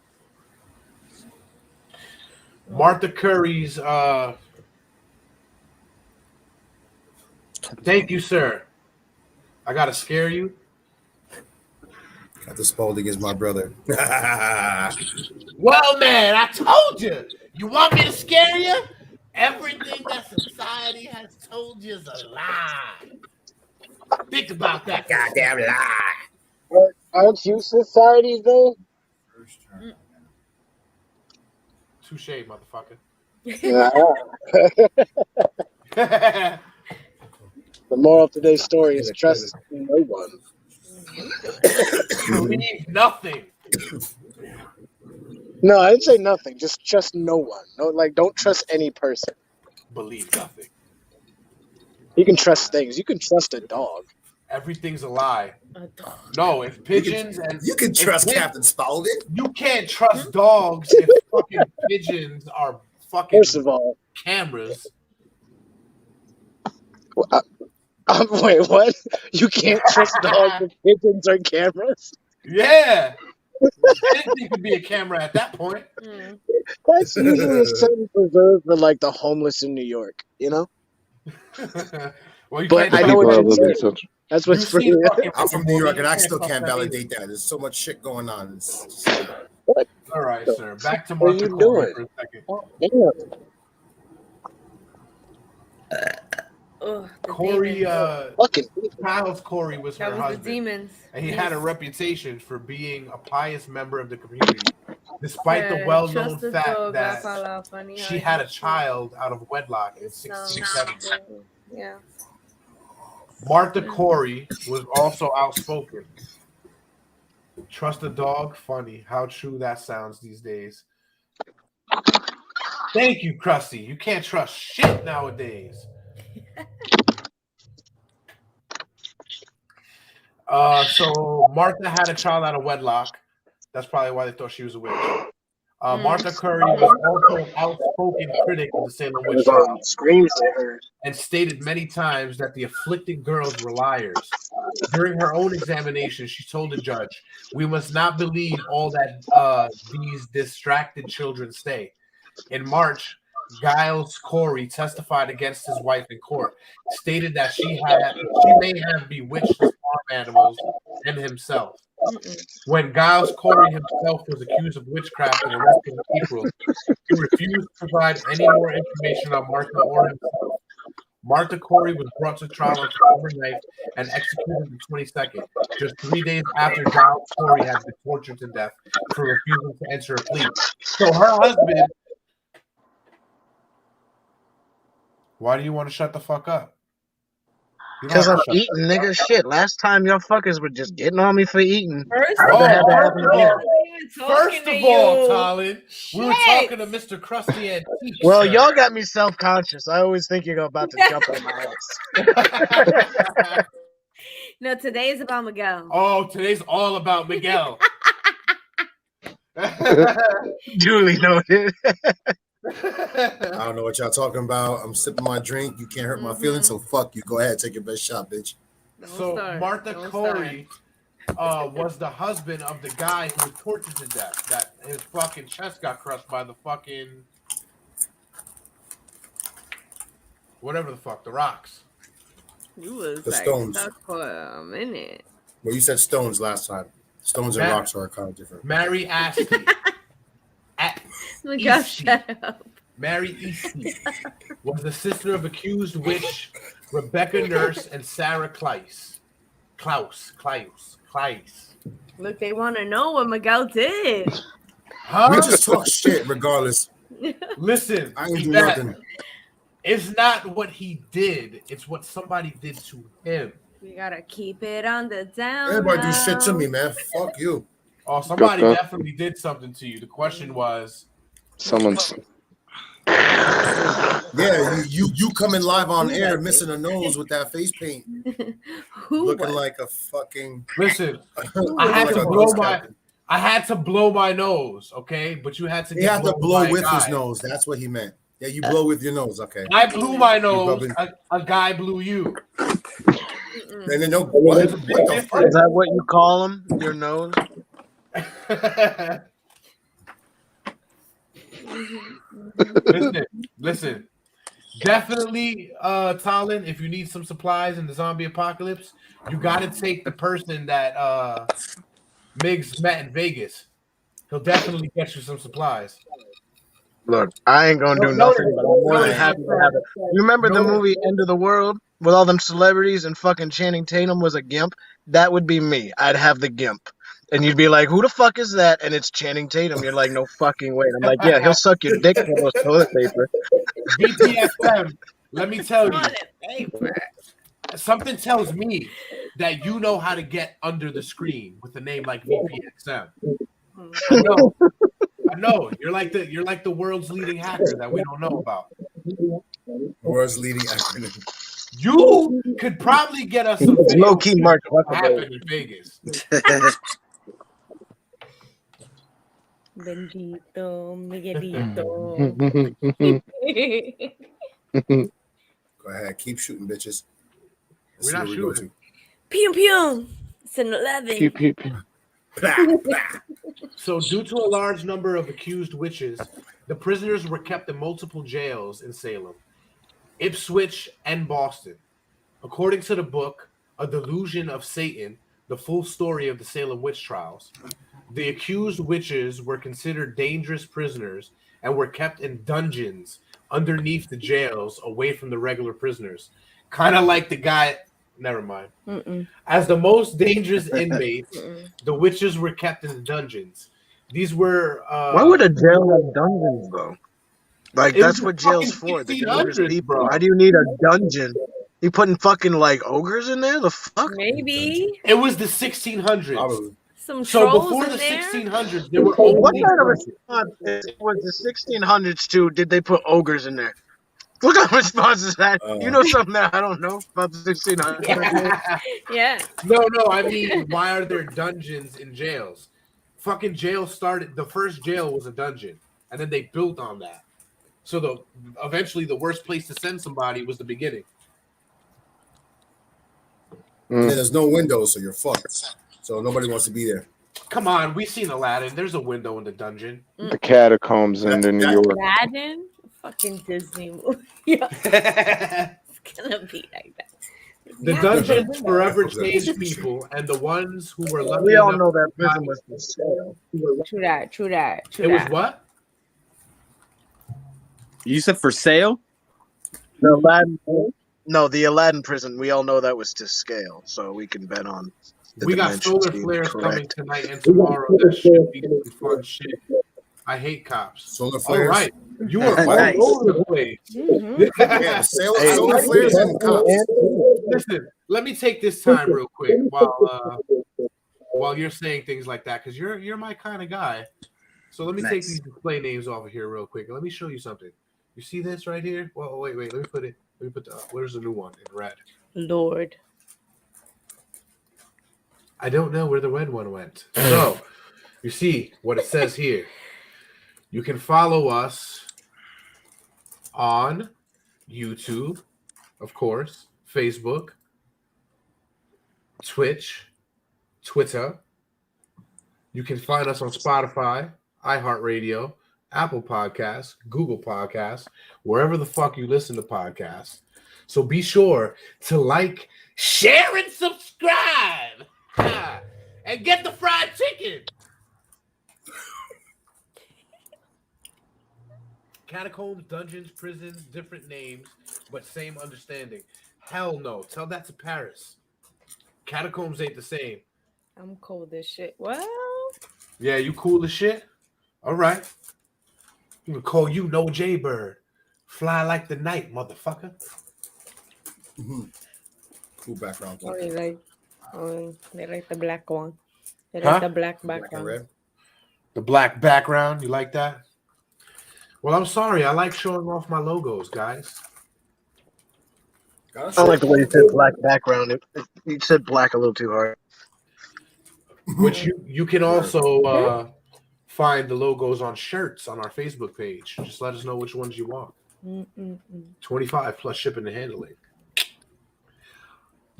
[SPEAKER 4] Martha Curry's thank you, sir. I gotta scare you.
[SPEAKER 2] Got the Spalding is my brother.
[SPEAKER 4] Well, man, I told you. You want me to scare you? Everything that society has told you is a lie. Think about that goddamn lie.
[SPEAKER 8] But aren't you society, though?
[SPEAKER 4] Touche, motherfucker.
[SPEAKER 8] The moral of today's story is trust no one.
[SPEAKER 4] Believe nothing.
[SPEAKER 8] No, I didn't say nothing. Just trust no one. No, don't trust any person.
[SPEAKER 4] Believe nothing.
[SPEAKER 8] You can trust things. You can trust a dog.
[SPEAKER 4] Everything's a lie. No, if pigeons
[SPEAKER 2] you can trust Captain Spaulding.
[SPEAKER 4] You can't trust dogs if fucking pigeons are fucking
[SPEAKER 8] First of all,
[SPEAKER 4] cameras.
[SPEAKER 8] Wait, what? You can't trust dogs if pigeons are cameras?
[SPEAKER 4] Yeah. Anything could be a camera at that point.
[SPEAKER 8] That's usually a certain preserve for the homeless in New York,
[SPEAKER 4] Well,
[SPEAKER 8] but I know what you're saying. That's what's free.
[SPEAKER 2] I'm from New York and I still can't validate that. There's so much shit going on.
[SPEAKER 4] All right, sir. Back to
[SPEAKER 8] what are you doing?
[SPEAKER 4] For a second. Corey, Giles Corey was her husband.
[SPEAKER 7] The demons.
[SPEAKER 4] And he had a reputation for being a pious member of the community, despite the well-known fact that she had a child out of wedlock in 1670.
[SPEAKER 7] Yeah.
[SPEAKER 4] Martha Corey was also outspoken. Trust a dog? Funny. How true that sounds these days. Thank you, Krusty. You can't trust shit nowadays. So Martha had a child out of wedlock. That's probably why they thought she was a witch. Martha Curry was also an outspoken critic of the Salem witch trial.
[SPEAKER 8] Screams at her.
[SPEAKER 4] And stated many times that the afflicted girls were liars. During her own examination, she told the judge, "We must not believe all that these distracted children say." In March, Giles Corey testified against his wife in court, stated that she may have bewitched the farm animals and himself. When Giles Corey himself was accused of witchcraft and arrested in April, he refused to provide any more information on Martha or himself. Martha Corey was brought to trial on September 9th and executed the 22nd, just 3 days after Giles Corey had been tortured to death for refusing to enter a plea. So her husband... Why do you want to shut the fuck up?
[SPEAKER 8] Because I'm eating, nigga. Shit. Last time y'all fuckers were just getting on me for eating.
[SPEAKER 7] First
[SPEAKER 4] of all, Colin, we were talking to Mr. Krusty and Teach.
[SPEAKER 8] Well, y'all got me self-conscious. I always think you're about to jump on my ass.
[SPEAKER 7] No, today is about Miguel.
[SPEAKER 4] Oh, today's all about Miguel.
[SPEAKER 8] Duly noted.
[SPEAKER 2] I don't know what y'all talking about. I'm sipping my drink. You can't hurt my feelings, so fuck you. Go ahead, take your best shot, bitch.
[SPEAKER 4] Martha Corey was the husband of the guy who was tortured to death. That his fucking chest got crushed by the fucking whatever the fuck, the rocks.
[SPEAKER 7] You was
[SPEAKER 2] the stones
[SPEAKER 7] stuck for a minute.
[SPEAKER 2] Well, you said stones last time. Stones and rocks are kind of different.
[SPEAKER 4] Mary Astley.
[SPEAKER 7] Look up, shut up.
[SPEAKER 4] Mary Eastie was the sister of accused witch Rebecca Nurse and Sarah Klaus.
[SPEAKER 7] Look, they want to know what Miguel did.
[SPEAKER 4] Huh?
[SPEAKER 2] We just talk shit regardless.
[SPEAKER 4] Listen,
[SPEAKER 2] I ain't do nothing.
[SPEAKER 4] It's not what he did. It's what somebody did to him.
[SPEAKER 7] We gotta keep it on the down.
[SPEAKER 2] Everybody do shit to me, man. Fuck you.
[SPEAKER 4] Oh, somebody definitely did something to you. The question was,
[SPEAKER 5] Someone's.
[SPEAKER 2] Yeah, you coming live on air, missing a nose with that face paint, looking like a fucking.
[SPEAKER 4] Listen, I had to blow my nose, okay? But you had to.
[SPEAKER 2] He had to blow with his nose. That's what he meant. Yeah, you blow with your nose. Okay.
[SPEAKER 4] I blew my nose. A guy blew you.
[SPEAKER 2] And then what the fuck?
[SPEAKER 8] Is that what you call him? Your nose?
[SPEAKER 4] Listen. Definitely, Talon, if you need some supplies in the zombie apocalypse, you got to take the person that Miggs met in Vegas. He'll definitely get you some supplies.
[SPEAKER 8] Look, I ain't gonna do nothing, but I'm more than happy to have it. You remember the movie End of the World with all them celebrities and fucking Channing Tatum was a gimp? That would be me. I'd have the gimp. And you'd be like, who the fuck is that? And it's Channing Tatum. You're like, no fucking way. I'm like, yeah, he'll suck your dick for those toilet paper.
[SPEAKER 4] VPXM, let me tell you. Something tells me that you know how to get under the screen with a name like VPXM. I know. You're like the world's leading hacker that we don't know about.
[SPEAKER 2] World's leading acronym.
[SPEAKER 4] You could probably get us some
[SPEAKER 8] low key Mark
[SPEAKER 4] happen in Vegas.
[SPEAKER 7] Bendito, Miguelito.
[SPEAKER 2] Go ahead, keep shooting, bitches.
[SPEAKER 4] We're not shooting.
[SPEAKER 7] Pew pew. It's an 11.
[SPEAKER 5] Pew, pew, pew.
[SPEAKER 4] So, due to a large number of accused witches, the prisoners were kept in multiple jails in Salem, Ipswich, and Boston. According to the book, A Delusion of Satan, the full story of the Salem witch trials, the accused witches were considered dangerous prisoners and were kept in dungeons underneath the jails away from the regular prisoners. Kind of like the guy... Never mind. As the most dangerous inmates, the witches were kept in the dungeons. These were...
[SPEAKER 8] Why would a jail have dungeons, though? Like, that's what jail's for. The dangerous people. Why do you need a dungeon? You putting fucking, like, ogres in there? The fuck?
[SPEAKER 7] Maybe.
[SPEAKER 4] It was the 1600s.
[SPEAKER 7] Some
[SPEAKER 4] so
[SPEAKER 7] trolls
[SPEAKER 4] before
[SPEAKER 7] in
[SPEAKER 4] the
[SPEAKER 7] there?
[SPEAKER 4] 1600s, there were
[SPEAKER 8] What
[SPEAKER 4] only...
[SPEAKER 8] kind of response was the 1600s to did they put ogres in there? What kind of response is that? You know something that I don't know about the 1600s?
[SPEAKER 7] Yeah.
[SPEAKER 4] No, I mean, why are there dungeons in jails? Fucking jail started... The first jail was a dungeon, and then they built on that. So eventually the worst place to send somebody was the beginning.
[SPEAKER 2] Yeah, there's no windows, so you're fucked. So nobody wants to be there.
[SPEAKER 4] Come on, we've seen Aladdin. There's a window in the dungeon.
[SPEAKER 5] The catacombs in New York.
[SPEAKER 7] Aladdin? Fucking Disney movie. It's gonna be like that.
[SPEAKER 4] The dungeons forever changed people, and the ones who were lucky
[SPEAKER 8] We all
[SPEAKER 4] enough
[SPEAKER 8] know that prison was for sale.
[SPEAKER 7] True that.
[SPEAKER 4] It was what?
[SPEAKER 6] You said for sale?
[SPEAKER 8] The Aladdin, the Aladdin prison. We all know that was to scale, so we can bet on.
[SPEAKER 4] We got solar flares coming tonight and tomorrow. That should be some fun shit. I hate cops.
[SPEAKER 2] Solar flares.
[SPEAKER 4] All right, you are all over the place.
[SPEAKER 2] Yeah, solar flares and cops.
[SPEAKER 4] Listen, let me take this time real quick while you're saying things like that, because you're my kind of guy. So let me take these display names off of here real quick. Let me show you something. You see this right here? Well, wait. Let me put where's the new one in red?
[SPEAKER 7] Lord.
[SPEAKER 4] I don't know where the red one went. So you see what it says here. You can follow us on YouTube, of course, Facebook, Twitch, Twitter. You can find us on Spotify, iHeartRadio, Apple Podcasts, Google Podcasts, wherever the fuck you listen to podcasts. So be sure to like, share, and subscribe. And get the fried chicken. Catacombs, dungeons, prisons, different names, but same understanding. Hell no. Tell that to Paris. Catacombs ain't the same.
[SPEAKER 7] I'm cold as shit. Well,
[SPEAKER 4] Yeah, you cool as shit? All right. I'm gonna call you No Jaybird. Fly like the night, motherfucker.
[SPEAKER 2] Cool background.
[SPEAKER 7] oh, they like the black one. They
[SPEAKER 4] Huh?
[SPEAKER 7] like the black
[SPEAKER 2] Black and
[SPEAKER 7] background.
[SPEAKER 2] red.
[SPEAKER 4] The black background, you like that? Well, I'm sorry. I like showing off my logos, guys.
[SPEAKER 8] I don't like the way you said black background. You said black a little too hard.
[SPEAKER 4] Which you can also find the logos on shirts on our Facebook page. Just let us know which ones you want. 25 plus shipping and handling.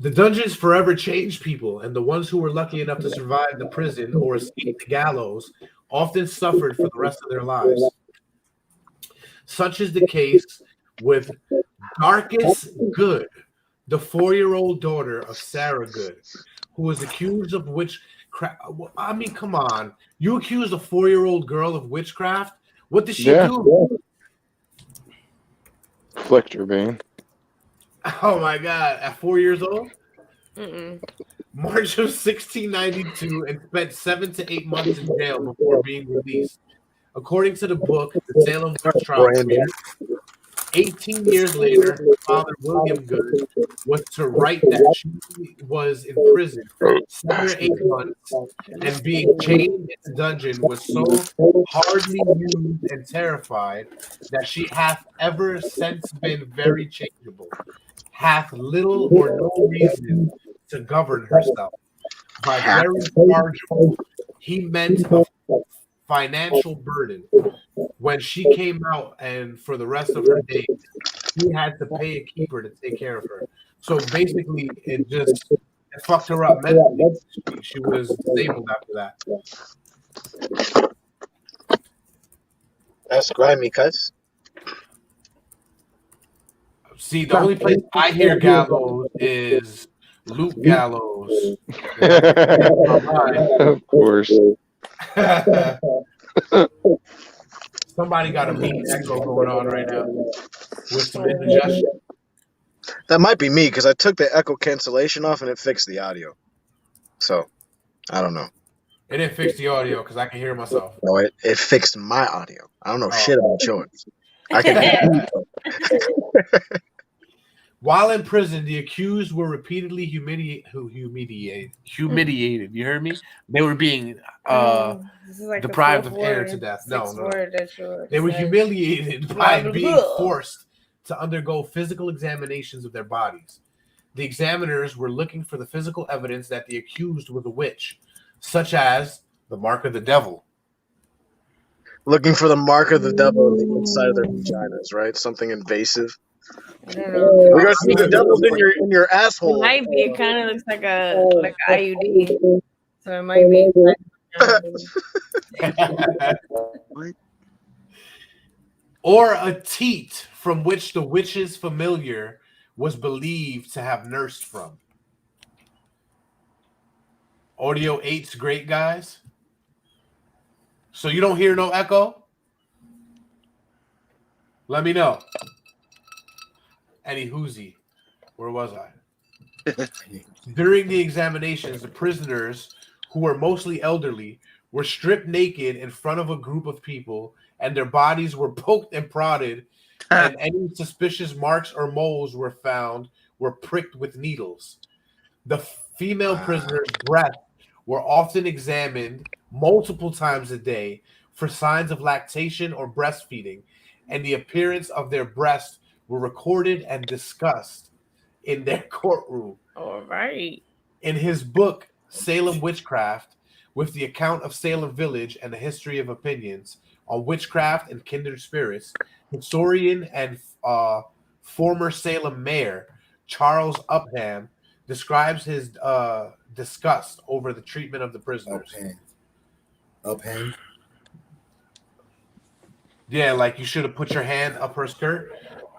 [SPEAKER 4] The dungeons forever changed people, and the ones who were lucky enough to survive the prison or escape the gallows often suffered for the rest of their lives. Such is the case with Darkest Goode, the 4-year-old daughter of Sarah Goode, who was accused of witchcraft. I mean, come on. You accused a 4-year-old girl of witchcraft? What did she do?
[SPEAKER 5] Flicked her vein.
[SPEAKER 4] Oh, my God. At 4 years old?
[SPEAKER 7] Mm-mm.
[SPEAKER 4] March of 1692 and spent 7 to 8 months in jail before being released. According to the book, The Salem Witch Trials, 18 years later, her father, William Goode, was to write that she was in prison 7 or 8 months, and being chained in the dungeon was so hardly used and terrified that she hath ever since been very changeable, hath little or no reason to govern herself. By very marginal, he meant a financial burden. When she came out and for the rest of her days, he had to pay a keeper to take care of her. So basically, it fucked her up mentally. She was disabled after that.
[SPEAKER 8] That's grimy, cuz.
[SPEAKER 4] See, the only place I hear gallows is Luke Gallows.
[SPEAKER 5] Of course.
[SPEAKER 4] Somebody got a mean echo going on right now with some indigestion.
[SPEAKER 8] That might be me because I took the echo cancellation off and it fixed the audio. So, I don't know.
[SPEAKER 4] It didn't fix the audio because I can hear myself.
[SPEAKER 8] No, it fixed my audio. I don't know shit about yours. I can.
[SPEAKER 4] While in prison, the accused were repeatedly humiliated. You heard me? They were being deprived of air to death. No. They were humiliated by being forced to undergo physical examinations of their bodies. The examiners were looking for the physical evidence that the accused was a witch, such as the mark of the devil.
[SPEAKER 8] Looking for the mark of the devil on the inside of their vaginas, right? Something invasive.
[SPEAKER 7] I don't know.
[SPEAKER 8] We're gonna see the devil's in your asshole.
[SPEAKER 7] It might be. It kind of looks like a IUD. So it might be.
[SPEAKER 4] Or a teat from which the witch's familiar was believed to have nursed from. Audio 8's great, guys. So you don't hear no echo? Let me know. Eddie Hoosie, where was I? During the examinations, the prisoners, who were mostly elderly, were stripped naked in front of a group of people, and their bodies were poked and prodded, and any suspicious marks or moles were found were pricked with needles. The female prisoners' breasts were often examined multiple times a day for signs of lactation or breastfeeding, and the appearance of their breasts were recorded and discussed in their courtroom.
[SPEAKER 7] All right.
[SPEAKER 4] In his book, Salem Witchcraft, with the account of Salem Village and the history of opinions on witchcraft and kindred spirits, historian and former Salem mayor Charles Upham describes his disgust over the treatment of the prisoners.
[SPEAKER 2] Upham?
[SPEAKER 4] Yeah, like you should have put your hand up her skirt.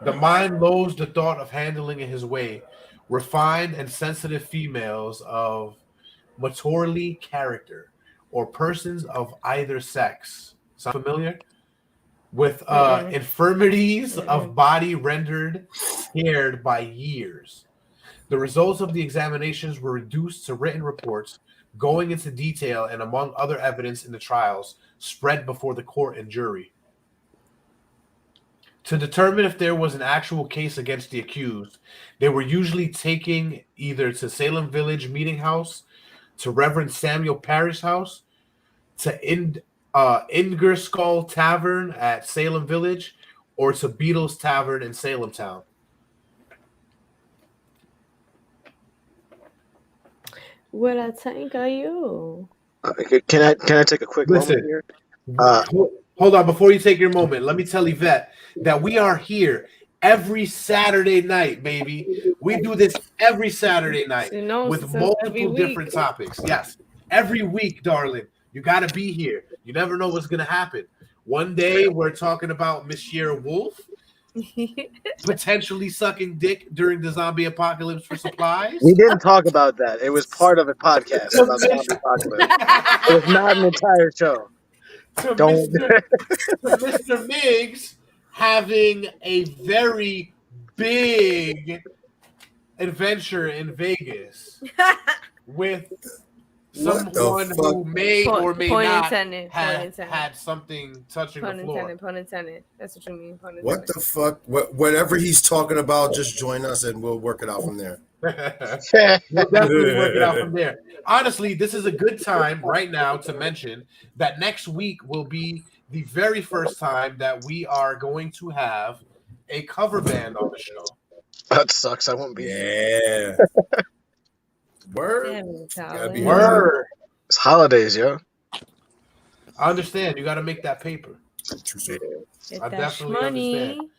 [SPEAKER 4] The mind loathes the thought of handling it his way. Refined and sensitive females of maturely character or persons of either sex. Sound familiar? with infirmities of body rendered scared by years. The results of the examinations were reduced to written reports going into detail and among other evidence in the trials spread before the court and jury. To determine if there was an actual case against the accused, they were usually taken either to Salem Village Meeting House, to Reverend Samuel Parrish House, to Ingersoll Tavern at Salem Village, or to Beatles Tavern in Salem Town.
[SPEAKER 7] What I think of you?
[SPEAKER 8] Can I take a quick
[SPEAKER 4] Listen,
[SPEAKER 8] moment here?
[SPEAKER 4] Hold on, before you take your moment, let me tell Yvette that we are here every Saturday night, baby. We do this every Saturday night with multiple different topics. Yes, every week, darling. You got to be here. You never know what's going to happen. One day, we're talking about Monsieur Wolf potentially sucking dick during the zombie apocalypse for supplies.
[SPEAKER 8] We didn't talk about that. It was part of a podcast about zombie apocalypse. It was not an entire show.
[SPEAKER 4] To Mr. Miggs having a very big adventure in Vegas with someone who may or may not had something touching the floor.
[SPEAKER 7] Pun intended. That's what you mean.
[SPEAKER 2] What the fuck? Whatever he's talking about, just join us and we'll work it out from there.
[SPEAKER 4] We'll definitely work it out from there. Honestly, this is a good time right now to mention that next week will be the very first time that we are going to have a cover band on the show.
[SPEAKER 8] That sucks. I won't be
[SPEAKER 2] here. Word.
[SPEAKER 4] Word.
[SPEAKER 8] It's holidays, yo.
[SPEAKER 4] I understand. You got to make that paper. I definitely understand.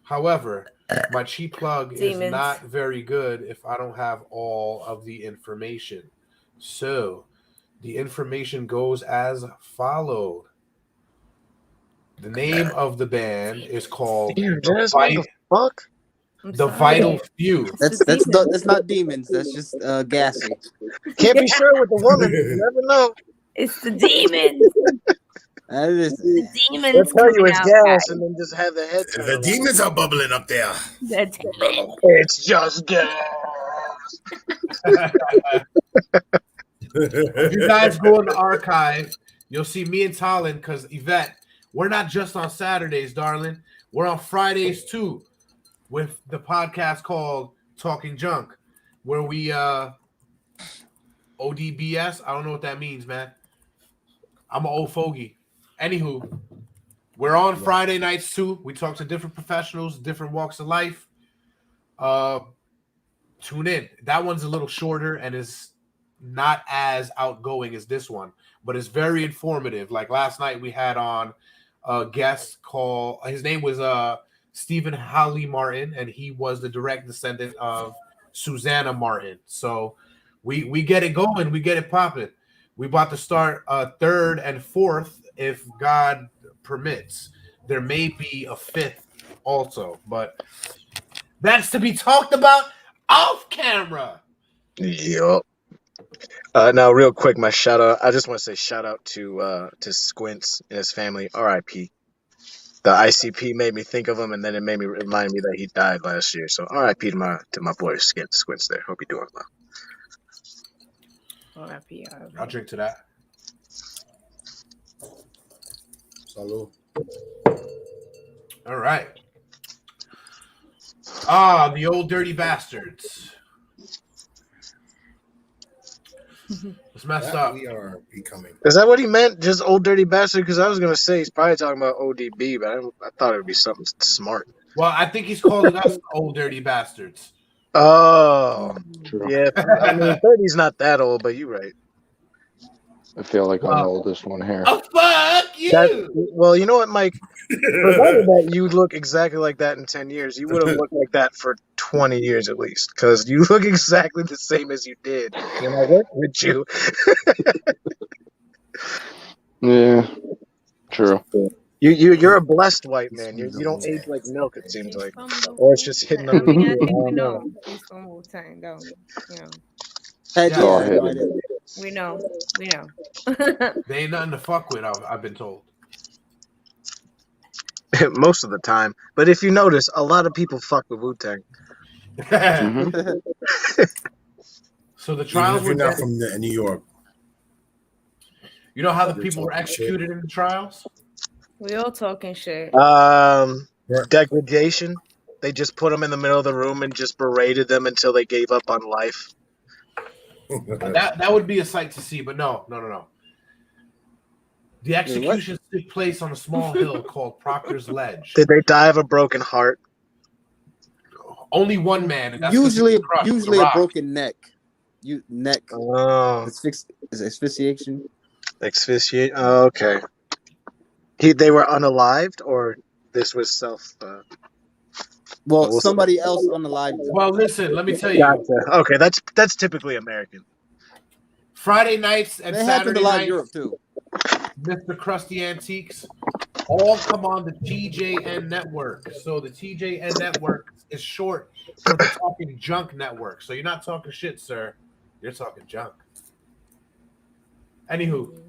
[SPEAKER 4] However, my cheap plug is not very good if I don't have all of the information. So, the information goes as followed. The name of the band is called
[SPEAKER 8] the
[SPEAKER 4] Vital Few.
[SPEAKER 6] That's not demons. That's just gassy.
[SPEAKER 8] Can't be sure with the woman. You never know.
[SPEAKER 7] It's the demons.
[SPEAKER 6] That is
[SPEAKER 7] the demons.
[SPEAKER 8] They'll tell you it's gas and then just have the head.
[SPEAKER 2] The demons are bubbling up there.
[SPEAKER 8] It's just gas.
[SPEAKER 4] If you guys go in the archive, you'll see me and Talon, because Yvette, we're not just on Saturdays, darling. We're on Fridays too, with the podcast called Talking Junk, where we ODBS. I don't know what that means, man. I'm an old fogey. Anywho, we're on Friday nights too. We talk to different professionals, different walks of life. Tune in. That one's a little shorter and is not as outgoing as this one, but it's very informative. Like last night, we had on a guest called, his name was Stephen Hawley Martin, and he was the direct descendant of Susannah Martin. So we get it going, we get it popping. We about to start third and fourth if God permits. There may be a fifth also, but that's to be talked about off camera.
[SPEAKER 8] Yep. Now, real quick, my shout out. I just want to say shout out to Squints and his family. R.I.P. The ICP made me think of him, and then it made me remind me that he died last year. So R.I.P. to my boy Squints there. Hope you're doing well.
[SPEAKER 7] R.I.P.
[SPEAKER 4] I'll drink to that.
[SPEAKER 2] Salud.
[SPEAKER 4] All right. The old dirty bastards. It's messed up.
[SPEAKER 2] We are becoming.
[SPEAKER 8] Is that what he meant? Just old dirty bastard? Because I was gonna say he's probably talking about ODB, but I thought it would be something smart.
[SPEAKER 4] Well, I think he's calling us old dirty bastards.
[SPEAKER 8] Oh,
[SPEAKER 5] True.
[SPEAKER 8] Yeah. I mean, 30's not that old, but you're right.
[SPEAKER 5] I feel like I'm the oldest one here.
[SPEAKER 4] Oh, fuck you!
[SPEAKER 8] Well, you know what, Mike? Provided that you look exactly like that in 10 years, you would have looked like that for 20 years at least, because you look exactly the same as you did when I worked with you.
[SPEAKER 5] Yeah, true.
[SPEAKER 8] You're a blessed white man. You don't age like milk, it seems like. Or it's just hidden under
[SPEAKER 7] I
[SPEAKER 8] the
[SPEAKER 7] think we know he's from Wu-Tang, don't we? We know.
[SPEAKER 4] They ain't nothing to fuck with, I've been told.
[SPEAKER 8] most of the time. But if you notice, a lot of people fuck with Wu-Tang.
[SPEAKER 5] Mhm.
[SPEAKER 4] So the
[SPEAKER 2] Even
[SPEAKER 4] trials
[SPEAKER 2] if
[SPEAKER 4] were
[SPEAKER 2] you're not
[SPEAKER 4] dead.
[SPEAKER 2] from New York.
[SPEAKER 4] You know how the
[SPEAKER 2] You're
[SPEAKER 4] people were
[SPEAKER 2] talking shit.
[SPEAKER 4] executed in the trials?
[SPEAKER 7] We all talking shit.
[SPEAKER 8] Degradation. They just put them in the middle of the room and just berated them until they gave up on life.
[SPEAKER 4] That would be a sight to see, but no. The executions took place on a small hill called Proctor's Ledge.
[SPEAKER 8] Did they die of a broken heart?
[SPEAKER 4] Only one man. And that's
[SPEAKER 6] Usually
[SPEAKER 4] crushed
[SPEAKER 6] a broken neck. Neck.
[SPEAKER 8] Oh,
[SPEAKER 6] Is asphyxiation?
[SPEAKER 8] asphyxiate. Oh, okay. They were unalived, or this was self.
[SPEAKER 6] Well, somebody else unalived them.
[SPEAKER 4] Well, listen, let me tell you.
[SPEAKER 8] Gotcha. Okay, that's typically American.
[SPEAKER 4] Friday nights and
[SPEAKER 6] It happened
[SPEAKER 4] Saturday
[SPEAKER 6] a lot in
[SPEAKER 4] nights,
[SPEAKER 6] Europe too.
[SPEAKER 4] Mr. Krusty Antiques, all come on the TJN network. So the TJN network is short for the Talking Junk network. So you're not talking shit, sir. You're talking junk. Anywho,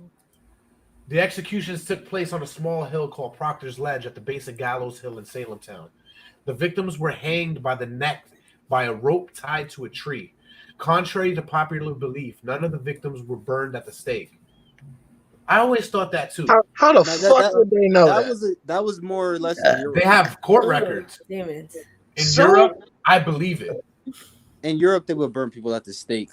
[SPEAKER 4] the executions took place on a small hill called Proctor's Ledge at the base of Gallows Hill in Salem town. The victims were hanged by the neck by a rope tied to a tree. Contrary to popular belief, none of the victims were burned at the stake. I always thought that too.
[SPEAKER 8] How the fuck would they know that?
[SPEAKER 6] That was more or less in Europe.
[SPEAKER 4] They have court records.
[SPEAKER 7] Demons.
[SPEAKER 4] In Europe, I believe it.
[SPEAKER 6] In Europe, they would burn people at the stake.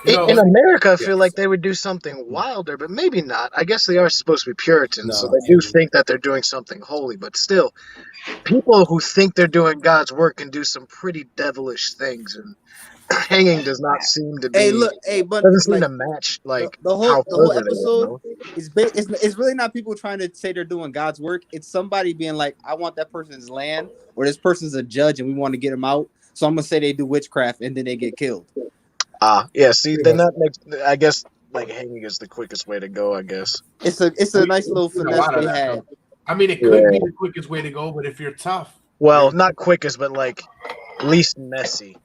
[SPEAKER 8] In America, I feel like they would do something wilder, but maybe not. I guess they are supposed to be Puritans, so they do think that they're doing something holy. But still, people who think they're doing God's work can do some pretty devilish things, and hanging does not seem to be.
[SPEAKER 6] But
[SPEAKER 8] doesn't seem to match like
[SPEAKER 6] the
[SPEAKER 8] how
[SPEAKER 6] whole
[SPEAKER 8] fervent it is,
[SPEAKER 6] episode
[SPEAKER 8] you know?
[SPEAKER 6] is really not people trying to say they're doing God's work. It's somebody being like, I want that person's land, or this person's a judge, and we want to get him out. So I'm gonna say they do witchcraft, and then they get killed.
[SPEAKER 8] Yeah. See, then that makes. I guess like hanging is the quickest way to go. I guess
[SPEAKER 6] it's a nice little finesse they had.
[SPEAKER 4] I mean, it could be the quickest way to go, but if you're tough,
[SPEAKER 8] well, not quickest, but like least messy.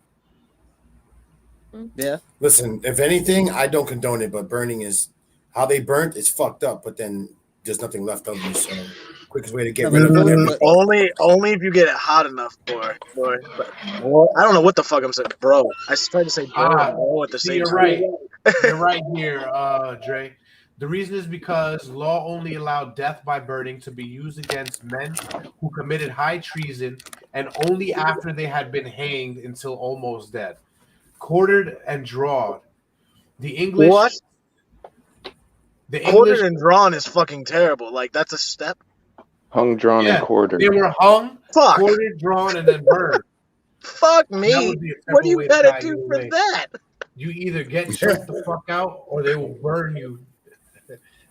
[SPEAKER 6] Yeah.
[SPEAKER 2] Listen, if anything, I don't condone it, but burning is how they burnt is fucked up. But then there's nothing left of you, so quickest way to get rid of it.
[SPEAKER 8] Only if you get it hot enough, boy. I don't know what the fuck I'm saying, bro. I tried to say bro at the same time.
[SPEAKER 4] Right. You're right here, Dre. The reason is because law only allowed death by burning to be used against men who committed high treason, and only after they had been hanged until almost dead. Quartered and drawn. The English.
[SPEAKER 8] What? Quartered and drawn is fucking terrible. Like that's a step.
[SPEAKER 5] Hung, drawn, and quartered.
[SPEAKER 4] They were hung, quartered, drawn, and then burned.
[SPEAKER 8] Fuck me. What do you gotta do for that?
[SPEAKER 4] You either get shut the fuck out, or they will burn you.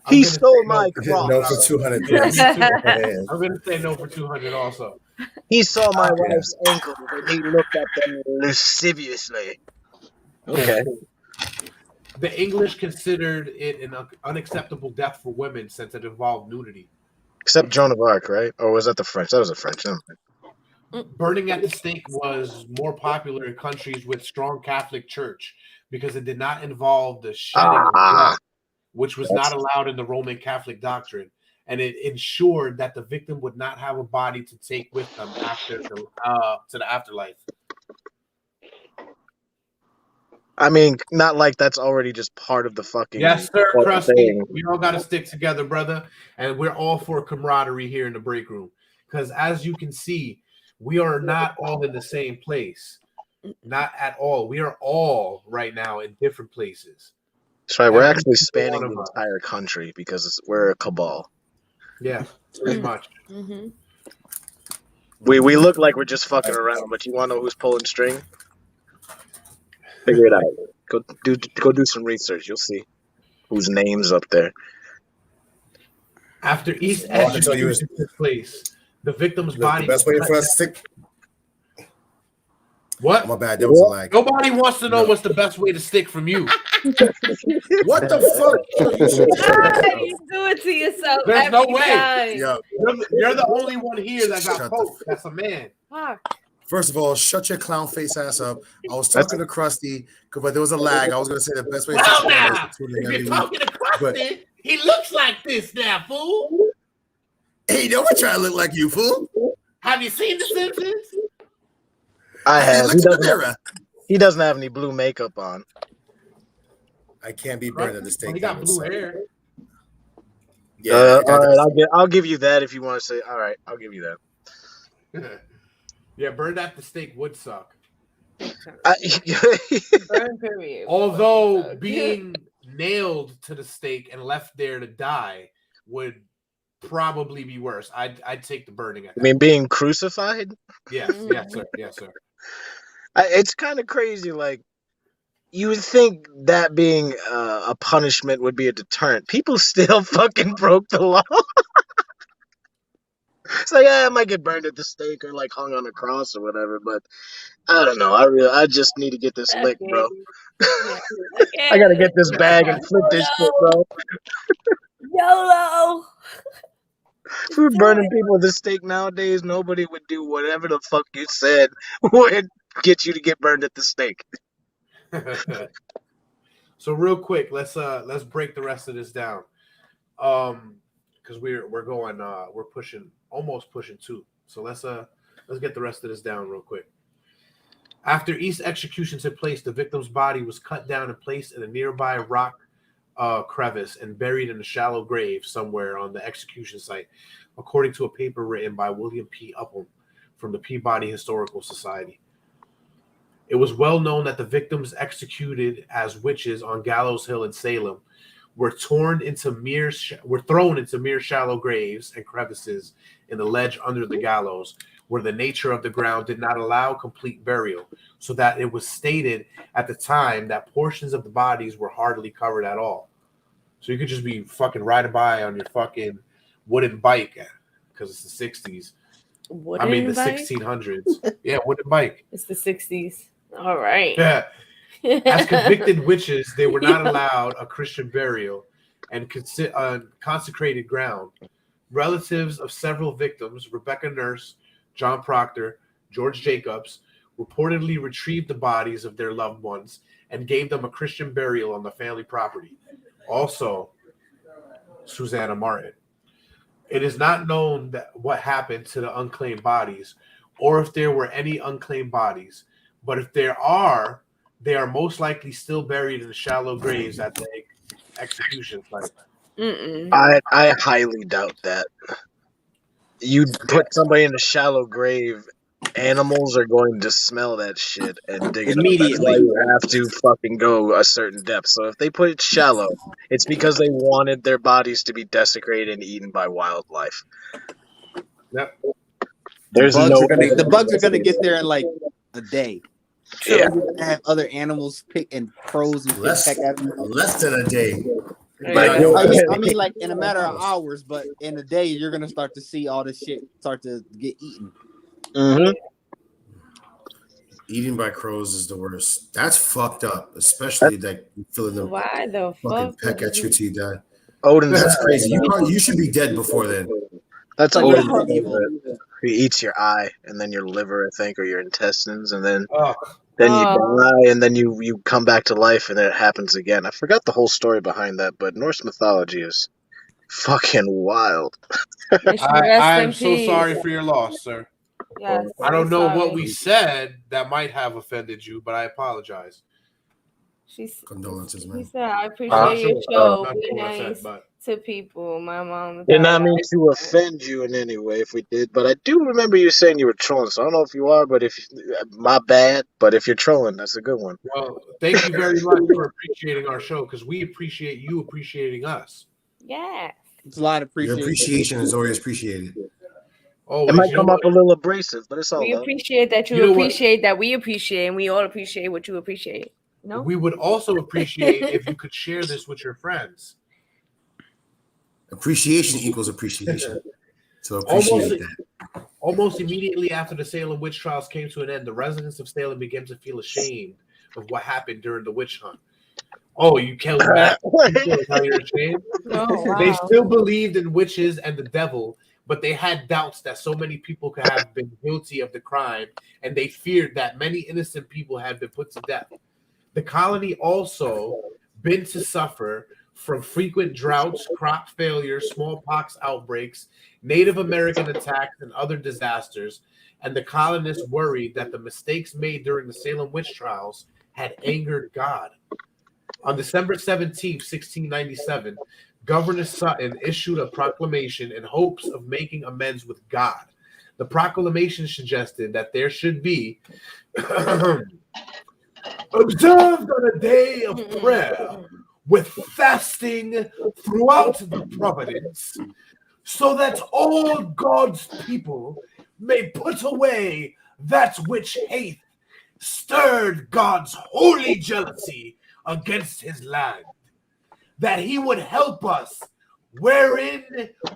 [SPEAKER 8] He stole my cross.
[SPEAKER 2] No for 200.
[SPEAKER 4] I'm gonna say no for 200 also.
[SPEAKER 8] He saw my wife's ankle and he looked at them lasciviously. Okay.
[SPEAKER 4] The English considered it an unacceptable death for women since it involved nudity.
[SPEAKER 8] Except Joan of Arc, right? Or was that the French? That was the French.
[SPEAKER 4] Burning at the stake was more popular in countries with strong Catholic Church because it did not involve the shedding of blood, which was not allowed in the Roman Catholic doctrine, and it ensured that the victim would not have a body to take with them after to the afterlife.
[SPEAKER 8] I mean, not like that's already just part of the fucking.
[SPEAKER 4] Yes, sir, Krusty. We all got to stick together, brother, and we're all for camaraderie here in the break room. Because as you can see, we are not all in the same place. Not at all. We are all right now in different places.
[SPEAKER 8] That's right. We're actually spanning the entire country because we're a cabal.
[SPEAKER 4] Yeah, pretty much.
[SPEAKER 7] Mm-hmm.
[SPEAKER 8] We look like we're just fucking around, but you want to know who's pulling string? Figure it out. Go do some research. You'll see whose name's up there.
[SPEAKER 4] After East execution took place, the victim's body.
[SPEAKER 2] The best way for us to stick.
[SPEAKER 4] What?
[SPEAKER 2] My bad. That was a lag.
[SPEAKER 4] Nobody wants to know what's the best way to stick from you.
[SPEAKER 2] What the fuck?
[SPEAKER 7] You do it to yourself.
[SPEAKER 4] There's no way.
[SPEAKER 2] Yeah.
[SPEAKER 4] You're the only one here that got poked. That's a man.
[SPEAKER 7] Fuck.
[SPEAKER 2] First of all, shut your clown face ass up. I was talking to Krusty, but there was a lag. I was going to say the best way to
[SPEAKER 4] Well,
[SPEAKER 2] stick
[SPEAKER 4] now,
[SPEAKER 2] is to tune in
[SPEAKER 4] if
[SPEAKER 2] every
[SPEAKER 4] you're talking
[SPEAKER 2] week.
[SPEAKER 4] to Krusty, he looks like this now, fool.
[SPEAKER 2] Ain't no one trying to look like you, fool.
[SPEAKER 4] Have you seen The Simpsons?
[SPEAKER 8] I
[SPEAKER 2] Hey,
[SPEAKER 8] have.
[SPEAKER 2] look in the mirror.
[SPEAKER 8] He doesn't have any blue makeup on.
[SPEAKER 2] I can't be burned at the stake.
[SPEAKER 4] Well, he got blue hair.
[SPEAKER 2] Yeah.
[SPEAKER 8] All right, I'll give you that if you want to say. All right, I'll give you that.
[SPEAKER 4] Yeah, burned at the stake would suck.
[SPEAKER 7] Burn period.
[SPEAKER 4] Although being nailed to the stake and left there to die would probably be worse. I'd take the burning.
[SPEAKER 8] I mean, being crucified.
[SPEAKER 4] Yes, sir. Yes, sir.
[SPEAKER 8] It's kind of crazy. Like, you would think that being a punishment would be a deterrent. People still fucking broke the law. It's like, I might get burned at the stake or like hung on a cross or whatever, but I don't know. I just need to get this lick, bro. I gotta get this bag and flip this shit, bro.
[SPEAKER 7] YOLO.
[SPEAKER 8] If we were burning people at the stake nowadays, nobody would do whatever the fuck you said would get you to get burned at the stake.
[SPEAKER 4] So real quick, let's break the rest of this down. Because we're almost pushing 2. So let's get the rest of this down real quick. After each execution took place, the victim's body was cut down and placed in a nearby rock crevice and buried in a shallow grave somewhere on the execution site, according to a paper written by William P. Upham from the Peabody Historical Society. It was well known that the victims executed as witches on Gallows Hill in Salem were thrown into mere shallow graves and crevices in the ledge under the gallows, where the nature of the ground did not allow complete burial, so that it was stated at the time that portions of the bodies were hardly covered at all. So you could just be fucking riding by on your fucking wooden bike, because it's the 60s.
[SPEAKER 7] Wooden bike?
[SPEAKER 4] 1600s. Yeah, wooden bike.
[SPEAKER 7] It's the 60s. All right.
[SPEAKER 4] Yeah. As convicted witches, they were not allowed a Christian burial and consecrated ground. Relatives of several victims, Rebecca Nurse, John Proctor, George Jacobs, reportedly retrieved the bodies of their loved ones and gave them a Christian burial on the family property. Also, Susannah Martin. It is not known what happened to the unclaimed bodies or if there were any unclaimed bodies, but if there are, they are most likely still buried in the shallow graves at the execution site.
[SPEAKER 8] I highly doubt that. You put somebody in a shallow grave, animals are going to smell that shit and dig it up. That's why you have to fucking go a certain depth. So if they put it shallow, it's because they wanted their bodies to be desecrated and eaten by wildlife.
[SPEAKER 4] Yep.
[SPEAKER 6] The bugs are gonna get there in like a day.
[SPEAKER 8] Yeah.
[SPEAKER 6] You're gonna have other animals pick and crows and
[SPEAKER 2] Less than a day.
[SPEAKER 6] I mean, like in a matter of hours, but in a day, you're gonna start to see all this shit start to get eaten.
[SPEAKER 8] Mm-hmm.
[SPEAKER 2] Eating by crows is the worst. That's fucked up, especially that you feeling them
[SPEAKER 7] Why the
[SPEAKER 2] fucking
[SPEAKER 7] fuck?
[SPEAKER 2] peck at you till you die.
[SPEAKER 8] Odin's
[SPEAKER 2] That's crazy. You should be dead before then.
[SPEAKER 8] That's like
[SPEAKER 6] Odin's
[SPEAKER 8] Odin's
[SPEAKER 6] evil.
[SPEAKER 8] He eats your eye and then your liver, I think, or your intestines, and then
[SPEAKER 4] Oh,
[SPEAKER 8] then you die, and then you come back to life, and then it happens again. I forgot the whole story behind that, but Norse mythology is fucking wild.
[SPEAKER 4] I am so sorry for your loss, sir.
[SPEAKER 7] Yes,
[SPEAKER 4] I don't know
[SPEAKER 7] sorry.
[SPEAKER 4] what we said that might have offended you, but I apologize.
[SPEAKER 2] Condolences,
[SPEAKER 7] He
[SPEAKER 2] man.
[SPEAKER 7] said, I appreciate your show.
[SPEAKER 4] Not
[SPEAKER 7] Be
[SPEAKER 4] sure what I said,
[SPEAKER 7] nice
[SPEAKER 4] but
[SPEAKER 7] to people. My mom.
[SPEAKER 8] Did not mean to offend you in any way if we did, but I do remember you saying you were trolling, so I don't know if you are, but if my bad, but if you're trolling, that's a good one.
[SPEAKER 4] well, thank you very much for appreciating our show, because we appreciate you appreciating us.
[SPEAKER 7] Yeah.
[SPEAKER 6] It's a lot of
[SPEAKER 2] Your appreciation is always appreciated.
[SPEAKER 4] Oh,
[SPEAKER 8] It might come up a little abrasive, but it's all
[SPEAKER 7] We
[SPEAKER 8] love.
[SPEAKER 7] appreciate that
[SPEAKER 4] You know what?
[SPEAKER 7] appreciate that we appreciate, and we all appreciate what you appreciate. No?
[SPEAKER 4] We would also appreciate if you could share this with your friends.
[SPEAKER 2] Appreciation equals appreciation. So appreciate that.
[SPEAKER 4] Almost immediately after the Salem witch trials came to an end, the residents of Salem began to feel ashamed of what happened during the witch hunt. Oh, you killed Matt? Now you're ashamed?
[SPEAKER 7] Oh, wow.
[SPEAKER 4] They still believed in witches and the devil, but they had doubts that so many people could have been guilty of the crime, and they feared that many innocent people had been put to death. The colony also been to suffer from frequent droughts, crop failures, smallpox outbreaks, Native American attacks, and other disasters, and the colonists worried that the mistakes made during the Salem witch trials had angered God. On December 17, 1697, Governor Sutton issued a proclamation in hopes of making amends with God. The proclamation suggested that there should be observed on a day of prayer with fasting throughout the province, so that all God's people may put away that which hath stirred God's holy jealousy against his land, that he would help us wherein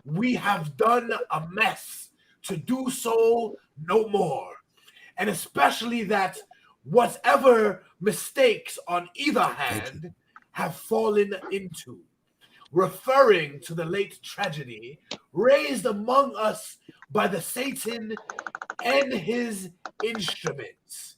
[SPEAKER 4] we have done a mess to do so no more, and especially that whatever mistakes on either hand have fallen into, referring to the late tragedy raised among us by the Satan and his instruments.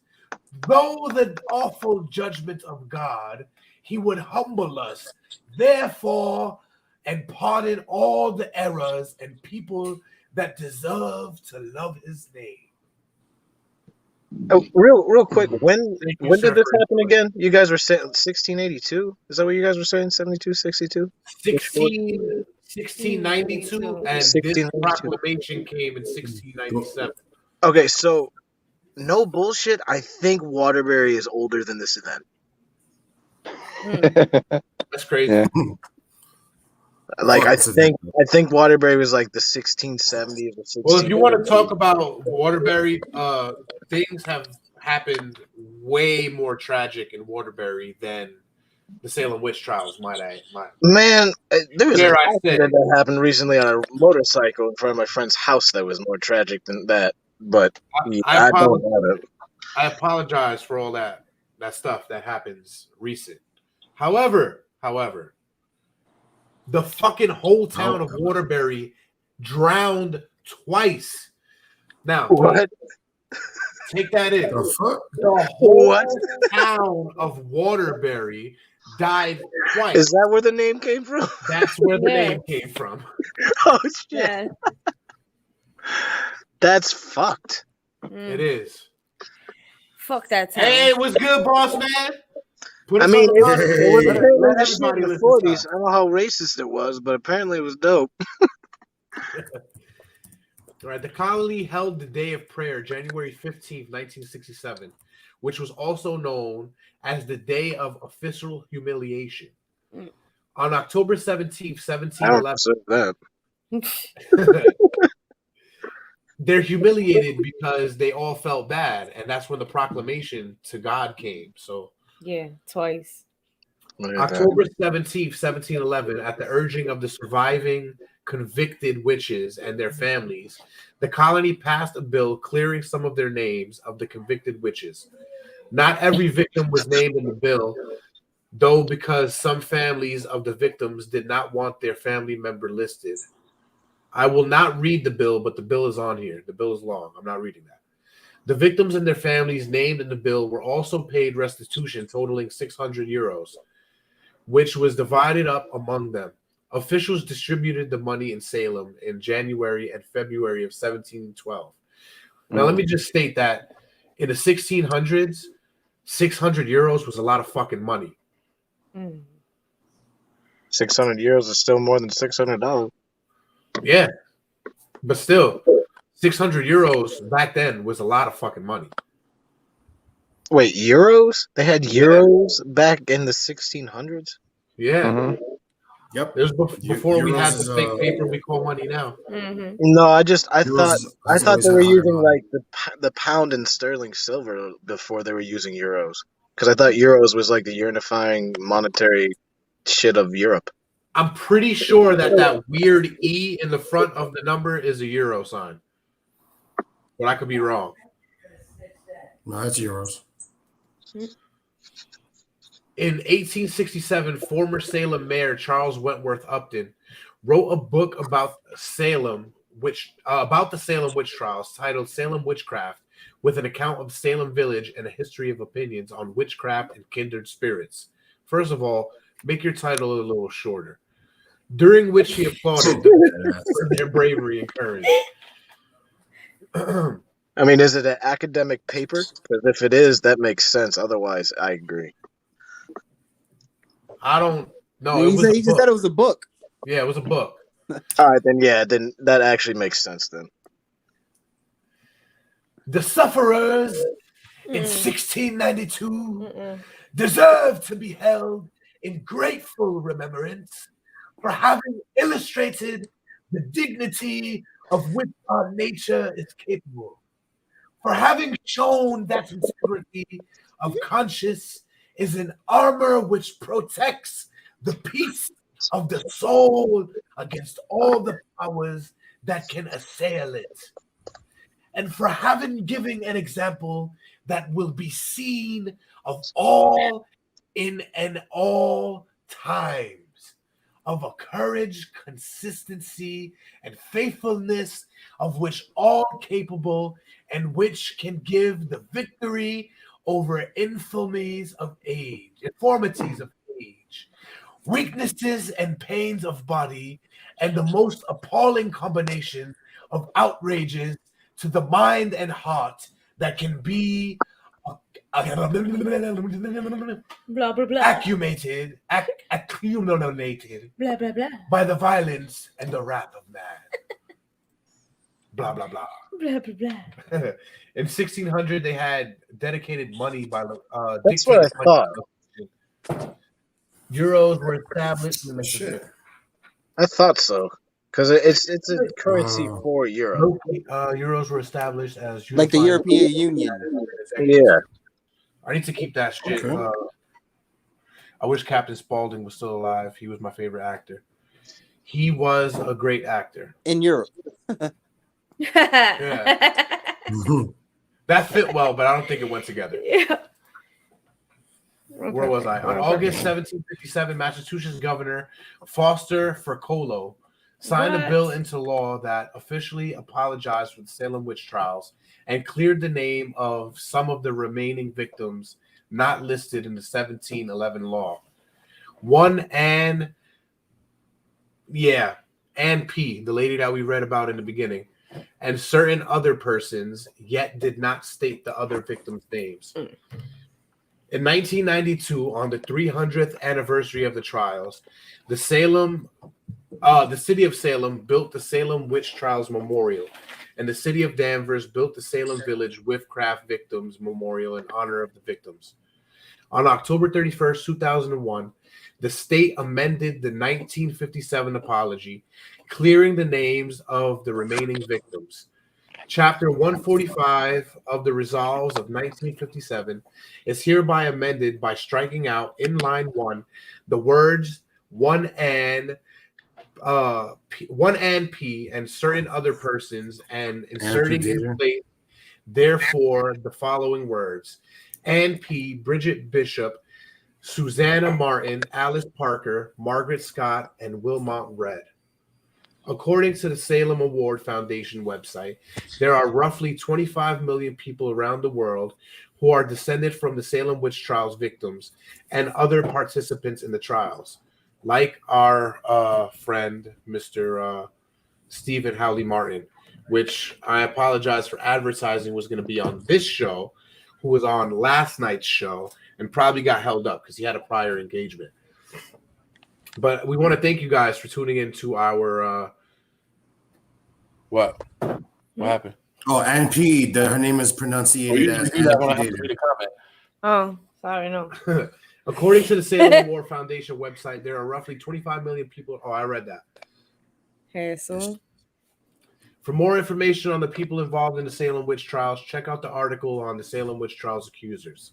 [SPEAKER 4] Though the awful judgment of God, he would humble us, therefore, and pardon all the errors and people that deserve to love his name.
[SPEAKER 9] Oh, real quick, when
[SPEAKER 4] Thank you,
[SPEAKER 9] did
[SPEAKER 4] sir,
[SPEAKER 9] this
[SPEAKER 4] for-
[SPEAKER 9] happen again? You guys were saying 1682? Is that what you guys were saying? 72, 62?
[SPEAKER 4] 1692, and this
[SPEAKER 9] 1692.
[SPEAKER 4] proclamation came in 1697.
[SPEAKER 9] Okay, so no bullshit. I think Waterbury is older than this event.
[SPEAKER 4] That's crazy.
[SPEAKER 5] Yeah.
[SPEAKER 9] Like
[SPEAKER 2] Oh,
[SPEAKER 9] I
[SPEAKER 2] that's a
[SPEAKER 9] think Waterbury was like the 1670s or 16.
[SPEAKER 4] Well, if you want to talk about Waterbury, things have happened way more tragic in Waterbury than the Salem witch trials. Might I?
[SPEAKER 9] Man, there was an
[SPEAKER 4] Dare I say?
[SPEAKER 9] accident that happened recently on a motorcycle in front of my friend's house that was more tragic than that. But
[SPEAKER 4] I
[SPEAKER 9] I don't have it.
[SPEAKER 4] I apologize for all that stuff that happens recent. However, the fucking whole town of Waterbury drowned twice. Now,
[SPEAKER 9] What?
[SPEAKER 4] take that in.
[SPEAKER 2] The fuck?
[SPEAKER 4] The whole
[SPEAKER 9] What?
[SPEAKER 4] town of Waterbury died twice.
[SPEAKER 9] Is that where the name came from?
[SPEAKER 4] That's where the
[SPEAKER 7] Yeah.
[SPEAKER 4] name came from.
[SPEAKER 9] Oh shit.
[SPEAKER 7] Yeah.
[SPEAKER 9] That's fucked.
[SPEAKER 4] It is.
[SPEAKER 7] Fuck that town.
[SPEAKER 4] Hey, what's good, boss man? Put
[SPEAKER 9] I
[SPEAKER 4] us
[SPEAKER 9] mean,
[SPEAKER 4] on
[SPEAKER 9] it
[SPEAKER 4] the
[SPEAKER 9] was,
[SPEAKER 4] line.
[SPEAKER 9] it was
[SPEAKER 4] Let
[SPEAKER 9] apparently the shit
[SPEAKER 4] everybody
[SPEAKER 9] in the
[SPEAKER 4] listen to
[SPEAKER 9] 40s. I don't know how racist it was, but apparently it was dope.
[SPEAKER 4] All right, the colony held the Day of Prayer January 15th, 1967, which was also known as the Day of Official Humiliation. On October 17th,
[SPEAKER 9] I don't
[SPEAKER 4] 1711,
[SPEAKER 9] deserve that.
[SPEAKER 4] they're humiliated because they all felt bad, and that's when the proclamation to God came. So
[SPEAKER 7] Yeah, twice.
[SPEAKER 9] Look at that.
[SPEAKER 4] October 17th, 1711, at the urging of the surviving convicted witches and their families, the colony passed a bill clearing some of their names of the convicted witches. Not every victim was named in the bill, though, because some families of the victims did not want their family member listed. I will not read the bill, but the bill is on here. The bill is long. I'm not reading that. The victims and their families named in the bill were also paid restitution totaling 600 euros, which was divided up among them. Officials distributed the money in Salem in January and February of 1712. Now, let me just state that in the 1600s, 600 euros was a lot of fucking money.
[SPEAKER 9] 600 euros is still more than $600.
[SPEAKER 4] Yeah, but still, 600 euros back then was a lot of fucking money.
[SPEAKER 9] Wait, euros? They had euros back in the 1600s?
[SPEAKER 4] Yeah.
[SPEAKER 5] Mhm.
[SPEAKER 2] Yep.
[SPEAKER 4] It was before we had
[SPEAKER 2] Euros is,
[SPEAKER 4] the fake paper we call money now.
[SPEAKER 9] No, I
[SPEAKER 2] Euros
[SPEAKER 9] thought
[SPEAKER 2] is
[SPEAKER 9] they were
[SPEAKER 2] always
[SPEAKER 9] using
[SPEAKER 2] $100.
[SPEAKER 9] like the pound and sterling silver before they were using euros. Because I thought euros was like the unifying monetary shit of Europe.
[SPEAKER 4] I'm pretty sure that weird E in the front of the number is a euro sign. But I could be wrong.
[SPEAKER 2] No, that's euros.
[SPEAKER 4] In 1867, former Salem Mayor Charles Wentworth Upton wrote a book about Salem, about the Salem witch trials, titled "Salem Witchcraft," with an account of Salem village and a history of opinions on witchcraft and kindred spirits. First of all, Make your title a little shorter. During which he applauded them for their bravery and courage.
[SPEAKER 9] I mean, is it an academic paper? Because if it is, that makes sense. Otherwise, I agree.
[SPEAKER 4] I don't know.
[SPEAKER 6] He just said it was a book.
[SPEAKER 4] Yeah, it was a book.
[SPEAKER 9] All right, then that actually makes sense then.
[SPEAKER 4] The sufferers in 1692 deserve to be held in grateful remembrance for having illustrated the dignity of which our nature is capable, for having shown that integrity of conscience is an armor which protects the peace of the soul against all the powers that can assail it, and for having given an example that will be seen of all in and all times, of a courage, consistency, and faithfulness of which all capable, and which can give the victory over infirmities of age, weaknesses and pains of body, and the most appalling combination of outrages to the mind and heart that can be
[SPEAKER 7] blah blah blah
[SPEAKER 4] accumulated
[SPEAKER 7] blah blah blah
[SPEAKER 4] by the violence and the wrath of man. Blah blah blah
[SPEAKER 7] blah blah blah.
[SPEAKER 4] In 1600, they had dedicated money by
[SPEAKER 9] That's what I thought.
[SPEAKER 4] Euros were established.
[SPEAKER 9] I thought so. Because it's a currency for Europe.
[SPEAKER 4] Euros were established as
[SPEAKER 6] like the European Union.
[SPEAKER 9] Yeah.
[SPEAKER 4] I need to keep that shit.
[SPEAKER 2] Okay.
[SPEAKER 4] I wish Captain Spaulding was still alive. He was my favorite actor. He was a great actor.
[SPEAKER 6] In Europe.
[SPEAKER 4] Yeah. That fit well, but I don't think it went together.
[SPEAKER 7] Yeah.
[SPEAKER 4] Where was I? On August 1757, Massachusetts Governor Foster Fricolo signed a bill into law that officially apologized for the Salem witch trials and cleared the name of some of the remaining victims not listed in the 1711 law. One Anne P., the lady that we read about in the beginning, and certain other persons, yet did not state the other victims' names. In 1992, on the 300th anniversary of the trials, the city of Salem built the Salem Witch Trials Memorial, and the city of Danvers built the Salem Village Witchcraft Victims Memorial in honor of the victims. On October 31st, 2001, the state amended the 1957 apology, clearing the names of the remaining victims. Chapter 145 of the Resolves of 1957 is hereby amended by striking out in line 1 the words one and P and certain other persons, and inserting in place therefore the following words: Ann P., Bridget Bishop, Susannah Martin, Alice Parker, Margaret Scott, and Wilmot Red. According to the Salem Award Foundation website, there are roughly 25 million people around the world who are descended from the Salem witch trials victims and other participants in the trials, like our friend, Mr. Stephen Hawley Martin, which I apologize for advertising was going to be on this show, who was on last night's show and probably got held up because he had a prior engagement. But we want to thank you guys for tuning in to our what happened?
[SPEAKER 2] Oh, Ann P. Her name is pronunciated as
[SPEAKER 4] Ann P.
[SPEAKER 7] Oh, sorry, no.
[SPEAKER 4] According to the Salem Award Foundation website, there are roughly 25 million people. Oh, I read that.
[SPEAKER 7] Okay, so
[SPEAKER 4] for more information on the people involved in the Salem witch trials, check out the article on the Salem witch trials accusers,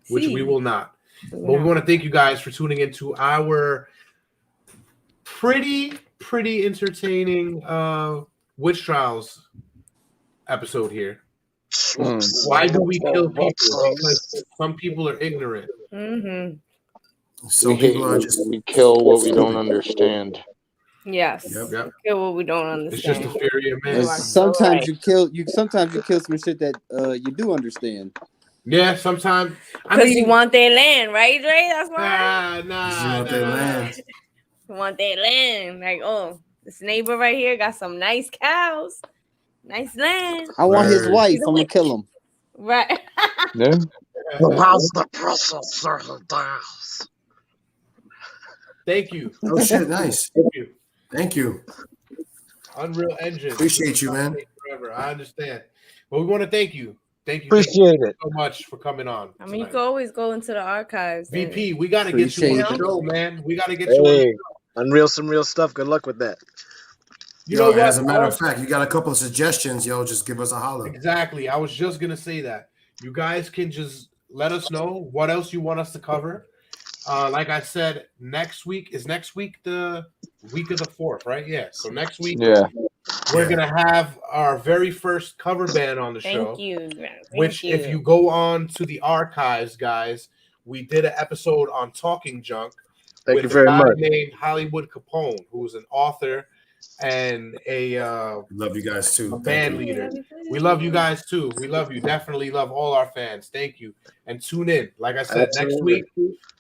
[SPEAKER 4] which we will not. But we want to thank you guys for tuning into our pretty entertaining witch trials episode here. Why do we kill people? Because some people are ignorant.
[SPEAKER 2] Some people are just
[SPEAKER 5] we kill what we don't understand.
[SPEAKER 7] Yes.
[SPEAKER 4] Yep.
[SPEAKER 7] Kill what we don't understand.
[SPEAKER 4] It's just the theory of man.
[SPEAKER 6] Sometimes you kill some shit that you do understand.
[SPEAKER 4] Yeah, sometimes.
[SPEAKER 7] Because you want their land, right, Dre? That's why.
[SPEAKER 2] You want their land.
[SPEAKER 7] You want their land. Like, oh, this neighbor right here got some nice cows. Nice land.
[SPEAKER 6] I want his
[SPEAKER 2] Word.
[SPEAKER 6] wife. I'm gonna kill him.
[SPEAKER 7] Right.
[SPEAKER 5] Yeah.
[SPEAKER 8] How's the processor does?
[SPEAKER 4] Thank you.
[SPEAKER 2] Oh shit, nice.
[SPEAKER 4] Thank you.
[SPEAKER 2] Thank you.
[SPEAKER 4] Unreal Engine.
[SPEAKER 2] Appreciate you, man.
[SPEAKER 4] Forever. I understand. But we want to thank you. Thank you.
[SPEAKER 9] Appreciate it
[SPEAKER 4] so much for coming on.
[SPEAKER 7] I mean, you can always go into the archives.
[SPEAKER 4] VP, we got to get you on the show, man. We got to get you on the
[SPEAKER 9] Hey,
[SPEAKER 4] show.
[SPEAKER 9] Unreal, some real stuff. Good luck with that.
[SPEAKER 4] You know what?
[SPEAKER 2] As a matter of fact, you got a couple of suggestions, yo. Just give us a holler.
[SPEAKER 4] Exactly. I was just gonna say that. You guys can just let us know what else you want us to cover. Like I said, next week the week of the 4th, right? Yeah. So next week, we're gonna have our very first cover band on the show.
[SPEAKER 7] Thank you.
[SPEAKER 4] Which, if you go on to the archives, guys, we did an episode on Talking Junk.
[SPEAKER 9] Thank you very much.
[SPEAKER 4] Named Hollywood Capone, who's an author and a
[SPEAKER 2] love you guys too.
[SPEAKER 4] Band leader. We love you guys too. We love you. Definitely love all our fans. Thank you. And tune in. Like I said, next week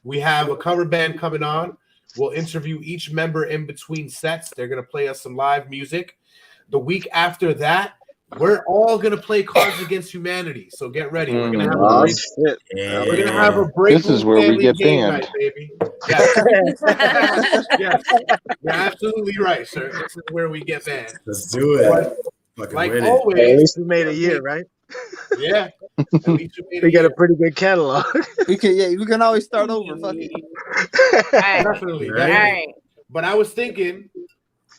[SPEAKER 4] we have a cover band coming on. We'll interview each member in between sets. They're gonna play us some live music. The week after that, we're all gonna play Cards Against Humanity. So get ready. We're gonna have a break. We're gonna have a break.
[SPEAKER 5] This is where we get banned,
[SPEAKER 4] baby. Yes. Yes. You're absolutely right, sir. This is where we get banned.
[SPEAKER 2] Let's do it.
[SPEAKER 4] Like always,
[SPEAKER 9] at least we made a year, right?
[SPEAKER 4] Yeah. At least
[SPEAKER 9] we got a pretty good catalog.
[SPEAKER 6] We can always start over. Fuck it.
[SPEAKER 4] Definitely.
[SPEAKER 7] Right.
[SPEAKER 4] But I was thinking,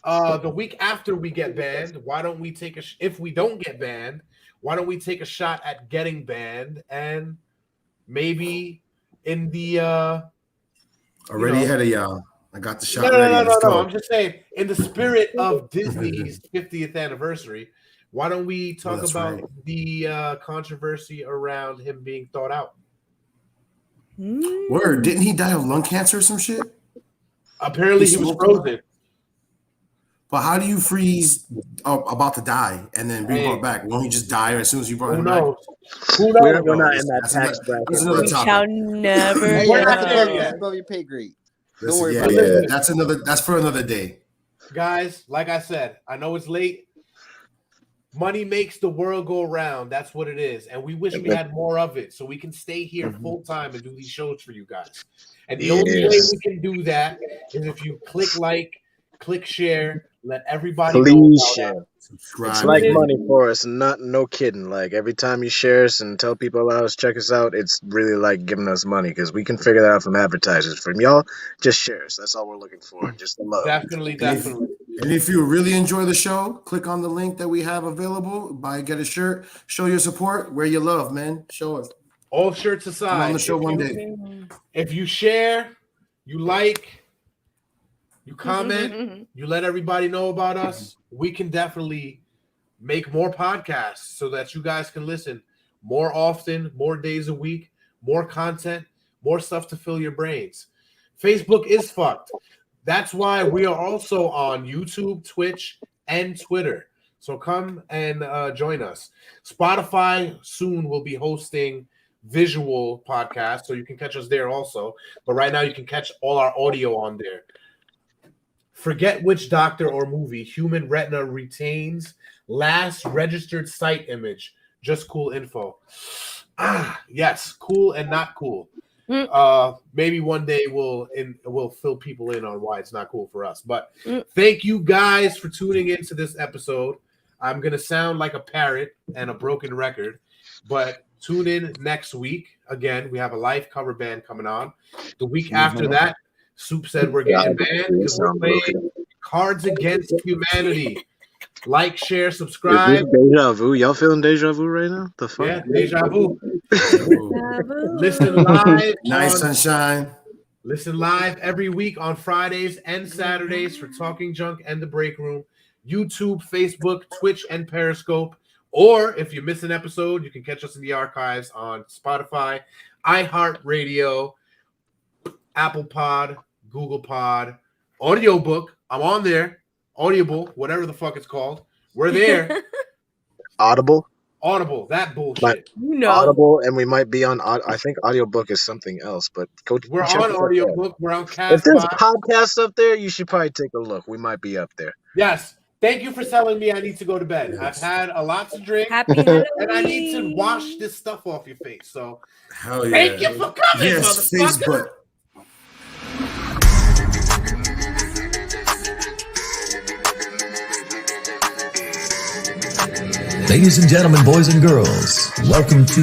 [SPEAKER 4] the week after we get banned, why don't we take if we don't get banned, why don't we take a shot at getting banned and maybe in the
[SPEAKER 2] already ahead of y'all. I got the shot
[SPEAKER 4] ready.
[SPEAKER 2] No.
[SPEAKER 4] I'm just saying, in the spirit of Disney's 50th anniversary, why don't we talk about the controversy around him being thought out?
[SPEAKER 2] Word, didn't he die of lung cancer or some shit?
[SPEAKER 4] Apparently he was frozen.
[SPEAKER 2] But how do you freeze about to die and then be brought back? Won't he just die as soon as you brought him back?
[SPEAKER 4] Who knows?
[SPEAKER 9] We're not in that tax bracket.
[SPEAKER 2] That's another topic.
[SPEAKER 7] Shall never
[SPEAKER 6] That's above your pay grade. Don't worry about it.
[SPEAKER 2] That's for another day.
[SPEAKER 4] Guys, like I said, I know it's late. Money makes the world go round. That's what it is. And we wish we had more of it so we can stay here full time and do these shows for you guys. And the only way we can do that is if you click share, let everybody know.
[SPEAKER 9] Share.
[SPEAKER 2] Subscribe.
[SPEAKER 9] It's like money for us, no kidding. Like every time you share us and tell people about us, check us out, it's really like giving us money because we can figure that out from advertisers. From y'all, just share us. That's all we're looking for. Just the love.
[SPEAKER 4] Definitely.
[SPEAKER 2] And if you really enjoy the show, click on the link that we have available. Get a shirt. Show your support. Wear your love, man. Show us.
[SPEAKER 4] All shirts aside.
[SPEAKER 2] Come on the show one day.
[SPEAKER 4] If you share, you like, you comment, you let everybody know about us, we can definitely make more podcasts so that you guys can listen more often, more days a week, more content, more stuff to fill your brains. Facebook is fucked. That's why we are also on YouTube, Twitch, and Twitter. So come and join us. Spotify soon will be hosting visual podcasts, so you can catch us there also. But right now you can catch all our audio on there. Forget which doctor or movie, human retina retains last registered site image. Just cool info. Yes, cool and not cool. Maybe one day we'll fill people in on why it's not cool for us. But thank you guys for tuning into this episode. I'm gonna sound like a parrot and a broken record, but tune in next week. Again, we have a live cover band coming on. The week after that, Soup said we're getting banned because we're playing Cards Against Humanity. Like, share, subscribe.
[SPEAKER 9] Deja vu. Y'all feeling deja vu right now? The fuck?
[SPEAKER 4] Yeah, deja vu. Listen live.
[SPEAKER 2] Nice sunshine.
[SPEAKER 4] Listen live every week on Fridays and Saturdays for Talking Junk and The Break Room. YouTube, Facebook, Twitch, and Periscope. Or if you miss an episode, you can catch us in the archives on Spotify, iHeartRadio, Apple Pod, Google Pod, Audiobook. I'm on there. Audible, whatever the fuck it's called. We're there.
[SPEAKER 9] Audible.
[SPEAKER 4] Audible, that bullshit.
[SPEAKER 7] You know.
[SPEAKER 9] Audible, and we might be on. I think audiobook is something else, but go.
[SPEAKER 4] We're
[SPEAKER 9] check
[SPEAKER 4] on
[SPEAKER 9] us out
[SPEAKER 4] audiobook. We're on
[SPEAKER 9] there. If there's
[SPEAKER 4] Castbox.
[SPEAKER 9] podcasts up there, you should probably take a look. We might be up there.
[SPEAKER 4] Yes. Thank you for telling me I need to go to bed. I've had a lot to drink.
[SPEAKER 7] Happy Halloween.
[SPEAKER 4] And I need to wash this stuff off your face. So
[SPEAKER 2] Hell yeah.
[SPEAKER 4] thank you for coming,
[SPEAKER 2] Yes, face
[SPEAKER 4] motherfucker.
[SPEAKER 2] butt.
[SPEAKER 1] Ladies and gentlemen, boys and girls, welcome to